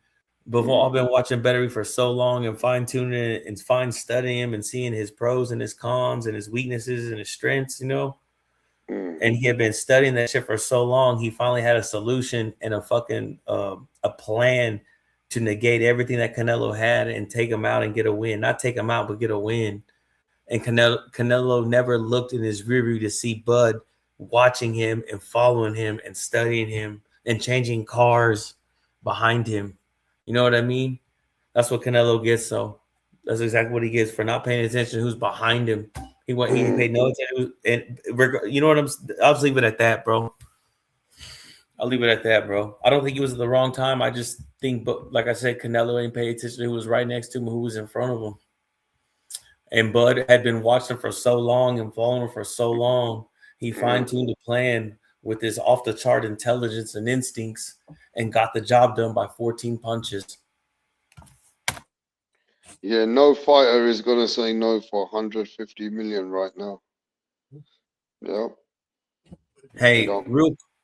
Bivol, I've been watching Better Beef for so long and fine tuning it and fine studying him and seeing his pros and his cons and his weaknesses and his strengths, you know. And he had been studying that shit for so long. He finally had a solution and a fucking a plan to negate everything that Canelo had and take him out and get a win. Not take him out, but get a win. And Canelo never looked in his rear view to see Bud watching him and following him and studying him and changing cars behind him. You know what I mean? That's what Canelo gets. So that's exactly what he gets for not paying attention to who's behind him. He paid no attention. And you know what I'll just leave it at that, bro. I'll leave it at that, bro. I don't think he was at the wrong time. I just think, but like I said, Canelo ain't paid attention to who was right next to him, who was in front of him. And Bud had been watching for so long and following him for so long. He fine-tuned the plan with his off-the-chart intelligence and instincts and got the job done by 14 punches. Yeah, no fighter is going to say no for 150 million right now. Yep. Hey,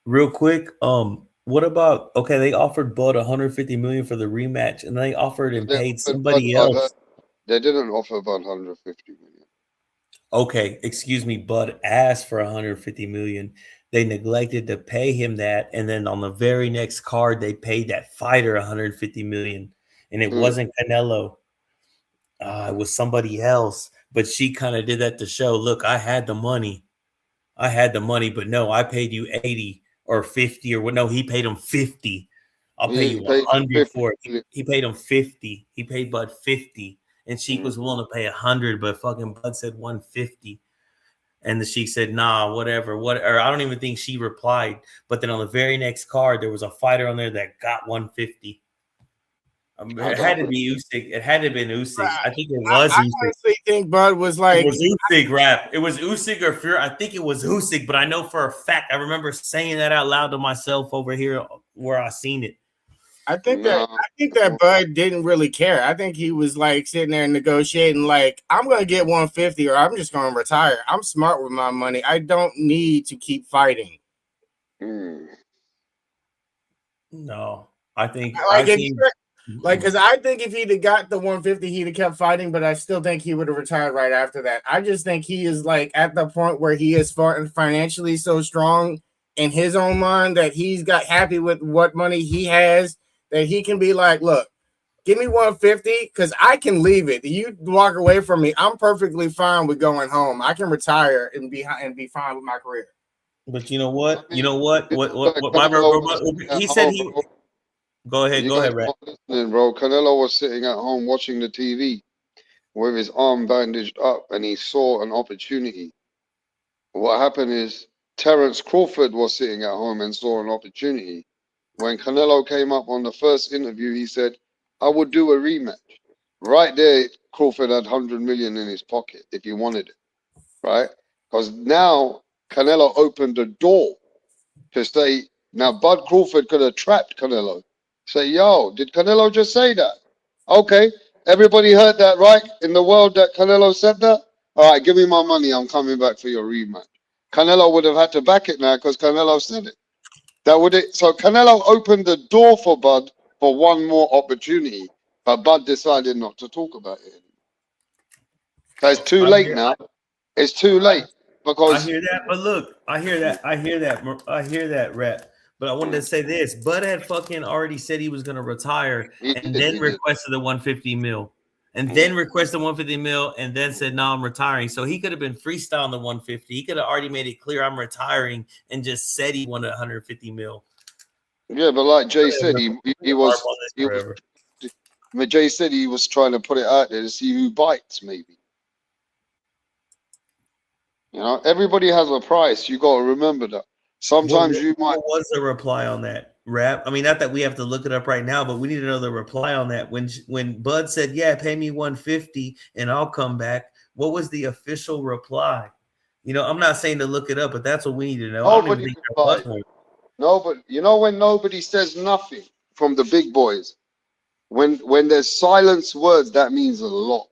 real quick, what about, okay, they offered Bud 150 million for the rematch and they offered and paid somebody else. They didn't offer about 150 million. Okay, excuse me, Bud asked for 150 million. They neglected to pay him that, and then on the very next card, they paid that fighter 150 million, and it wasn't Canelo. It was somebody else, but she kind of did that to show, look, I had the money, but no, I paid you 80 or 50 or what? No, he paid him 50. I'll pay you 100 for it. He paid him 50. He paid Bud 50. And Sheik was willing to pay 100, but fucking Bud said 150. And the Sheik said, nah, whatever. Or I don't even think she replied. But then on the very next card, there was a fighter on there that got 150. It had to be Usyk. It had to have been Usyk. I think it was Usyk. I honestly think Bud was like... It was Usyk, rap. It was Usyk or Fury. I think it was Usyk, but I know for a fact, I remember saying that out loud to myself over here where I seen it. I think that Bud didn't really care. I think he was like sitting there negotiating, like, I'm gonna get 150 or I'm just gonna retire. I'm smart with my money. I don't need to keep fighting. No, I think because I think if he'd have got the 150, he'd have kept fighting, but I still think he would have retired right after that. I just think he is like at the point where he is financially so strong in his own mind that he's got happy with what money he has. That he can be like, look, Give me 150 because I can leave it. You walk away from me, I'm perfectly fine with going home. I can retire and be fine with my career. But you know what? I mean, You know what? you know What? that My Canelo was sitting he at said home, he. bro. Go ahead. You Go guys ahead, Rat. not listening, bro. Canelo was sitting at home watching the TV with his arm bandaged up, and he saw an opportunity. What happened is Terence Crawford was sitting at home and saw an opportunity. When Canelo came up on the first interview, he said, "I would do a rematch." Right there, Crawford had 100 million in his pocket if he wanted it, right? Because now Canelo opened the door to say, now Bud Crawford could have trapped Canelo. Say, yo, did Canelo just say that? Okay, everybody heard that, right? In the world that Canelo said that? All right, give me my money. I'm coming back for your rematch. Canelo would have had to back it now because Canelo said it. That would it. So Canelo opened the door for Bud for one more opportunity, but Bud decided not to talk about it. So it's too I late hear. now. It's too late I because hear that, but look, I hear that, Rep. But I wanted to say this: Bud had fucking already said he was going to retire, he and did, then he did. requested the 150 mil, and Mm. then requested 150 mil, and then said, "No, I'm retiring." So he could have been freestyling the 150. He could have already made it clear I'm retiring, and just said he wanted 150 mil. Yeah, but like Jay said, he Harp was on this he was. forever. But Jay said he was trying to put it out there to see who bites. Maybe everybody has a price. You got to remember that. Sometimes you might. What was the reply on that rap? I mean, not that we have to look it up right now, but we need to know the reply on that. When Bud said, "Yeah, pay me 150 and I'll come back," what was the official reply? I'm not saying to look it up, but that's what we need to know. I don't even Nobody think there was replied. one. No, but when nobody says nothing from the big boys, when there's silence words, that means a lot.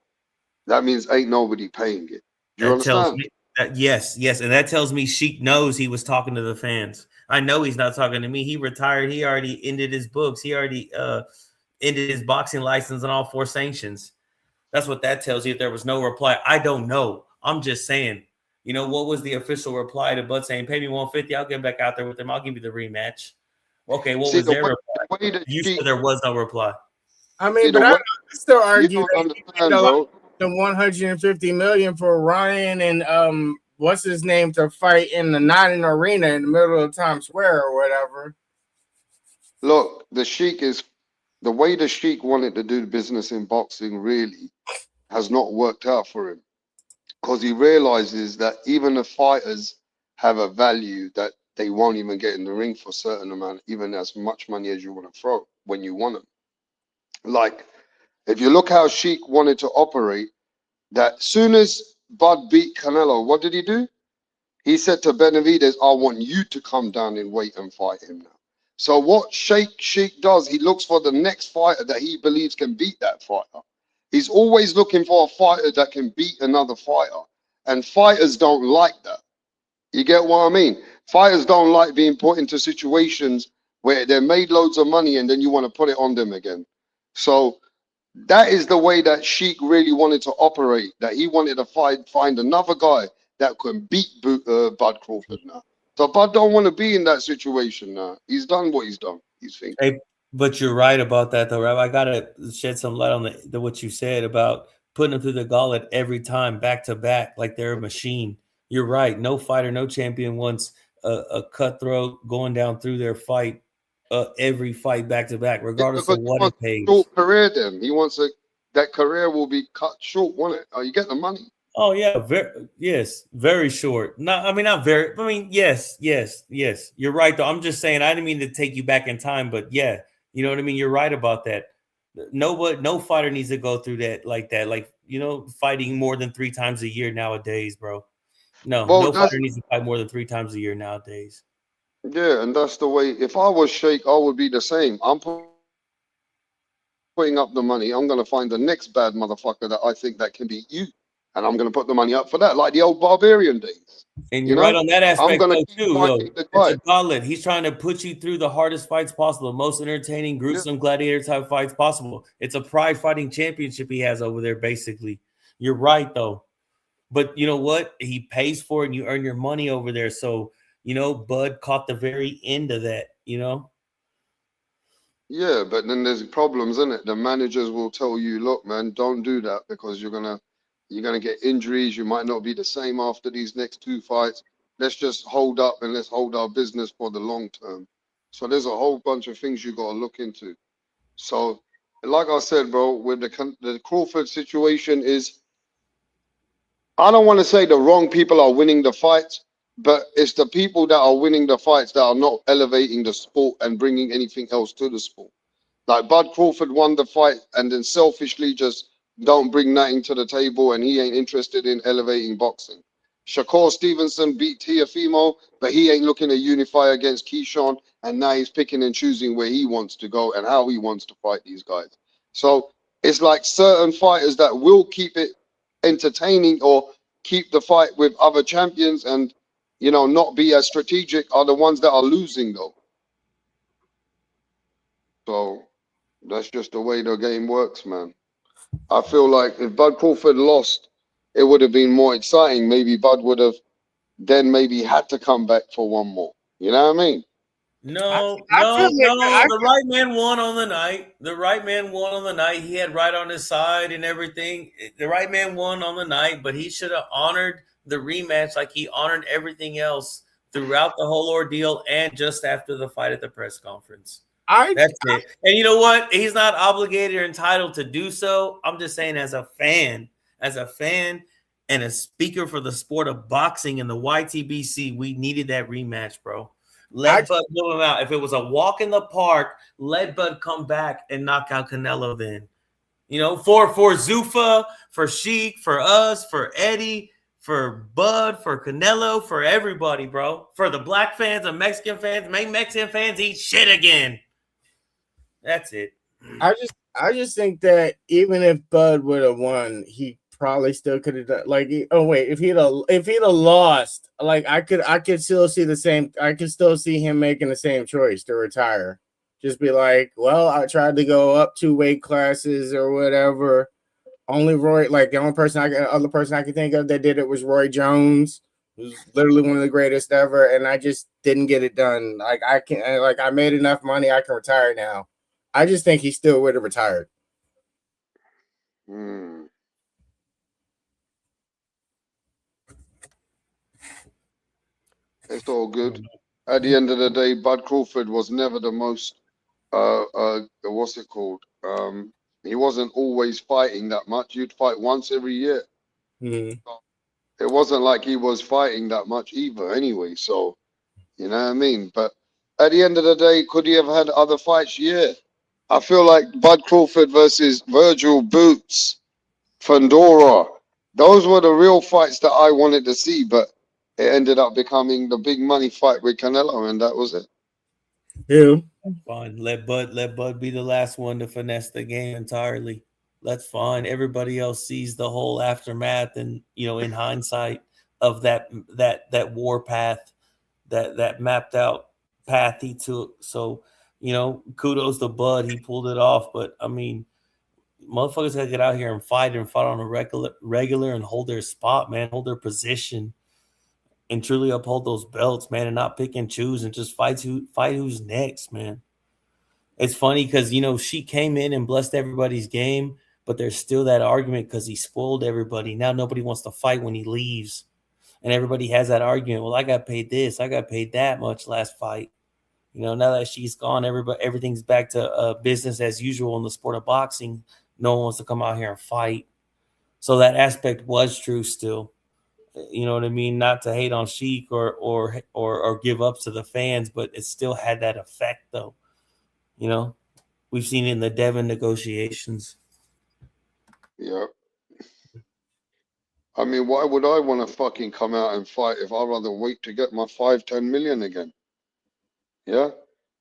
That means ain't nobody paying it. Do you That tells understand? me that yes, and that tells me Sheik knows he was talking to the fans. I know he's not talking to me. He retired. He already ended his books. He already ended his boxing license and all 4 sanctions. That's what that tells you. If there was no reply, I don't know. I'm just saying. What was the official reply to Bud saying, "Pay me 150, I'll get back out there with him. I'll give you the rematch." Okay, what See was the their way, reply? the way that You she said there was no reply. I see mean, the but I way still you argue don't that he understand, made a lot bro. the 150 million for Ryan and what's his name to fight in the not an arena in the middle of Times Square or whatever. Look, the way the Sheik wanted to do business in boxing really has not worked out for him because he realizes that even the fighters have a value that they won't even get in the ring for a certain amount, even as much money as you want to throw when you want them. Like, if you look how Sheik wanted to operate, that soon as Bud beat Canelo, what did he do? He said to Benavidez, I want you to come down in weight and fight him now. So what Sheik does, he looks for the next fighter that he believes can beat that fighter. He's always looking for a fighter that can beat another fighter. And fighters don't like that. You get what I mean? Fighters don't like being put into situations where they're made loads of money and then you want to put it on them again. So that is the way that Sheik really wanted to operate. That he wanted to find another guy that could beat Bud Crawford now. So Bud don't want to be in that situation now. He's done what he's done. He's thinking. Hey, but you're right about that, though, Rob. I gotta shed some light on the what you said about putting them through the gauntlet every time, back to back, like they're a machine. You're right. No fighter, no champion wants a cutthroat going down through their fight, every fight back to back, Yeah, regardless because of he what it wants a pays. short career. Then he wants that career will be cut short, won't it? Oh, you get the money. Oh yeah, very short. Not, I mean, not very. I mean, yes. You're right, though. I'm just saying. I didn't mean to take you back in time, but yeah, you know what I mean. You're right about that. No fighter needs to go through that like that. Like fighting more than 3 times a year nowadays, bro. Well, No that's fighter needs to fight more than 3 times a year nowadays. yeah, and that's the way. If I was Sheikh, I would be the same. I'm putting up the money. I'm going to find the next bad motherfucker that I think that can beat you, and I'm going to put the money up for that, like the old barbarian days. And You you're right know, on that I'm aspect going to though, keep too. finding Though the it's a guy. gauntlet. He's trying to put you through the hardest fights possible, the most entertaining, Yeah, gruesome gladiator type fights possible. It's a pride fighting championship he has over there, basically. You're right though, but you know what? He pays for it, and you earn your money over there. So Bud caught the very end of that. Yeah, but then there's problems, isn't it? The managers will tell you, look, man, don't do that because you're gonna get injuries. You might not be the same after these next two fights. Let's just hold up and let's hold our business for the long term. So there's a whole bunch of things you got to look into. So, like I said, bro, with the Crawford situation is, I don't want to say the wrong people are winning the fights, but it's the people that are winning the fights that are not elevating the sport and bringing anything else to the sport. Like Bud Crawford won the fight and then selfishly just don't bring nothing to the table and he ain't interested in elevating boxing. Shakur Stevenson beat Tiafimo, but he ain't looking to unify against Keyshawn, and now he's picking and choosing where he wants to go and how he wants to fight these guys. So it's like certain fighters that will keep it entertaining or keep the fight with other champions and not be as strategic are the ones that are losing though. So that's just the way the game works, man. I feel like if Bud Crawford lost, it would have been more exciting. Maybe Bud would have then maybe had to come back for one more. You know what I mean? No, I feel no, like no. The right man won on the night. The right man won on the night. He had right on his side and everything. The right man won on the night, but he should have honored the rematch like he honored everything else throughout the whole ordeal and just after the fight at the press conference. I That's it. And you know what? He's not obligated or entitled to do so. I'm just saying, as a fan and a speaker for the sport of boxing in the YTBC, we needed that rematch, bro. I Let Bud blow him out. If it was a walk in the park, let Bud come back and knock out Canelo then. For Zuffa, for Sheik, for us, for Eddie, for Bud, for Canelo, for everybody, bro. For the black fans and Mexican fans, make Mexican fans eat shit again. That's it. I just think that even if Bud would have won, he probably still could have done oh wait, if he'd have lost, like I could still see the same. I could still see him making the same choice to retire. Just be like, well, I tried to go up 2 weight classes or whatever. Only Roy, like the only other person I can think of that did it was Roy Jones, who's literally one of the greatest ever, and I just didn't get it done. I made enough money, I can retire now. I just think he still would have retired. Hmm. It's all good. At the end of the day, Bud Crawford was never the most what's it called? He wasn't always fighting that much. You'd fight once every year. Mm. It wasn't like he was fighting that much either anyway. So, you know what I mean? But at the end of the day, could he have had other fights? Yeah. I feel like Bud Crawford versus Virgil Boots, Fandora, those were the real fights that I wanted to see, but it ended up becoming the big money fight with Canelo, and that was it. Yeah. Fine. Let Bud be the last one to finesse the game entirely. That's fine. Everybody else sees the whole aftermath and in hindsight of that war path, that mapped out path he took. So, kudos to Bud. He pulled it off. But I mean, motherfuckers gotta get out here and fight on a regular and hold their spot, man, hold their position and truly uphold those belts, man, and not pick and choose and just fight who's next, man. It's funny because she came in and blessed everybody's game, but there's still that argument because he spoiled everybody. Now nobody wants to fight when he leaves, and everybody has that argument. Well, I got paid this, I got paid that much last fight. Now that she's gone, everything's back to business as usual in the sport of boxing. No one wants to come out here and fight. So that aspect was true still. You know what I mean? Not to hate on Sheik or give up to the fans, but it still had that effect though. You know, we've seen it in the Devon negotiations. Yeah. I mean, why would I want to fucking come out and fight if I'd rather wait to get my 5-10 million again? Yeah.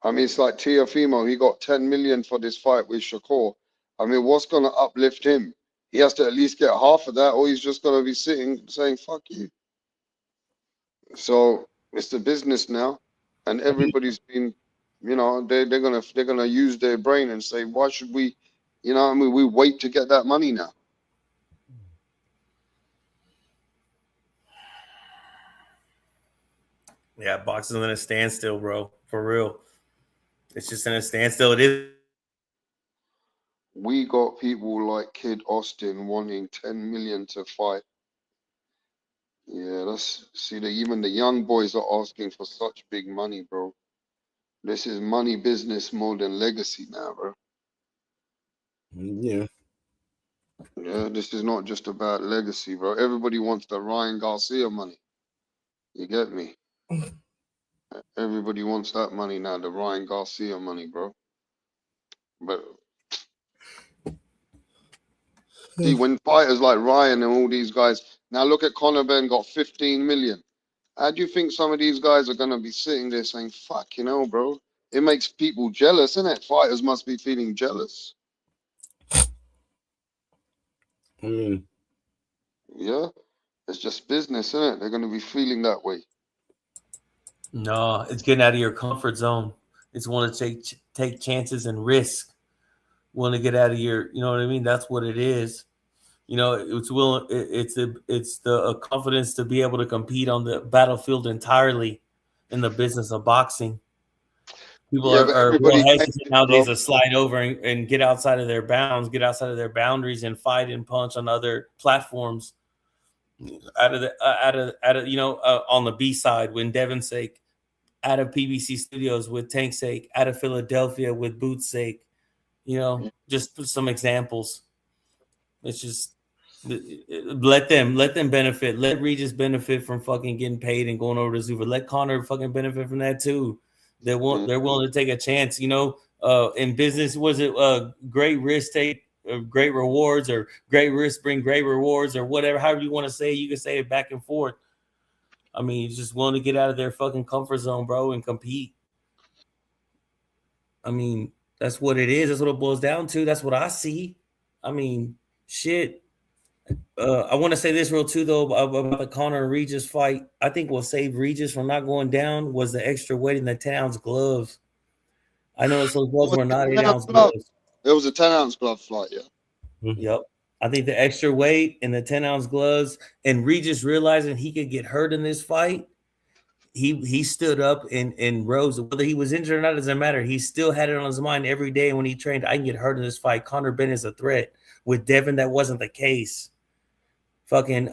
I mean, it's like Tiafimo, he got 10 million for this fight with Shakur. I mean, what's going to uplift him? He has to at least get half of that, or he's just going to be sitting saying, fuck you. So it's the business now. And everybody's been, they're gonna use their brain and say, why should we, I mean, we wait to get that money now. Yeah, boxing's in a standstill, bro. For real. It's just in a standstill. It is We got people like Kid Austin wanting 10 million to fight. Yeah, even the young boys are asking for such big money, bro. This is money business more than legacy now, bro. Yeah. Yeah, this is not just about legacy, bro. Everybody wants the Ryan Garcia money. You get me? Everybody wants that money now, the Ryan Garcia money, bro. But see, when fighters like Ryan and all these guys, now look at Conor Ben got 15 million. How do you think some of these guys are gonna be sitting there saying, "Fuck, bro"? It makes people jealous, innit? Fighters must be feeling jealous. I mean, Yeah, it's just business, innit? They're gonna be feeling that way. No, it's getting out of your comfort zone. It's want to take chances and risk. Want to get out of your, you know what I mean? That's what it is. It's the confidence to be able to compete on the battlefield entirely in the business of boxing. People Yeah, but are real everybody, hesitant nowadays bro. to slide over and get outside of their bounds, get outside of their boundaries, and fight and punch on other platforms. Out of on the B side, when Devin's sake, out of PBC Studios with Tank's sake, out of Philadelphia with Boots' sake, just put some examples. It's just let them benefit. Let Regis benefit from fucking getting paid and going over to Zuber. Let Connor fucking benefit from that too. They're willing to take a chance. In business, was it great risk take great rewards, or great risk bring great rewards, or whatever? However you want to say it, you can say it back and forth. I mean, he's just willing to get out of their fucking comfort zone, bro, and compete. I mean, that's what it is. That's what it boils down to. That's what I see. I mean, shit. I want to say this real too, though, about the Conor and Regis fight. I think what saved Regis from not going down was the extra weight in the 10-ounce gloves. I know those gloves were not 8-ounce gloves. It was a 10-ounce glove fight, yeah. Yep. I think the extra weight and the 10-ounce gloves, and Regis realizing he could get hurt in this fight, he stood up and rose. Whether he was injured or not doesn't matter. He still had it on his mind every day when he trained. I can get hurt in this fight. Conor Ben is a threat. With Devin, that wasn't the case. Fucking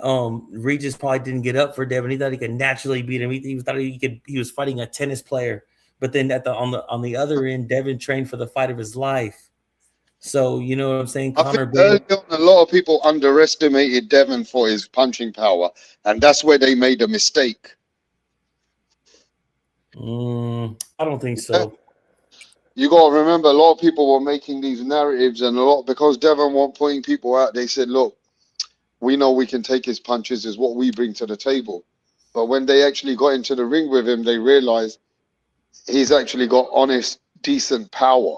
Regis probably didn't get up for Devin. He thought he could naturally beat him. He thought he was fighting a tennis player. But then on the other end, Devin trained for the fight of his life. So you know what I'm saying? I think early on, a lot of people underestimated Devin for his punching power, and that's where they made a mistake. I don't think so. You got to remember, a lot of people were making these narratives, and because Devin wasn't putting people out, they said, "Look, we know we can take his punches, is what we bring to the table." But when they actually got into the ring with him, they realized he's actually got honest, decent power.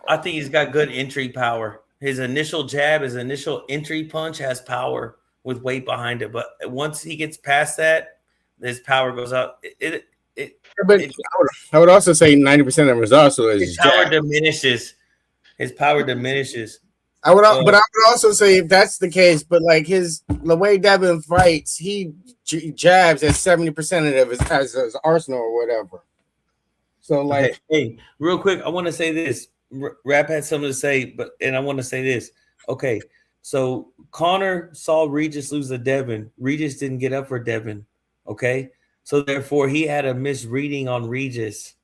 I think he's got good entry power. His initial jab, his initial entry punch has power with weight behind it. But once he gets past that, his power goes up. I would also say 90% of his also is his power diminishes. His power diminishes. But I would also say if that's the case, but like the way Devin fights, he jabs at 70% of his arsenal or whatever. So like, hey, real quick, I want to say this. Rap had something to say, and I want to say this. Okay, so Conor saw Regis lose to Devin. Regis didn't get up for Devin. Okay, so therefore he had a misreading on Regis,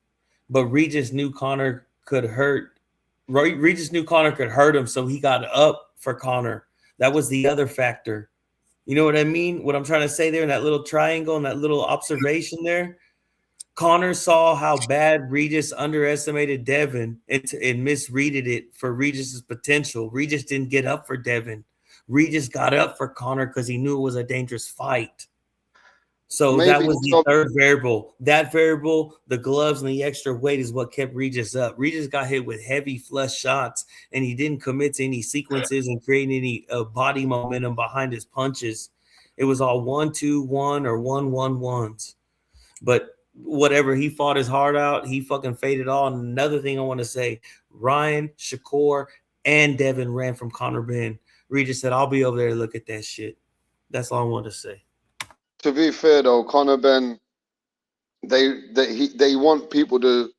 but Regis knew Conor could hurt. Regis knew Conor could hurt him, so he got up for Conor. That was the other factor. You know what I mean? What I'm trying to say there in that little triangle and that little observation there. Conor saw how bad Regis underestimated Devin and misreaded it for Regis's potential. Regis didn't get up for Devin. Regis got up for Conor because he knew it was a dangerous fight. So maybe that was the third variable. That variable, the gloves and the extra weight, is what kept Regis up. Regis got hit with heavy flush shots, and he didn't commit to any sequences and create any body momentum behind his punches. It was all 1-2-1 or 1-1-1s. But whatever, he fought his heart out. He fucking faded all. And another thing I want to say, Ryan, Shakur, and Devin ran from Conor Ben. Regis said, "I'll be over there to look at that shit." That's all I want to say. To be fair though, Conor Ben, they want people to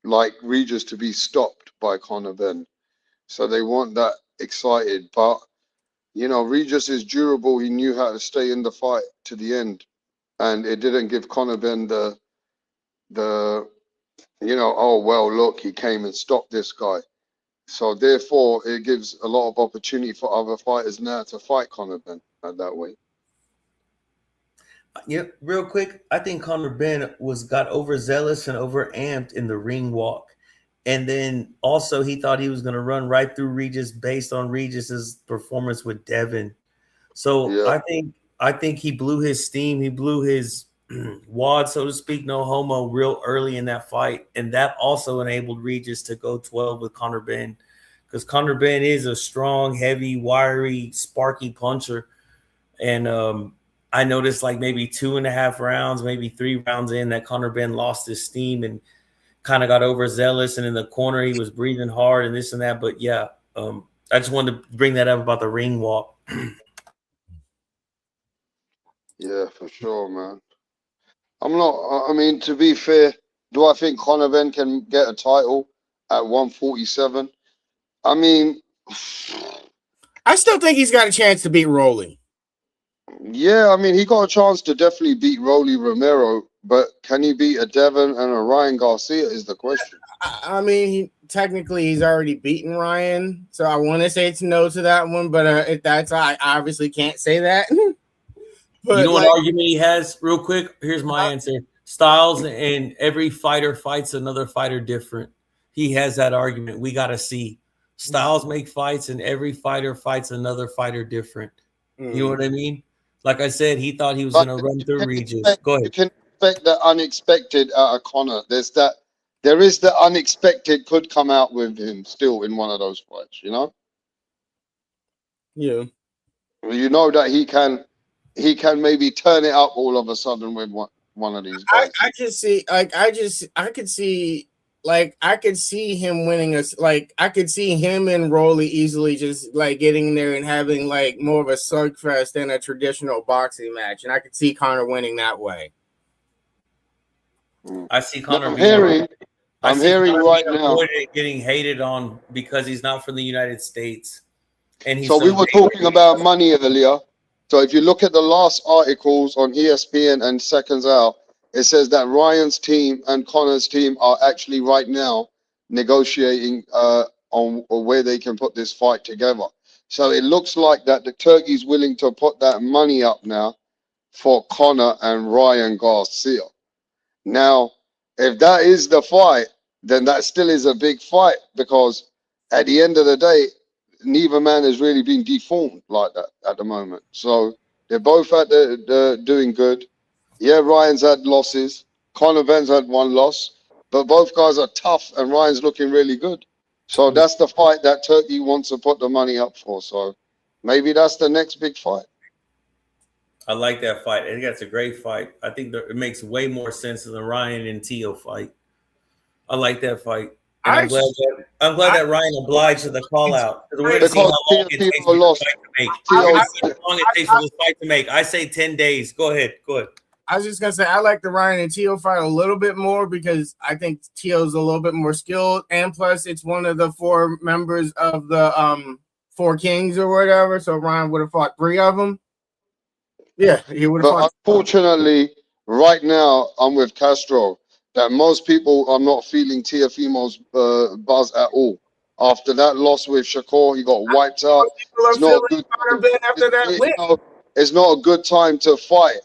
like Regis to be stopped by Conor Benn. So they weren't that excited. But, you know, Regis is durable. He knew how to stay in the fight to the end. And it didn't give Conor Benn the you know, oh, well, look, he came and stopped this guy. So therefore, it gives a lot of opportunity for other fighters now to fight Conor Benn that way. Yeah, real quick, I think Conor Benn got overzealous and overamped in the ring walk. And then also he thought he was going to run right through Regis based on Regis's performance with Devin. So Yeah. I think he blew his steam. He blew his wad, so to speak, no homo, real early in that fight. And that also enabled Regis to go 12 with Conor Benn, because Conor Benn is a strong, heavy, wiry, sparky puncher. And I noticed like maybe 2.5 rounds, maybe 3 rounds in, that Conor Benn lost his steam and kind of got overzealous. And in the corner, he was breathing hard and this and that. But yeah, I just wanted to bring that up about the ring walk. Yeah, for sure, man. I mean, to be fair, do I think Conor Benn can get a title at 147? I mean, I still think he's got a chance to beat Rolly. yeah, I mean, he got a chance to definitely beat Rolly Romero, but can he beat a Devin and a Ryan Garcia is the question. I mean, he's already beaten Ryan, so I want to say it's no to that one, but I obviously can't say that. But you know what argument he has? Real quick, here's my answer. Styles and every fighter fights another fighter different. He has that argument. We got to see. Styles make fights and every fighter fights another fighter different. You know what I mean? Like I said, he thought he was going to run through Regis. Go ahead. You can expect the unexpected out of Conor. There is the unexpected could come out with him still in one of those fights, you know? Yeah. You know that he can maybe turn it up all of a sudden with one of these guys. I could see him winning us. Like, I could see him and Rolly easily just like getting there and having like more of a slugfest than a traditional boxing match. And I could see Conor winning that way. I see Conor. I'm hearing right now getting hated on because he's not from the United States. And he's so we were talking about money earlier. So if you look at the last articles on ESPN and Seconds Out, it says that Ryan's team and Conor's team are actually right now negotiating on where they can put this fight together. So it looks like that the Turkey's willing to put that money up now for Conor and Ryan Garcia. Now, if that is the fight, then that still is a big fight, because at the end of the day, neither man has really been deformed like that at the moment. So they're both at the doing good. Yeah, Ryan's had losses. Conor Benn's had one loss, but both guys are tough and Ryan's looking really good. So that's the fight that Turkey wants to put the money up for. So maybe that's the next big fight. I like that fight. I think that's a great fight. I think it makes way more sense than the Ryan and Tio fight. I like that fight. I'm glad that Ryan obliged to the call out. We're going to see how long it takes for the fight to make. How long it takes for this fight to make. I say 10 days. Go ahead. I was just going to say, I like the Ryan and Tio fight a little bit more because I think Tio's a little bit more skilled. And plus, it's one of the 4 members of the 4 Kings or whatever. So Ryan would have fought 3 of them. Yeah, he would have fought. Unfortunately, right now, I'm with Castro. That most people are not feeling Teofimo's buzz at all. After that loss with Shakur, he got wiped out. It's not a good time. It's not a good time to fight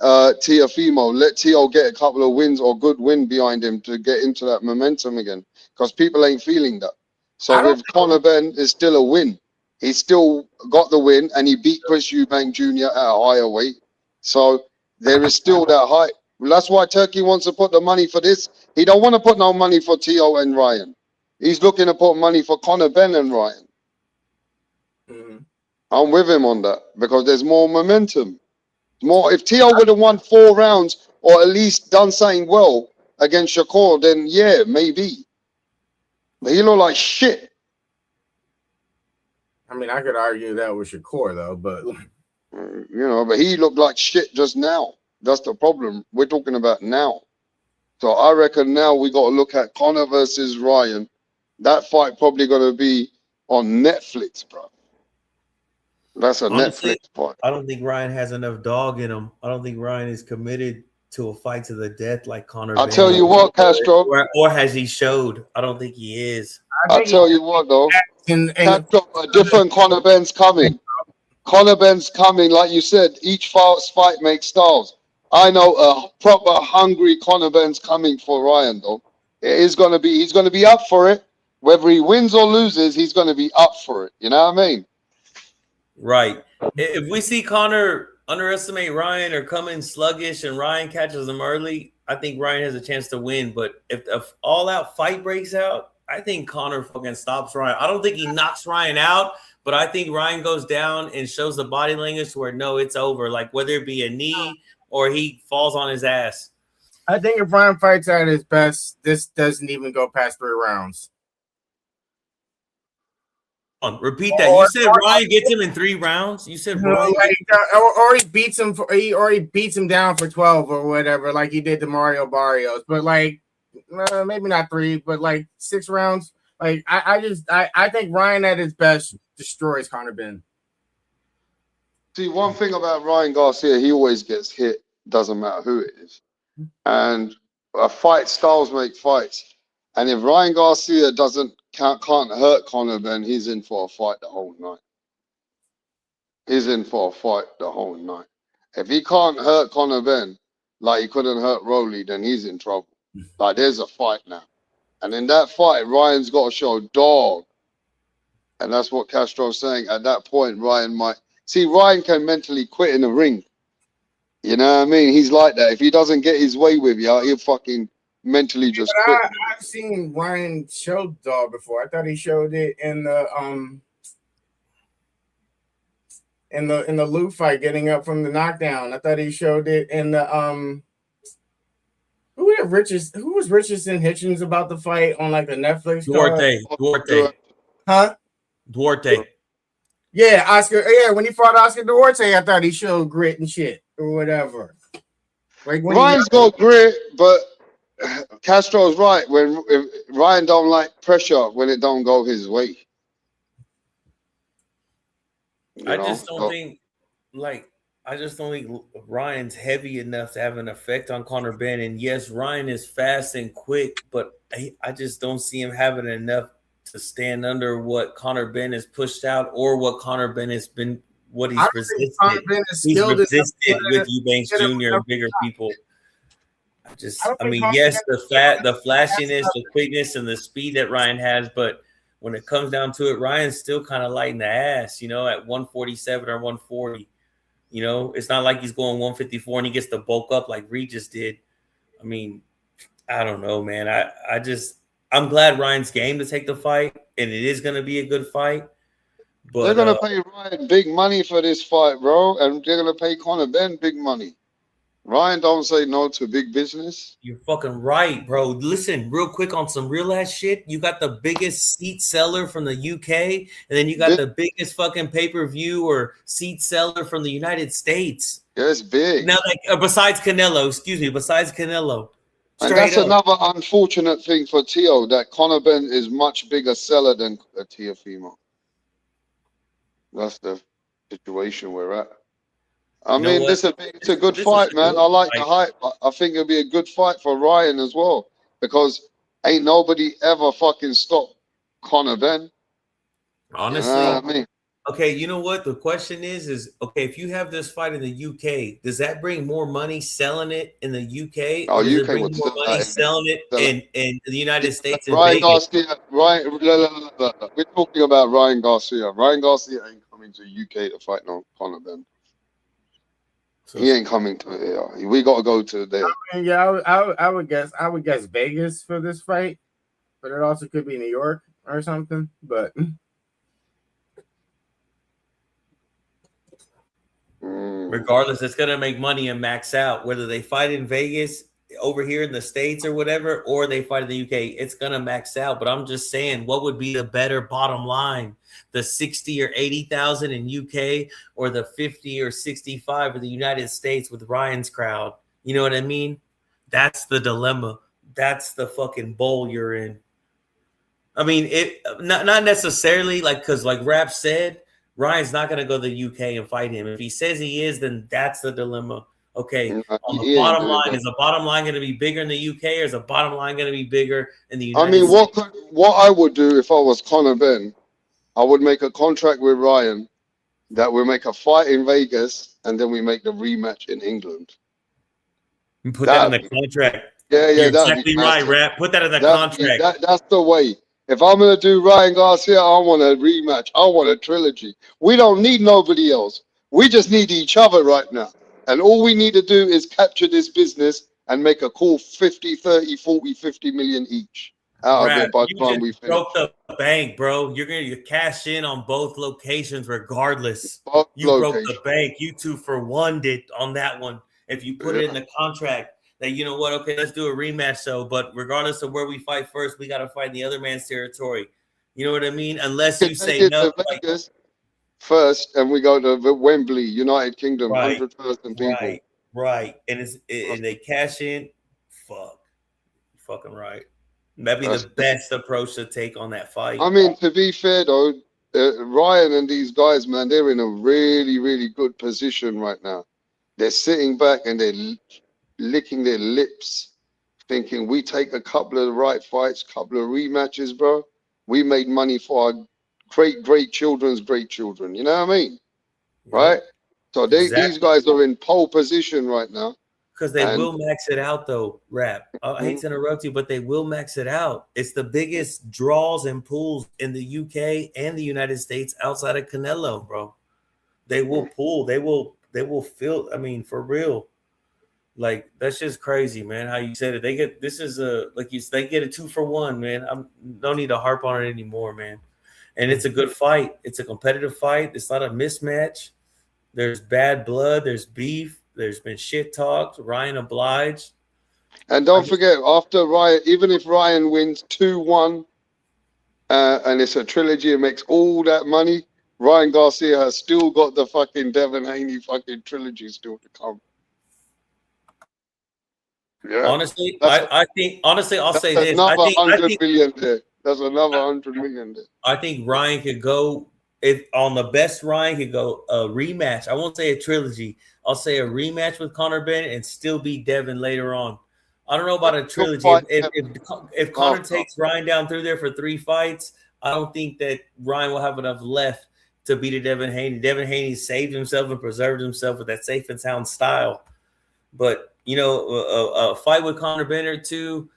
Teofimo. Let Teo get a couple of wins or good win behind him to get into that momentum again, because people ain't feeling that. So with Conor Benn, it's still a win. He still got the win, and he beat Chris Eubank Jr. at a higher weight. So there is still that hype. That's why Turkey wants to put the money for this. He don't want to put no money for Tio and Ryan. He's looking to put money for Conor Benn and Ryan. Mm-hmm. I'm with him on that because there's more momentum. If Tio would have won 4 rounds or at least done something well against Shakur, then yeah, maybe. But he looked like shit. I mean, I could argue that with Shakur though, but but he looked like shit just now. That's the problem. We're talking about now. So I reckon now we got to look at Conor versus Ryan. That fight probably going to be on Netflix, bro. That's a Honestly, Netflix fight. I don't think Ryan has enough dog in him. I don't think Ryan is committed to a fight to the death like Conor I tell been, you what, Castro. or has he showed? I don't think he is. I tell you what, though. And Castro, a different Conor Ben's coming. Conor Ben's coming, like you said. Each fight makes styles. I know a proper hungry Conor Ben's coming for Ryan, though. He's gonna be up for it. Whether he wins or loses, he's gonna be up for it. You know what I mean? Right. If we see Conor underestimate Ryan or come in sluggish and Ryan catches him early, I think Ryan has a chance to win. But if an all-out fight breaks out, I think Conor fucking stops Ryan. I don't think he knocks Ryan out, but I think Ryan goes down and shows the body language to where, no, it's over. Like whether it be a knee or he falls on his ass. I think if Ryan fights at his best, this doesn't even go past 3 rounds. Repeat that. You said Ryan gets him in 3 rounds. You said Ryan, or he beats him he beats him down for 12 or whatever, like he did to Mario Barrios. But like, maybe not 3, but like 6 rounds. Like I think Ryan at his best destroys Conor Ben. See, one thing about Ryan Garcia, he always gets hit. Doesn't matter who it is, and fight styles make fights. And if Ryan Garcia can't hurt Conor Ben, he's in for a fight the whole night. He's in for a fight the whole night. If he can't hurt Conor Ben like he couldn't hurt Rolly, then he's in trouble. Like there's a fight now. And in that fight, Ryan's got to show dog. And that's what Castro's saying. At that point, Ryan can mentally quit in the ring. You know what I mean? He's like that. If he doesn't get his way with you, he'll fucking mentally just quit. I've seen Ryan show dog before. I thought he showed it in the Lou fight, getting up from the knockdown. I thought he showed it in the who was Richardson Hitchens about the fight on like the Netflix? Duarte. Huh? Duarte. Yeah, Oscar. Yeah, when he fought Oscar Duarte, I thought he showed grit and shit or whatever. Like Ryan's got grit, but Castro's right. If Ryan don't like pressure when it don't go his way. I just don't think Ryan's heavy enough to have an effect on Conor Ben. And yes, Ryan is fast and quick, but I just don't see him having enough to stand under what Conor Ben has pushed out or whatCer Ben has been, what he's resisted. He's resisted with Eubanks Jr. and bigger people. Yes, the flashiness, the quickness, and the speed that Ryan has, but when it comes down to it, Ryan's still kind of light in the ass, at 147 or 140. It's not like he's going 154 and he gets to bulk up like Regis did. I mean, I don't know, man. I'm glad Ryan's game to take the fight, and it is going to be a good fight. But they're going to pay Ryan big money for this fight, bro, and they're going to pay Conor Ben big money. Ryan don't say no to big business. You're fucking right, bro. Listen, real quick on some real ass shit. You got the biggest seat seller from the UK, and then you got the biggest fucking pay-per-view or seat seller from the United States. Yeah, it's big. Now, besides Canelo. And that's another unfortunate thing for Tio, that Conor Ben is much bigger seller than a Teofimo. That's the situation we're at. I mean, it's a good fight, man. I like the hype. I think it'll be a good fight for Ryan as well, because ain't nobody ever fucking stopped Conor Ben. Honestly, you know what I mean? Okay, you know what? The question is okay, if you have this fight in the UK, does that bring more money selling it in the UK? Oh, or does UK it bring would more money selling it in the United States? Ryan Garcia, we're talking about Ryan Garcia. Ryan Garcia ain't coming to UK to fight no Conor Ben. He ain't coming to here. We got to go to there. I would guess Vegas for this fight, but it also could be New York or something. But regardless, it's gonna make money and max out. Whether they fight in Vegas, over here in the States or whatever, or they fight in the UK, it's gonna max out. But I'm just saying, what would be the better bottom line? The 60 or 80,000 in UK, or the 50 or 65 in the United States with Ryan's crowd? You know what I mean? That's the dilemma. That's the fucking bowl you're in. I mean, it not necessarily like because like Rap said, Ryan's not gonna go to the UK and fight him. If he says he is, then that's the dilemma. Okay, on the He ain't bottom doing line, that. is the bottom line going to be bigger in the UK, or is the bottom line going to be bigger in the I United mean, States? what I would do if I was Conor Ben, I would make a contract with Ryan that we make a fight in Vegas and then we make the rematch in England. You put that in the That'd be, contract. yeah, You're that'd be exactly right, massive. Rap. Put that in the contract. That's the way. If I'm gonna do Ryan Garcia, I want a rematch. I want a trilogy. We don't need nobody else. We just need each other right now. And all we need to do is capture this business and make a cool 50, 30, 40, 50 million each out of Rap, it by you the time just we finish. broke the bank, bro. You're going to cash in on both locations regardless. Both You broke the locations. bank. You 2-for-1 did on that one. If you put it in the contract that, you know what, okay, let's do a rematch. So, but regardless of where we fight first, we got to fight in the other man's territory. You know what I mean? Unless you Take say it no. to Vegas first, and we go to Wembley, United Kingdom, Right, 100,000 people. right. And they cash in. Fuck. You're fucking right. That'd be the best approach to take on that fight. I mean, to be fair though, Ryan and these guys, man, they're in a really, really good position right now. They're sitting back and they're licking their lips, thinking we take a couple of the right fights, couple of rematches, bro. We made money for our great children's great children. You know what I mean? Right? So these guys are in pole position right now. Because they will max it out, though, Rap. I hate to interrupt you, but they will max it out. It's the biggest draws and pools in the UK and the United States outside of Canelo, bro. They will pull. They will fill. I mean, for real. Like, that's just crazy, man. How you said it. They get they get a 2-for-1, man. I don't need to harp on it anymore, man. And it's a good fight. It's a competitive fight. It's not a mismatch. There's bad blood. There's beef. There's been shit talked. Ryan obliged. And don't forget, after Ryan, even if Ryan wins 2-1, and it's a trilogy and makes all that money, Ryan Garcia has still got the fucking Devin Haney fucking trilogy still to come. Yeah. Honestly, I think I'll say this. Another 100 million there. That's another 100 million there. I think Ryan could go if on the best Ryan could go a rematch. I won't say a trilogy. I'll say a rematch with Conor Bennett and still beat Devin later on. I don't know about a trilogy. If Conor takes Ryan down through there for 3 fights, I don't think that Ryan will have enough left to beat a Devin Haney. Devin Haney saved himself and preserved himself with that safe and sound style. But, you know, a fight with Conor Bennett too,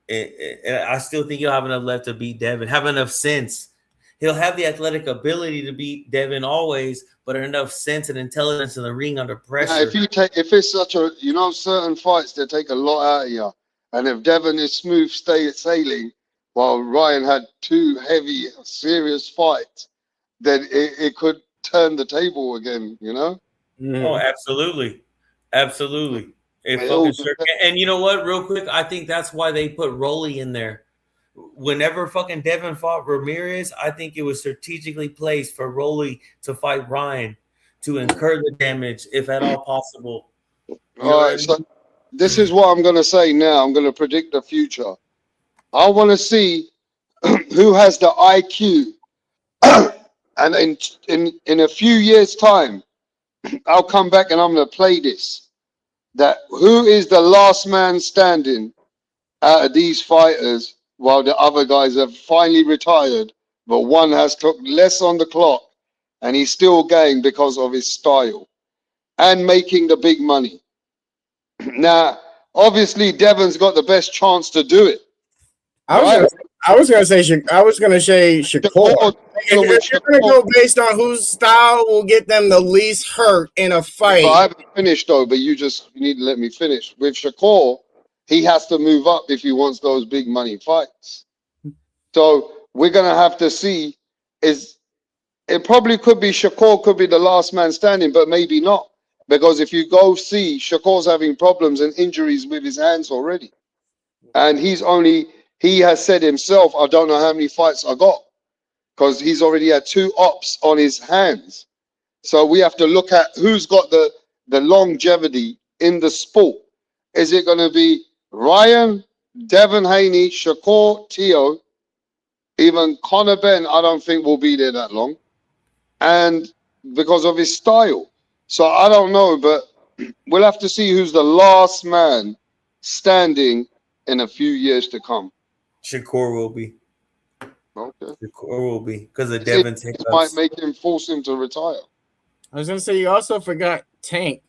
and I still think he'll have enough left to beat Devin, have enough sense. He'll have the athletic ability to beat Devin always, but enough sense and intelligence in the ring under pressure. Yeah, if it's such a, you know, certain fights that take a lot out of you, and if Devin is smooth sailing, while Ryan had 2 heavy, serious fights, then it could turn the table again, you know? Oh, absolutely. Absolutely. And you know what, real quick, I think that's why they put Rolly in there. Whenever fucking Devin fought Ramirez, I think it was strategically placed for Rolly to fight Ryan to incur the damage, if at all possible. All right, so this is what I'm going to say now. I'm going to predict the future. I want to see who has the IQ. And in a few years' time, I'll come back and I'm going to play this. That who is the last man standing out of these fighters while the other guys have finally retired, but one has took less on the clock and he's still going because of his style and making the big money. Now, obviously, Devon's got the best chance to do it. I was gonna say Shakur. If you're gonna go based on whose style will get them the least hurt in a fight. I haven't finished though, but you need to let me finish. With Shakur, he has to move up if he wants those big money fights. So we're gonna have to see. It probably could be Shakur could be the last man standing, but maybe not, because if you go see, Shakur's having problems and injuries with his hands already, and he has said himself, I don't know how many fights I got, because he's already had 2 ops on his hands. So we have to look at who's got the longevity in the sport. Is it going to be Ryan, Devin Haney, Shakur, Teo, even Conor Ben, I don't think will be there that long. And because of his style. So I don't know, but we'll have to see who's the last man standing in a few years to come. Shakur will be. Okay. Shakur will be because of You think Devon's this might hiccups. make him force him to retire? I was gonna say you also forgot Tank.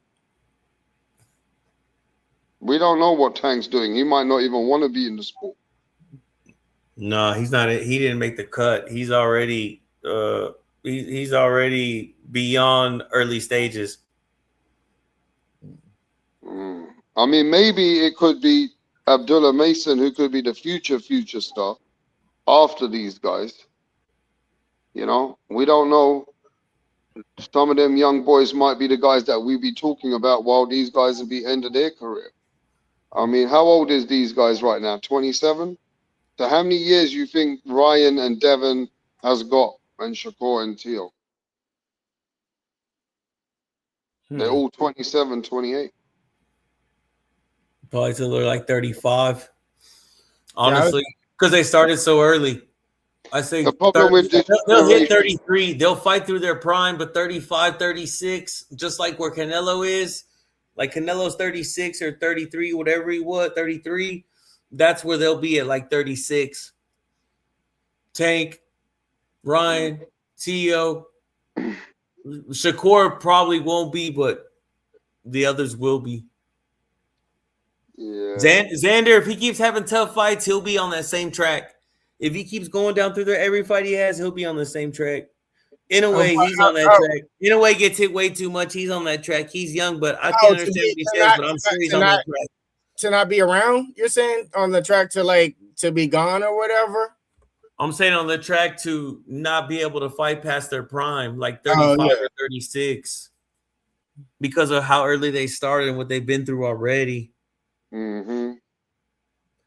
We don't know what Tank's doing. He might not even want to be in the sport. No, he's not. He didn't make the cut. He's already he's already beyond early stages. I mean, maybe it could be Abdullah Mason, who could be the future star after these guys. You know, we don't know. Some of them young boys might be the guys that we be talking about while these guys will be end of their career. I mean, how old is these guys right now? 27? So how many years you think Ryan and Devin has got, and Shakur and Teal? They're all 27, 28. Probably till they're like 35. Honestly, because they started so early. I say The problem with this they'll hit generation, 33. They'll fight through their prime, but 35, 36, just like where Canelo is. Like Canelo's 36 or 33, whatever he was, 33. That's where they'll be at like 36. Tank, Ryan, Teo, Shakur probably won't be, but the others will be. yeah. Xander, if he keeps having tough fights, he'll be on that same track. If he keeps going down through there every fight he has, he'll be on the same track. In a way, he's on that track. In a way, gets hit way too much. He's on that track. He's young, but I can't understand what he says, but I'm sure he's on that track. To not be around, you're saying on the track to be gone or whatever? I'm saying on the track to not be able to fight past their prime, like 35 or 36, because of how early they started and what they've been through already. Mm-hmm.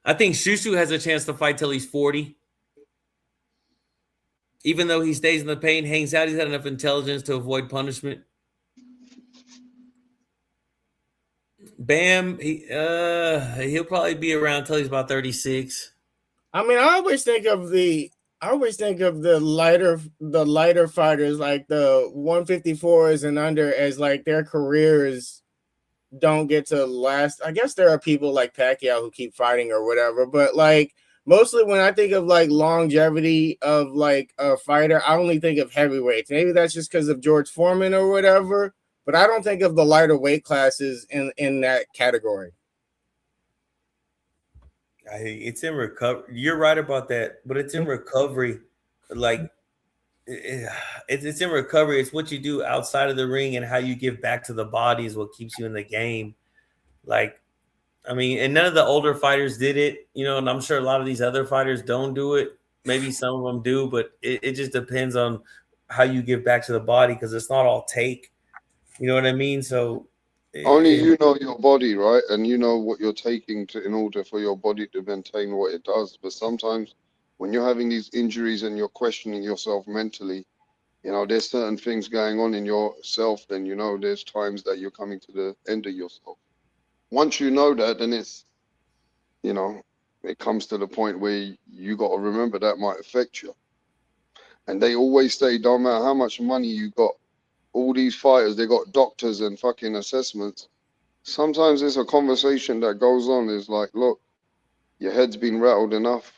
I think Shushu has a chance to fight till he's 40. Even though he stays in the pain, hangs out, he's had enough intelligence to avoid punishment. Bam, he'll probably be around till he's about 36. I mean, I always think of the lighter fighters, like the 154s and under, as like their careers don't get to last. I guess there are people like Pacquiao who keep fighting or whatever, but like mostly when I think of like longevity of like a fighter, I only think of heavyweights. Maybe that's just because of George Foreman or whatever, but I don't think of the lighter weight classes in that category. It's in recovery. You're right about that, but it's in recovery. Like it's in recovery. It's what you do outside of the ring and how you give back to the body is what keeps you in the game. Like, I mean, and none of the older fighters did it, you know, and I'm sure a lot of these other fighters don't do it. Maybe some of them do, but it just depends on how you give back to the body because it's not all take. You know what I mean? So Only you know your body, right? And you know what you're taking in order for your body to maintain what it does. But sometimes when you're having these injuries and you're questioning yourself mentally, you know, there's certain things going on in yourself, then you know there's times that you're coming to the end of yourself. Once you know that, then it's, you know, it comes to the point where you got to remember that might affect you. And they always say, don't matter how much money you got, all these fighters, they got doctors and fucking assessments. Sometimes it's a conversation that goes on. Is like, look, your head's been rattled enough.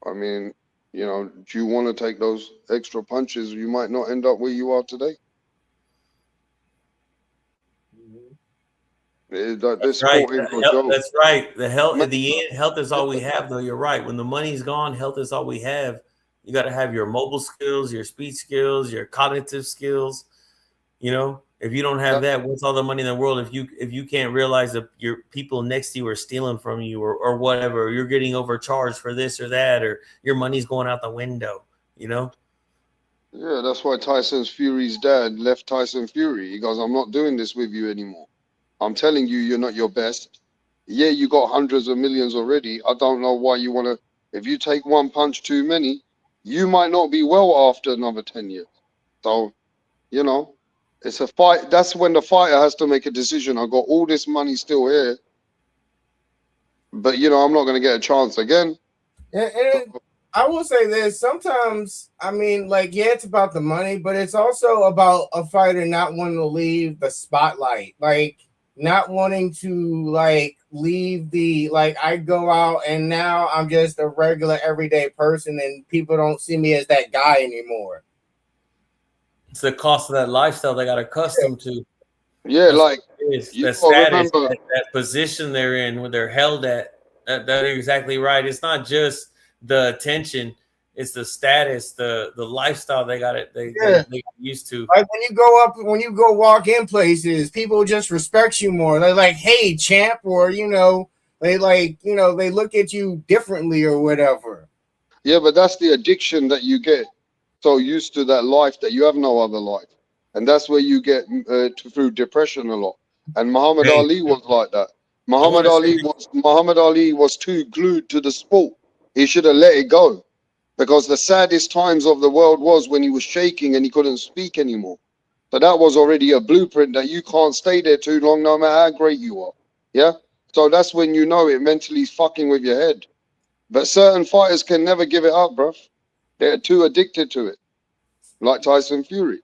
I mean, you know, do you want to take those extra punches? You might not end up where you are today. That's right. That's right. The health at the end, health is all we have, though. You're right. When the money's gone, health is all we have. You got to have your mobile skills, your speech skills, your cognitive skills. You know, if you don't have that, what's all the money in the world? If you can't realize that your people next to you are stealing from you or whatever, or you're getting overcharged for this or that, or your money's going out the window, you know? Yeah, that's why Tyson Fury's dad left Tyson Fury. He goes, I'm not doing this with you anymore. I'm telling you, you're not your best. Yeah, you got hundreds of millions already. I don't know why you want to. If you take one punch too many, you might not be well after another 10 years. So, you know, it's a fight. That's when the fighter has to make a decision. I got all this money still here. but you know, I'm not going to get a chance again. And I will say this: sometimes, I mean, like, yeah, it's about the money, but it's also about a fighter not wanting to leave the spotlight, like not wanting to like leave the like. I go out and now I'm just a regular everyday person, and people don't see me as that guy anymore. It's the cost of that lifestyle they got accustomed to. Yeah, That's like what it is. you That got to status, remember. that position they're in, where they're held at. That is exactly right. It's not just the attention; it's the status, the lifestyle they got it. They got used to. Like when you go walk in places, people just respect you more. They're like, "Hey, champ," or they like, they look at you differently or whatever. Yeah, but that's the addiction that you get so used to that life that you have no other life, and that's where you get through depression a lot. And Muhammad Hey, Ali was like that. I want to say, Muhammad Ali was too glued to the sport. He should have let it go, because the saddest times of the world was when he was shaking and he couldn't speak anymore. So that was already a blueprint that you can't stay there too long, no matter how great you are. Yeah. So that's when you know it mentally is fucking with your head. But certain fighters can never give it up, bruv. They're too addicted to it, like Tyson Fury.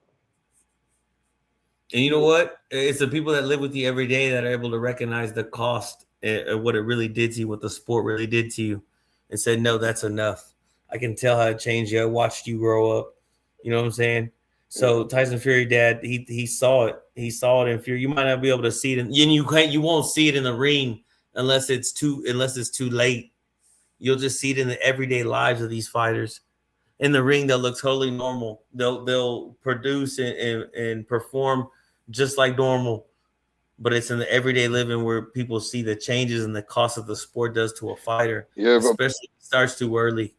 and you know what? It's the people that live with you every day that are able to recognize the cost of what it really did to you, what the sport really did to you, and said, "No, that's enough. I can tell how it changed you. I watched you grow up." You know what I'm saying? So Tyson Fury, Dad, he saw it. He saw it in Fury. You might not be able to see it, and you won't see it in the ring unless it's too late. You'll just see it in the everyday lives of these fighters. In the ring, they'll look totally normal. They'll produce and perform just like normal, but it's in the everyday living where people see the changes and the cost of the sport does to a fighter, Yeah, but especially if it starts too early.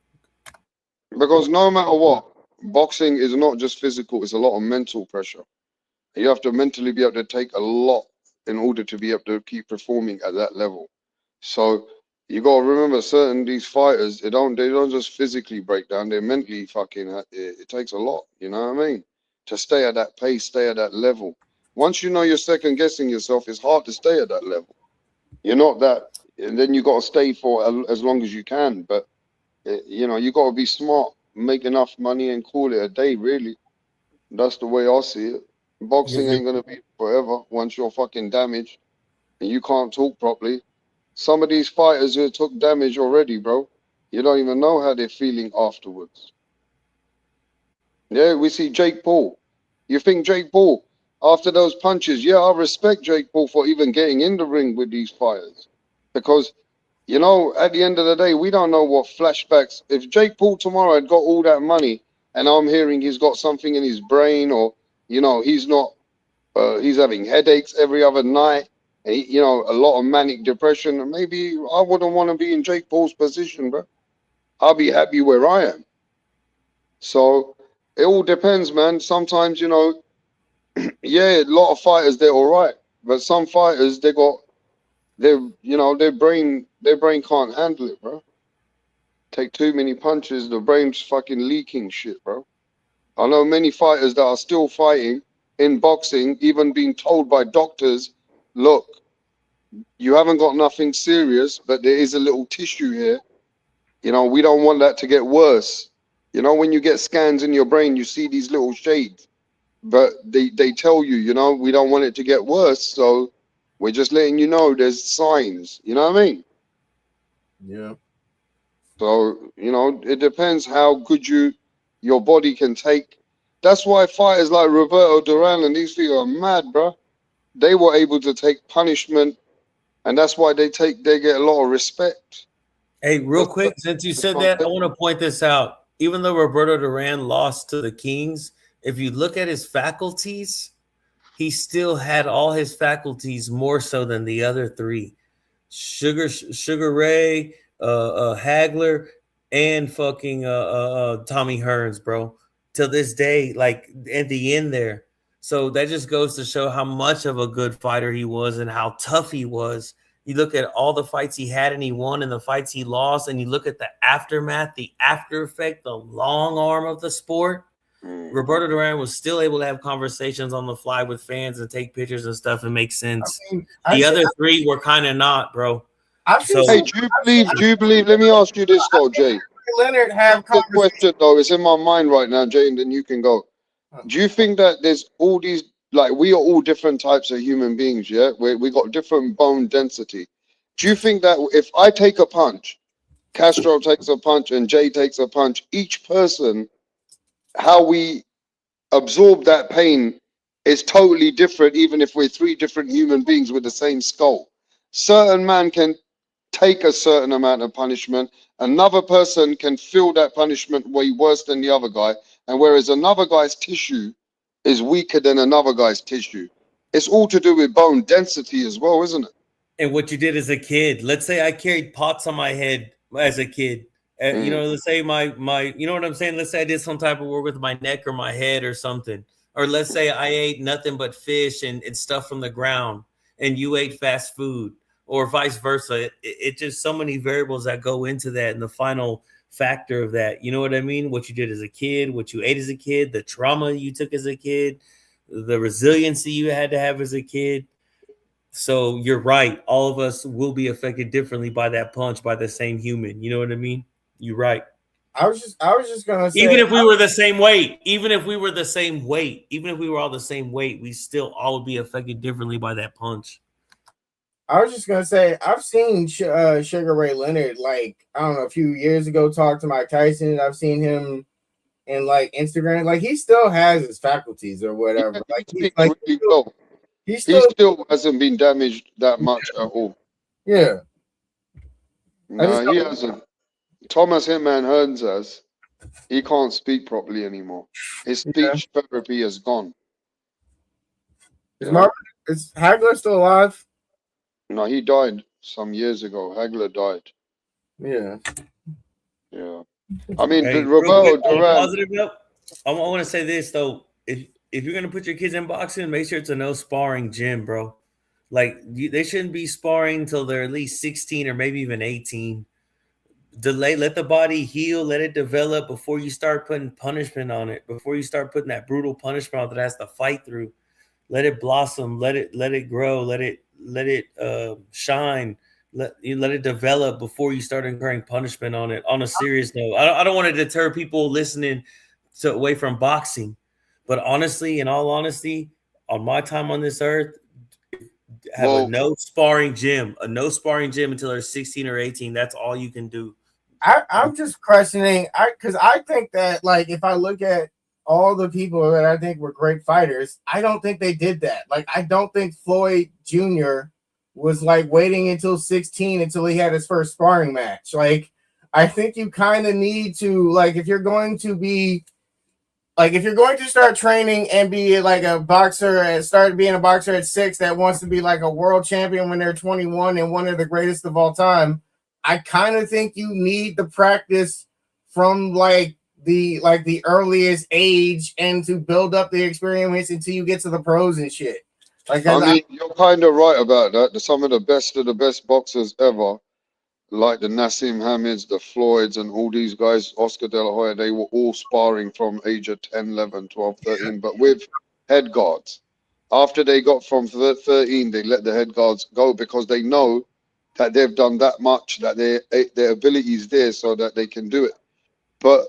because no matter what, boxing is not just physical, it's a lot of mental pressure. You have to mentally be able to take a lot in order to be able to keep performing at that level. So you gotta remember, certain these fighters, they don't just physically break down, they're mentally fucking. It takes a lot, you know what I mean, to stay at that pace, stay at that level. Once you know you're second guessing yourself, it's hard to stay at that level. You're not that, and then you gotta stay for as long as you can. But you know, you gotta be smart, make enough money, and call it a day. Really, that's the way I see it. Boxing You're ain't gonna be forever once you're fucking damaged and you can't talk properly. Some of these fighters who took damage already, bro, you don't even know how they're feeling afterwards. Yeah, we see Jake Paul. You think Jake Paul, after those punches, yeah, I respect Jake Paul for even getting in the ring with these fighters. Because, you know, at the end of the day, we don't know what flashbacks. If Jake Paul tomorrow had got all that money and I'm hearing he's got something in his brain, or, you know, he's having headaches every other night, and you know, a lot of manic depression, and maybe I wouldn't want to be in Jake Paul's position, bro. I'll be happy where I am. So it all depends, man. Sometimes, you know, yeah, a lot of fighters they're all right, but some fighters their brain can't handle it, bro. Take too many punches, the brain's fucking leaking shit, bro. I know many fighters that are still fighting in boxing, even being told by doctors, look, you haven't got nothing serious, but there is a little tissue here. You know, we don't want that to get worse. You know, when you get scans in your brain, you see these little shades, but they tell you, you know, we don't want it to get worse. So we're just letting you know there's signs. You know what I mean? Yeah. So, you know, it depends how good your body can take. That's why fighters like Roberto Duran and these people are mad, bro. They were able to take punishment, and that's why they get a lot of respect. Hey, real But quick, since you said can't that, I take want to point this out. Even though Roberto Duran lost to the Kings, if you look at his faculties, he still had all his faculties more so than the other three. Sugar Ray, Hagler, and fucking Tommy Hearns, bro. To this day, like at the end there. So that just goes to show how much of a good fighter he was and how tough he was. You look at all the fights he had and he won and the fights he lost, and you look at the aftermath, the after effect, the long arm of the sport. Roberto Duran was still able to have conversations on the fly with fans and take pictures and stuff and make sense. I mean, The other three were kind of not, bro. I've seen. Hey, do you believe? Let me ask you this though, Jay. Leonard have The conversations. question though is in my mind right now, Jay, and then you can go. Do you think that there's all these, like, we are all different types of human beings, yeah? We got different bone density. Do you think that if I take a punch, Castro takes a punch, and Jay takes a punch, each person, how we absorb that pain is totally different, even if we're three different human beings with the same skull? Certain man can take a certain amount of punishment. Another person can feel that punishment way worse than the other guy. And whereas another guy's tissue is weaker than another guy's tissue, it's all to do with bone density as well, isn't it? And what you did as a kid. Let's say I carried pots on my head as a kid. You know, let's say my, you know what I'm saying? Let's say I did some type of work with my neck or my head or something. Or let's say I ate nothing but fish and stuff from the ground, and you ate fast food, or vice versa. It just so many variables that go into that, and the final factor of that. You know what I mean? What you did as a kid, what you ate as a kid, the trauma you took as a kid, the resiliency you had to have as a kid. So you're right. All of us will be affected differently by that punch by the same human. You know what I mean? You're right. I was just gonna say, Even if we were the same weight, even if we were the same weight, even if we were all the same weight, we still all would be affected differently by that punch. I was just gonna say, I've seen Sugar Ray Leonard, like, I don't know, a few years ago, talk to Mike Tyson. I've seen him in like Instagram, like he still has his faculties or whatever. Yeah, Like he speaks really well. he He still still hasn't been damaged that much at all. yeah. I just No, he hasn't. Thomas Hitman Hearns has. He can't speak properly anymore. His speech therapy is gone. is Hagler still alive? No, he died some years ago. Hagler died. Yeah. Yeah. I mean, Hey, real Roberto quick, on a Duran. positive note, I want to say this though: if you're gonna put your kids in boxing, make sure it's a no sparring gym, bro. Like they shouldn't be sparring until they're at least 16 or maybe even 18. Let the body heal, let it develop before you start putting punishment on it. Before you start putting that brutal punishment on that has to fight through. Let it blossom, let it grow, let it shine. Let it develop before you start incurring punishment on it. On a serious note, I don't want to deter people listening away from boxing, but honestly, in all honesty, on my time on this earth, have a no sparring gym until they're 16 or 18. That's all you can do. I'm just questioning, because I think that, like, if I look at all the people that I think were great fighters, I don't think they did that. Like, I don't think Floyd Jr. was like waiting until 16 until he had his first sparring match. Like, I think you kind of need to, like, if you're going to start training and be like a boxer and start being a boxer at 6 that wants to be like a world champion when they're 21 and one of the greatest of all time, I kind of think you need the practice from like the earliest age and to build up the experience until you get to the pros and shit. Like, I mean, you're kind of right about that. Some of the best boxers ever, like the Nassim Hamids, the Floyds, and all these guys, Oscar De La Hoya, they were all sparring from age of 10, 11, 12, 13, but with head guards. After they got from 13, they let the head guards go because they know that they've done that much, that their ability is there so that they can do it. But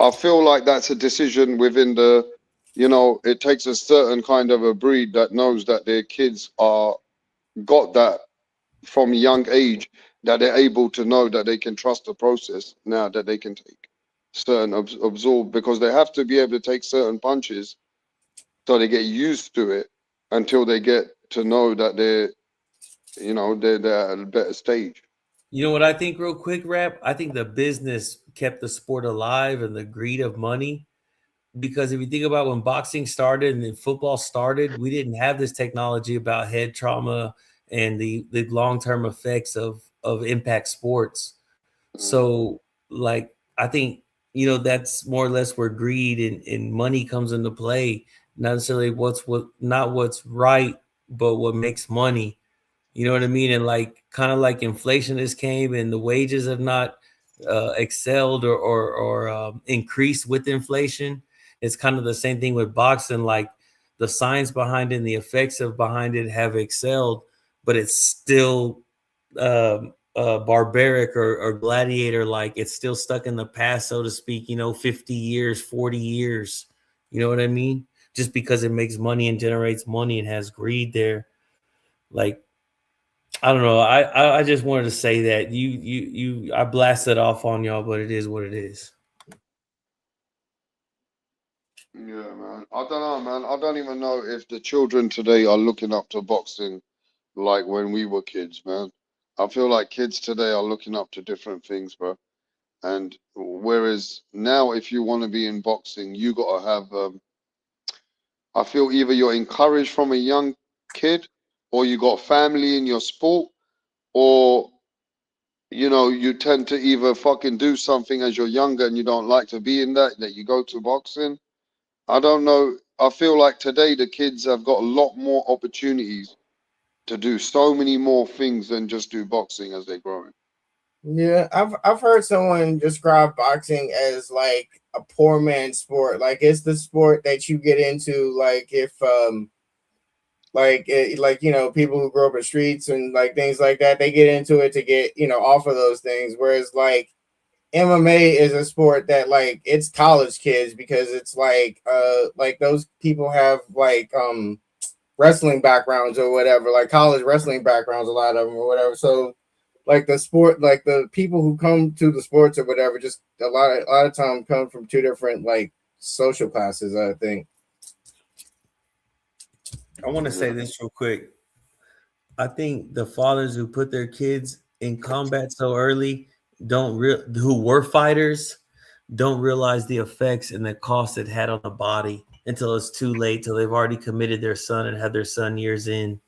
I feel like that's a decision within the, it takes a certain kind of a breed that knows that their kids are got that from a young age, that they're able to know that they can trust the process now, that they can take certain absorb, because they have to be able to take certain punches so they get used to it until they get to know that they're at a better stage. You know what I think, real quick, Rap? I think the business kept the sport alive and the greed of money. Because if you think about when boxing started and then football started, we didn't have this technology about head trauma and the long-term effects of impact sports. So, like, I think, that's more or less where greed and money comes into play. Not necessarily not what's right, but what makes money. You know what I mean? And like, kind of like inflation has came and the wages have not excelled or increased with inflation. It's kind of the same thing with boxing. Like, the science behind it and the effects behind it have excelled, but it's still barbaric or gladiator like. It's still stuck in the past, so to speak, 50 years, 40 years, you know what I mean? Just because it makes money and generates money and has greed there. Like, I don't know. I just wanted to say that I blasted off on y'all, but it is what it is. Yeah, man. I don't know, man. I don't even know if the children today are looking up to boxing like when we were kids, man. I feel like kids today are looking up to different things, bro. And whereas now, if you want to be in boxing, you gotta have. I feel either you're encouraged from a young kid, or you got family in your sport, or you tend to either fucking do something as you're younger and you don't like to be in that you go to boxing. I don't know. I feel like today the kids have got a lot more opportunities to do so many more things than just do boxing as they grow. Yeah, I've heard someone describe boxing as like a poor man's sport. Like it's the sport that you get into, like if people who grow up in streets and like things like that, they get into it to get off of those things. Whereas like MMA is a sport that like it's college kids, because it's like those people have like wrestling backgrounds or whatever, like college wrestling backgrounds, a lot of them or whatever. So like the sport, like the people who come to the sports or whatever, just a lot of time come from two different like social classes, I think. I want to say this real quick. I think the fathers who put their kids in combat so early who were fighters don't realize the effects and the cost it had on the body until it's too late, till they've already committed their son and had their son years in.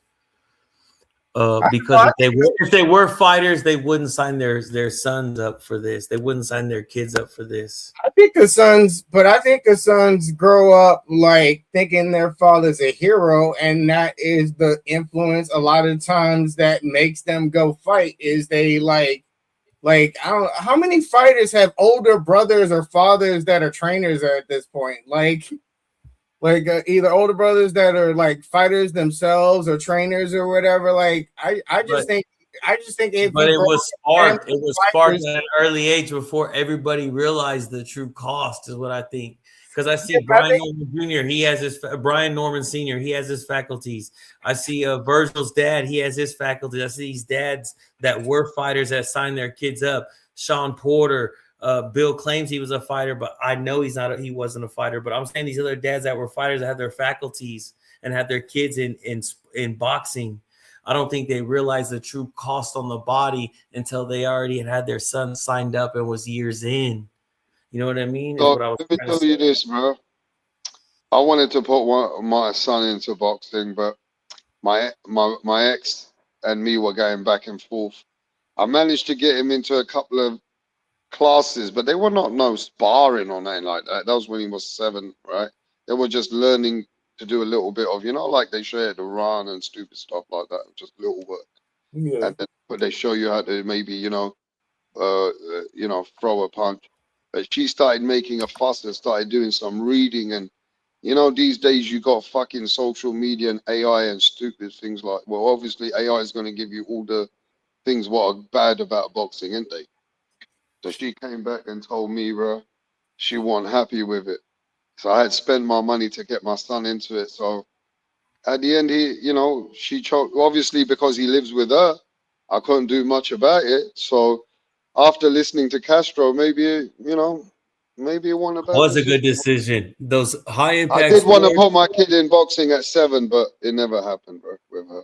Because if they were fighters, they wouldn't sign their sons up for this. They wouldn't sign their kids up for this. I think the sons grow up like thinking their father's a hero, and that is the influence a lot of times that makes them go fight. Is they like I don't know how many fighters have older brothers or fathers that are trainers at this point. Either older brothers that are like fighters themselves or trainers or whatever. Like I just think if but it was sparked. It was sparked fighters, at an early age before everybody realized the true cost, is what I think. Because I see Brian Norman Jr. He has his Brian Norman Sr. He has his faculties. I see Virgil's dad. He has his faculties. I see these dads that were fighters that signed their kids up. Sean Porter. Bill claims he was a fighter, but I know he's not. He wasn't a fighter. But I'm saying these other dads that were fighters that had their faculties and had their kids in boxing. I don't think they realized the true cost on the body until they already had their son signed up and was years in. You know what I mean? So let me tell you this, bro. I wanted to put my son into boxing, but my ex and me were going back and forth. I managed to get him into a couple of classes, but they were not no sparring or anything like that. That was when he was 7, right? They were just learning to do a little bit of, like they show you to run and stupid stuff like that, just little work. Yeah. And then but they show you how to maybe, throw a punch. But she started making a fuss and started doing some reading, and these days you got fucking social media and AI and stupid things like. Well, obviously AI is going to give you all the things what are bad about boxing, ain't they? So she came back and told me, bro, she wasn't happy with it. So I had spent my money to get my son into it. So at the end, she chose, obviously because he lives with her, I couldn't do much about it. So after listening to Castro, maybe, maybe it wasn't a bad Was a good decision. decision. Those high I impact did want to sports. put my kid in boxing at 7, but it never happened, bro, with her.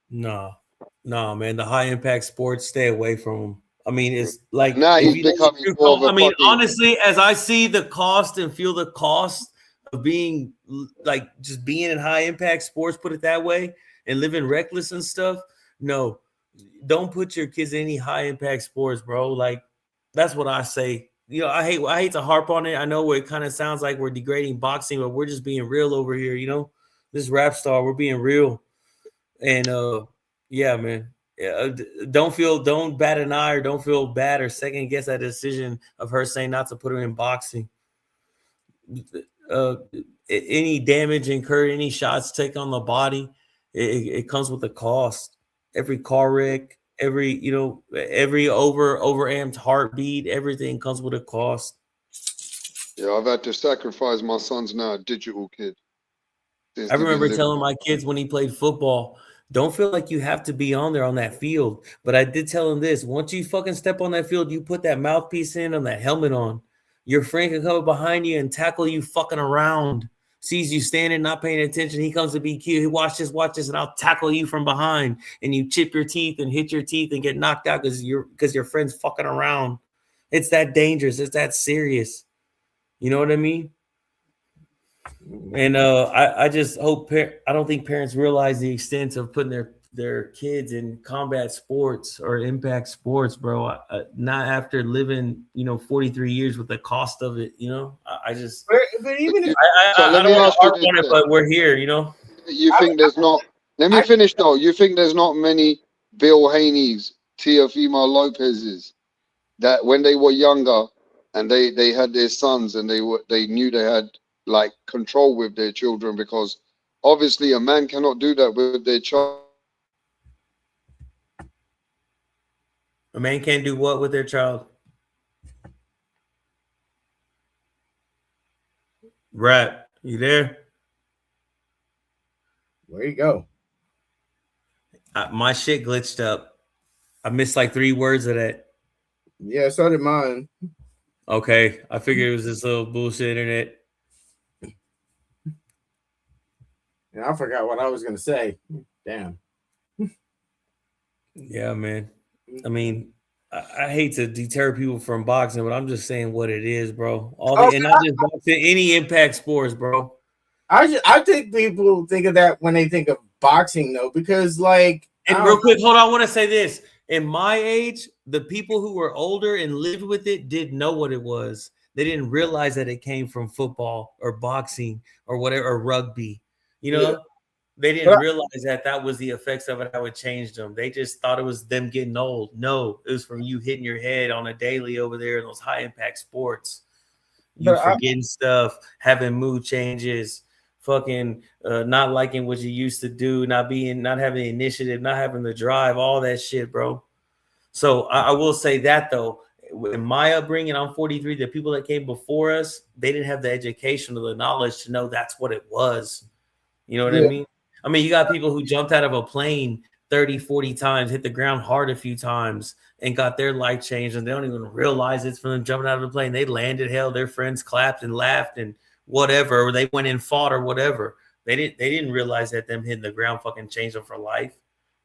No, man. The high impact sports, stay away from them. I mean, it's like Now if he's you becoming more of a fucking. honestly, as I see the cost and feel the cost of being like just being in high impact sports, put it that way, and living reckless and stuff. No, don't put your kids in any high impact sports, bro. Like that's what I say. I hate to harp on it. I know it kind of sounds like we're degrading boxing, but we're just being real over here. This rap star, we're being real. And yeah, man. Yeah, don't bat an eye or don't feel bad or second guess that decision of her saying not to put her in boxing. Uh, any damage incurred, any shots taken on the body, it comes with a cost. Every car wreck, every every overamped heartbeat, everything comes with a cost. Yeah, I've had to sacrifice. My son's now a digital kid. Seems I to be remember living. telling my kids when he played football, don't feel like you have to be on there on that field. But I did tell him this: once you fucking step on that field, you put that mouthpiece in on that helmet on. Your friend can come up behind you and tackle you fucking around. Sees you standing, not paying attention. He comes to be cute. He watch this, and I'll tackle you from behind, and you chip your teeth and hit your teeth and get knocked out because your friend's fucking around. It's that dangerous. It's that serious. You know what I mean? And I just hope I don't think parents realize the extent of putting their kids in combat sports or impact sports, bro. Not after living 43 years with the cost of it. I just But even if So I let don't me want ask to you harp this: on it, but we're here. you think there's not? Let me finish though. You think there's not many Bill Haney's, Teofimo Lopez's that when they were younger and they had their sons and they knew they had like control with their children, because obviously a man cannot do that with their child. A man can't do what with their child? Rat, you there? where you go? My shit glitched up. I missed like 3 words of that. Yeah, so did mine. Okay, I figured it was this little bullshit internet. And I forgot what I was gonna say. Damn. Yeah, man. I mean, I hate to deter people from boxing, but I'm just saying what it is, bro. And not just boxing, any impact sports, bro. I think people think of that when they think of boxing, though, because like, And real quick, hold on, I want to say this. In my age, the people who were older and lived with it didn't know what it was. They didn't realize that it came from football or boxing or whatever, or rugby. Yeah. They didn't realize that was the effects of it, how it changed them. They just thought it was them getting old. No, it was from you hitting your head on a daily over there in those high impact sports. You forgetting stuff, having mood changes, fucking not liking what you used to do, not having the initiative, not having the drive, all that shit, bro. So I will say that though, in my upbringing, I'm 43. The people that came before us, they didn't have the education or the knowledge to know that's what it was. You know what I mean? I mean, you got people who jumped out of a plane 30, 40 times, hit the ground hard a few times, and got their life changed, and they don't even realize it's from them jumping out of the plane. They landed, hell, their friends clapped and laughed and whatever, or they went and fought or whatever. They didn't realize that them hitting the ground fucking changed them for life.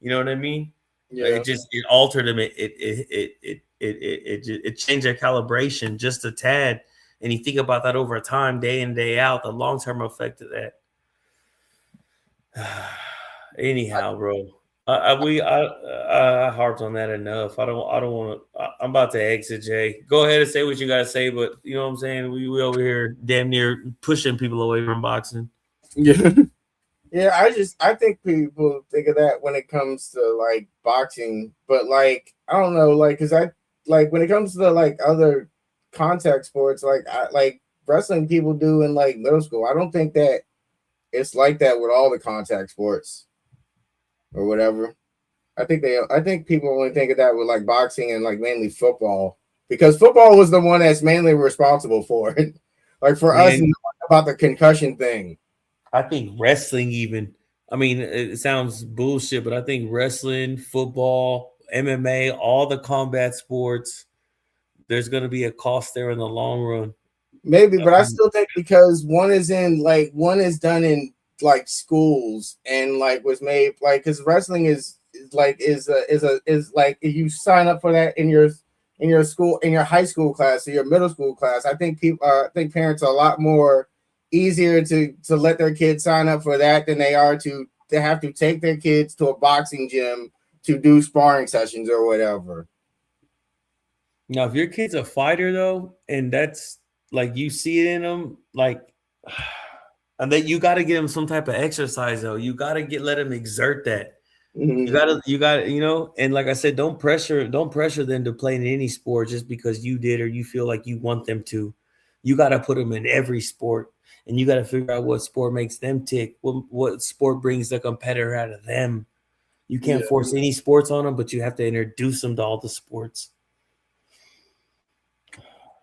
You know what I mean? Yeah. It altered them. It changed their calibration just a tad. And you think about that over time, day in, day out, the long-term effect of that. Anyhow, bro, I harped on that enough. I don't want to. I'm about to exit, Jay. Go ahead and say what you gotta say, but you know what I'm saying. We over here damn near pushing people away from boxing. Yeah. Yeah, I think people think of that when it comes to like boxing, but like I don't know, like because I like when it comes to like other contact sports, like wrestling people do in like middle school. I don't think that it's like that with all the contact sports or whatever. I think people only think of that with like boxing and like mainly football, because football was the one that's mainly responsible for it. Like for us, about the concussion thing. I think wrestling, even. I mean, it sounds bullshit, but I think wrestling, football, MMA, all the combat sports, there's going to be a cost there in the long run. Maybe, but I still think because one is done in like schools and like was made like because wrestling is like you sign up for that in your school, in your high school class or your middle school class. I think parents are a lot more easier to let their kids sign up for that than they are to have to take their kids to a boxing gym to do sparring sessions or whatever. Now, if your kid's a fighter though, and that's like you see it in them, like, and that you got to get them some type of exercise though. You got to let them exert that. Mm-hmm. You got to, and like I said, don't pressure them to play in any sport just because you did or you feel like you want them to. You got to put them in every sport, and you got to figure out what sport makes them tick, what sport brings the competitor out of them. You can't force any sports on them, but you have to introduce them to all the sports.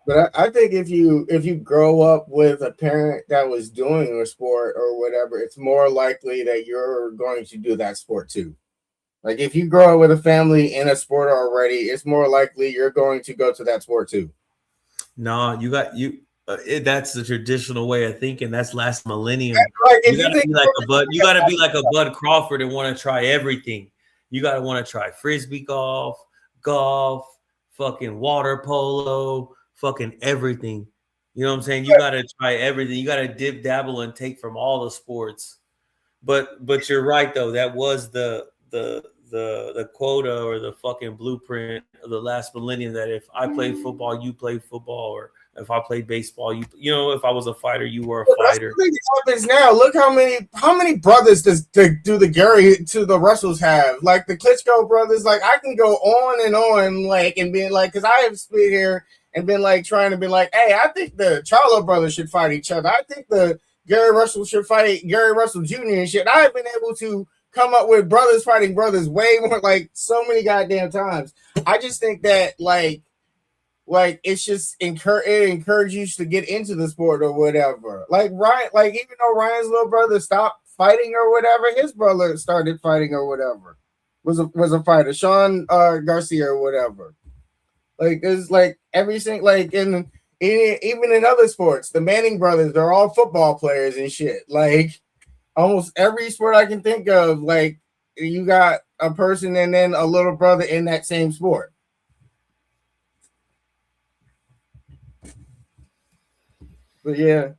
But I think if you grow up with a parent that was doing a sport or whatever, it's more likely that you're going to do that sport too. Like if you grow up with a family in a sport already, it's more likely you're going to go to that sport too. No, that's the traditional way of thinking. That's last millennium. Like if You you gotta think be like a Bud. You gotta be like a Bud Crawford and want to try everything. You gotta want to try frisbee golf, fucking water polo, fucking everything. You know what I'm saying? You gotta try everything. You gotta dip, dabble, and take from all the sports. But you're right though. That was the quota or the fucking blueprint of the last millennium. That if I played football, you played football, or if I played baseball, if I was a fighter, you were a fighter. That's what happens now. Look how many brothers do the Russells have? Like the Klitschko brothers. Like I can go on and on, like and being like, because I have stood here and been like trying to be like, hey, I think the Charlo brothers should fight each other. I think the Gary Russell should fight Gary Russell Jr. and shit. I've been able to come up with brothers fighting brothers way more, like so many goddamn times. I just think that like it's just it encourages you to get into the sport or whatever. Like Ryan, like even though Ryan's little brother stopped fighting or whatever, his brother started fighting or whatever. Was a fighter, Sean Garcia or whatever. Like it's like everything, like even in other sports, the Manning brothers, they're all football players and shit. Like almost every sport I can think of, like you got a person and then a little brother in that same sport. But yeah,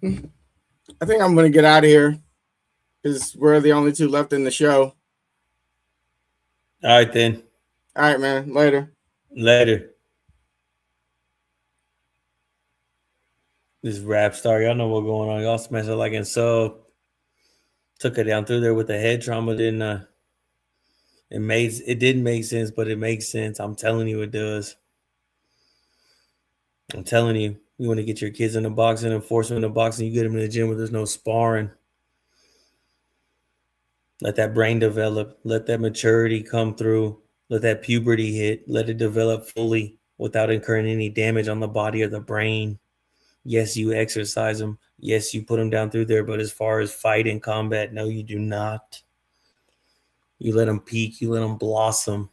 I think I'm gonna get out of here because we're the only two left in the show. All right then. All right, man. Later. This rap star, y'all know what's going on. Y'all smash it like and so. Took it down through there with the head trauma. It didn't make sense, but it makes sense. I'm telling you, it does. I'm telling you, you want to get your kids into boxing and force them into boxing, you get them in the gym where there's no sparring. Let that brain develop. Let that maturity come through. Let that puberty hit. Let it develop fully without incurring any damage on the body or the brain. Yes, you exercise them. Yes, you put them down through there. But as far as fight and combat, no, you do not. You let them peak. You let them blossom.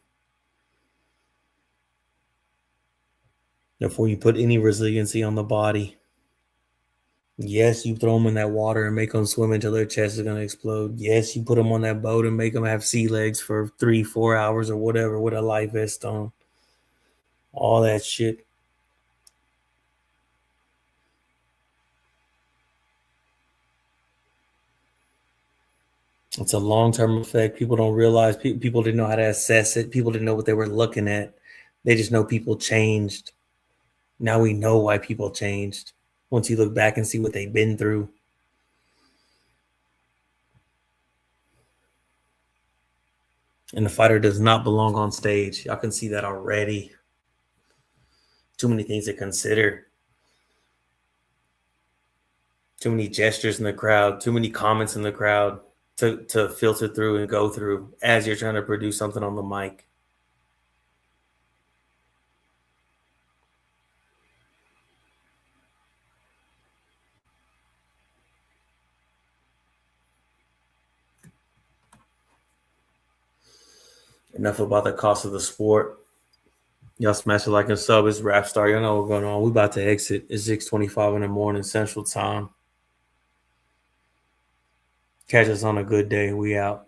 Before you put any resiliency on the body. Yes, you throw them in that water and make them swim until their chest is going to explode. Yes, you put them on that boat and make them have sea legs for 3-4 hours or whatever with a life vest on. All that shit. It's a long-term effect. People don't realize. People didn't know how to assess it. People didn't know what they were looking at. They just know people changed. Now we know why people changed. Once you look back and see what they've been through. And the fighter does not belong on stage. Y'all can see that already. Too many things to consider. Too many gestures in the crowd. Too many comments in the crowd to filter through and go through as you're trying to produce something on the mic. Enough about the cost of the sport. Y'all smash it like a sub. It's Rap Star. Y'all know what's going on. We about to exit. It's 6:25 in the morning Central Time. Catch us on a good day. We out.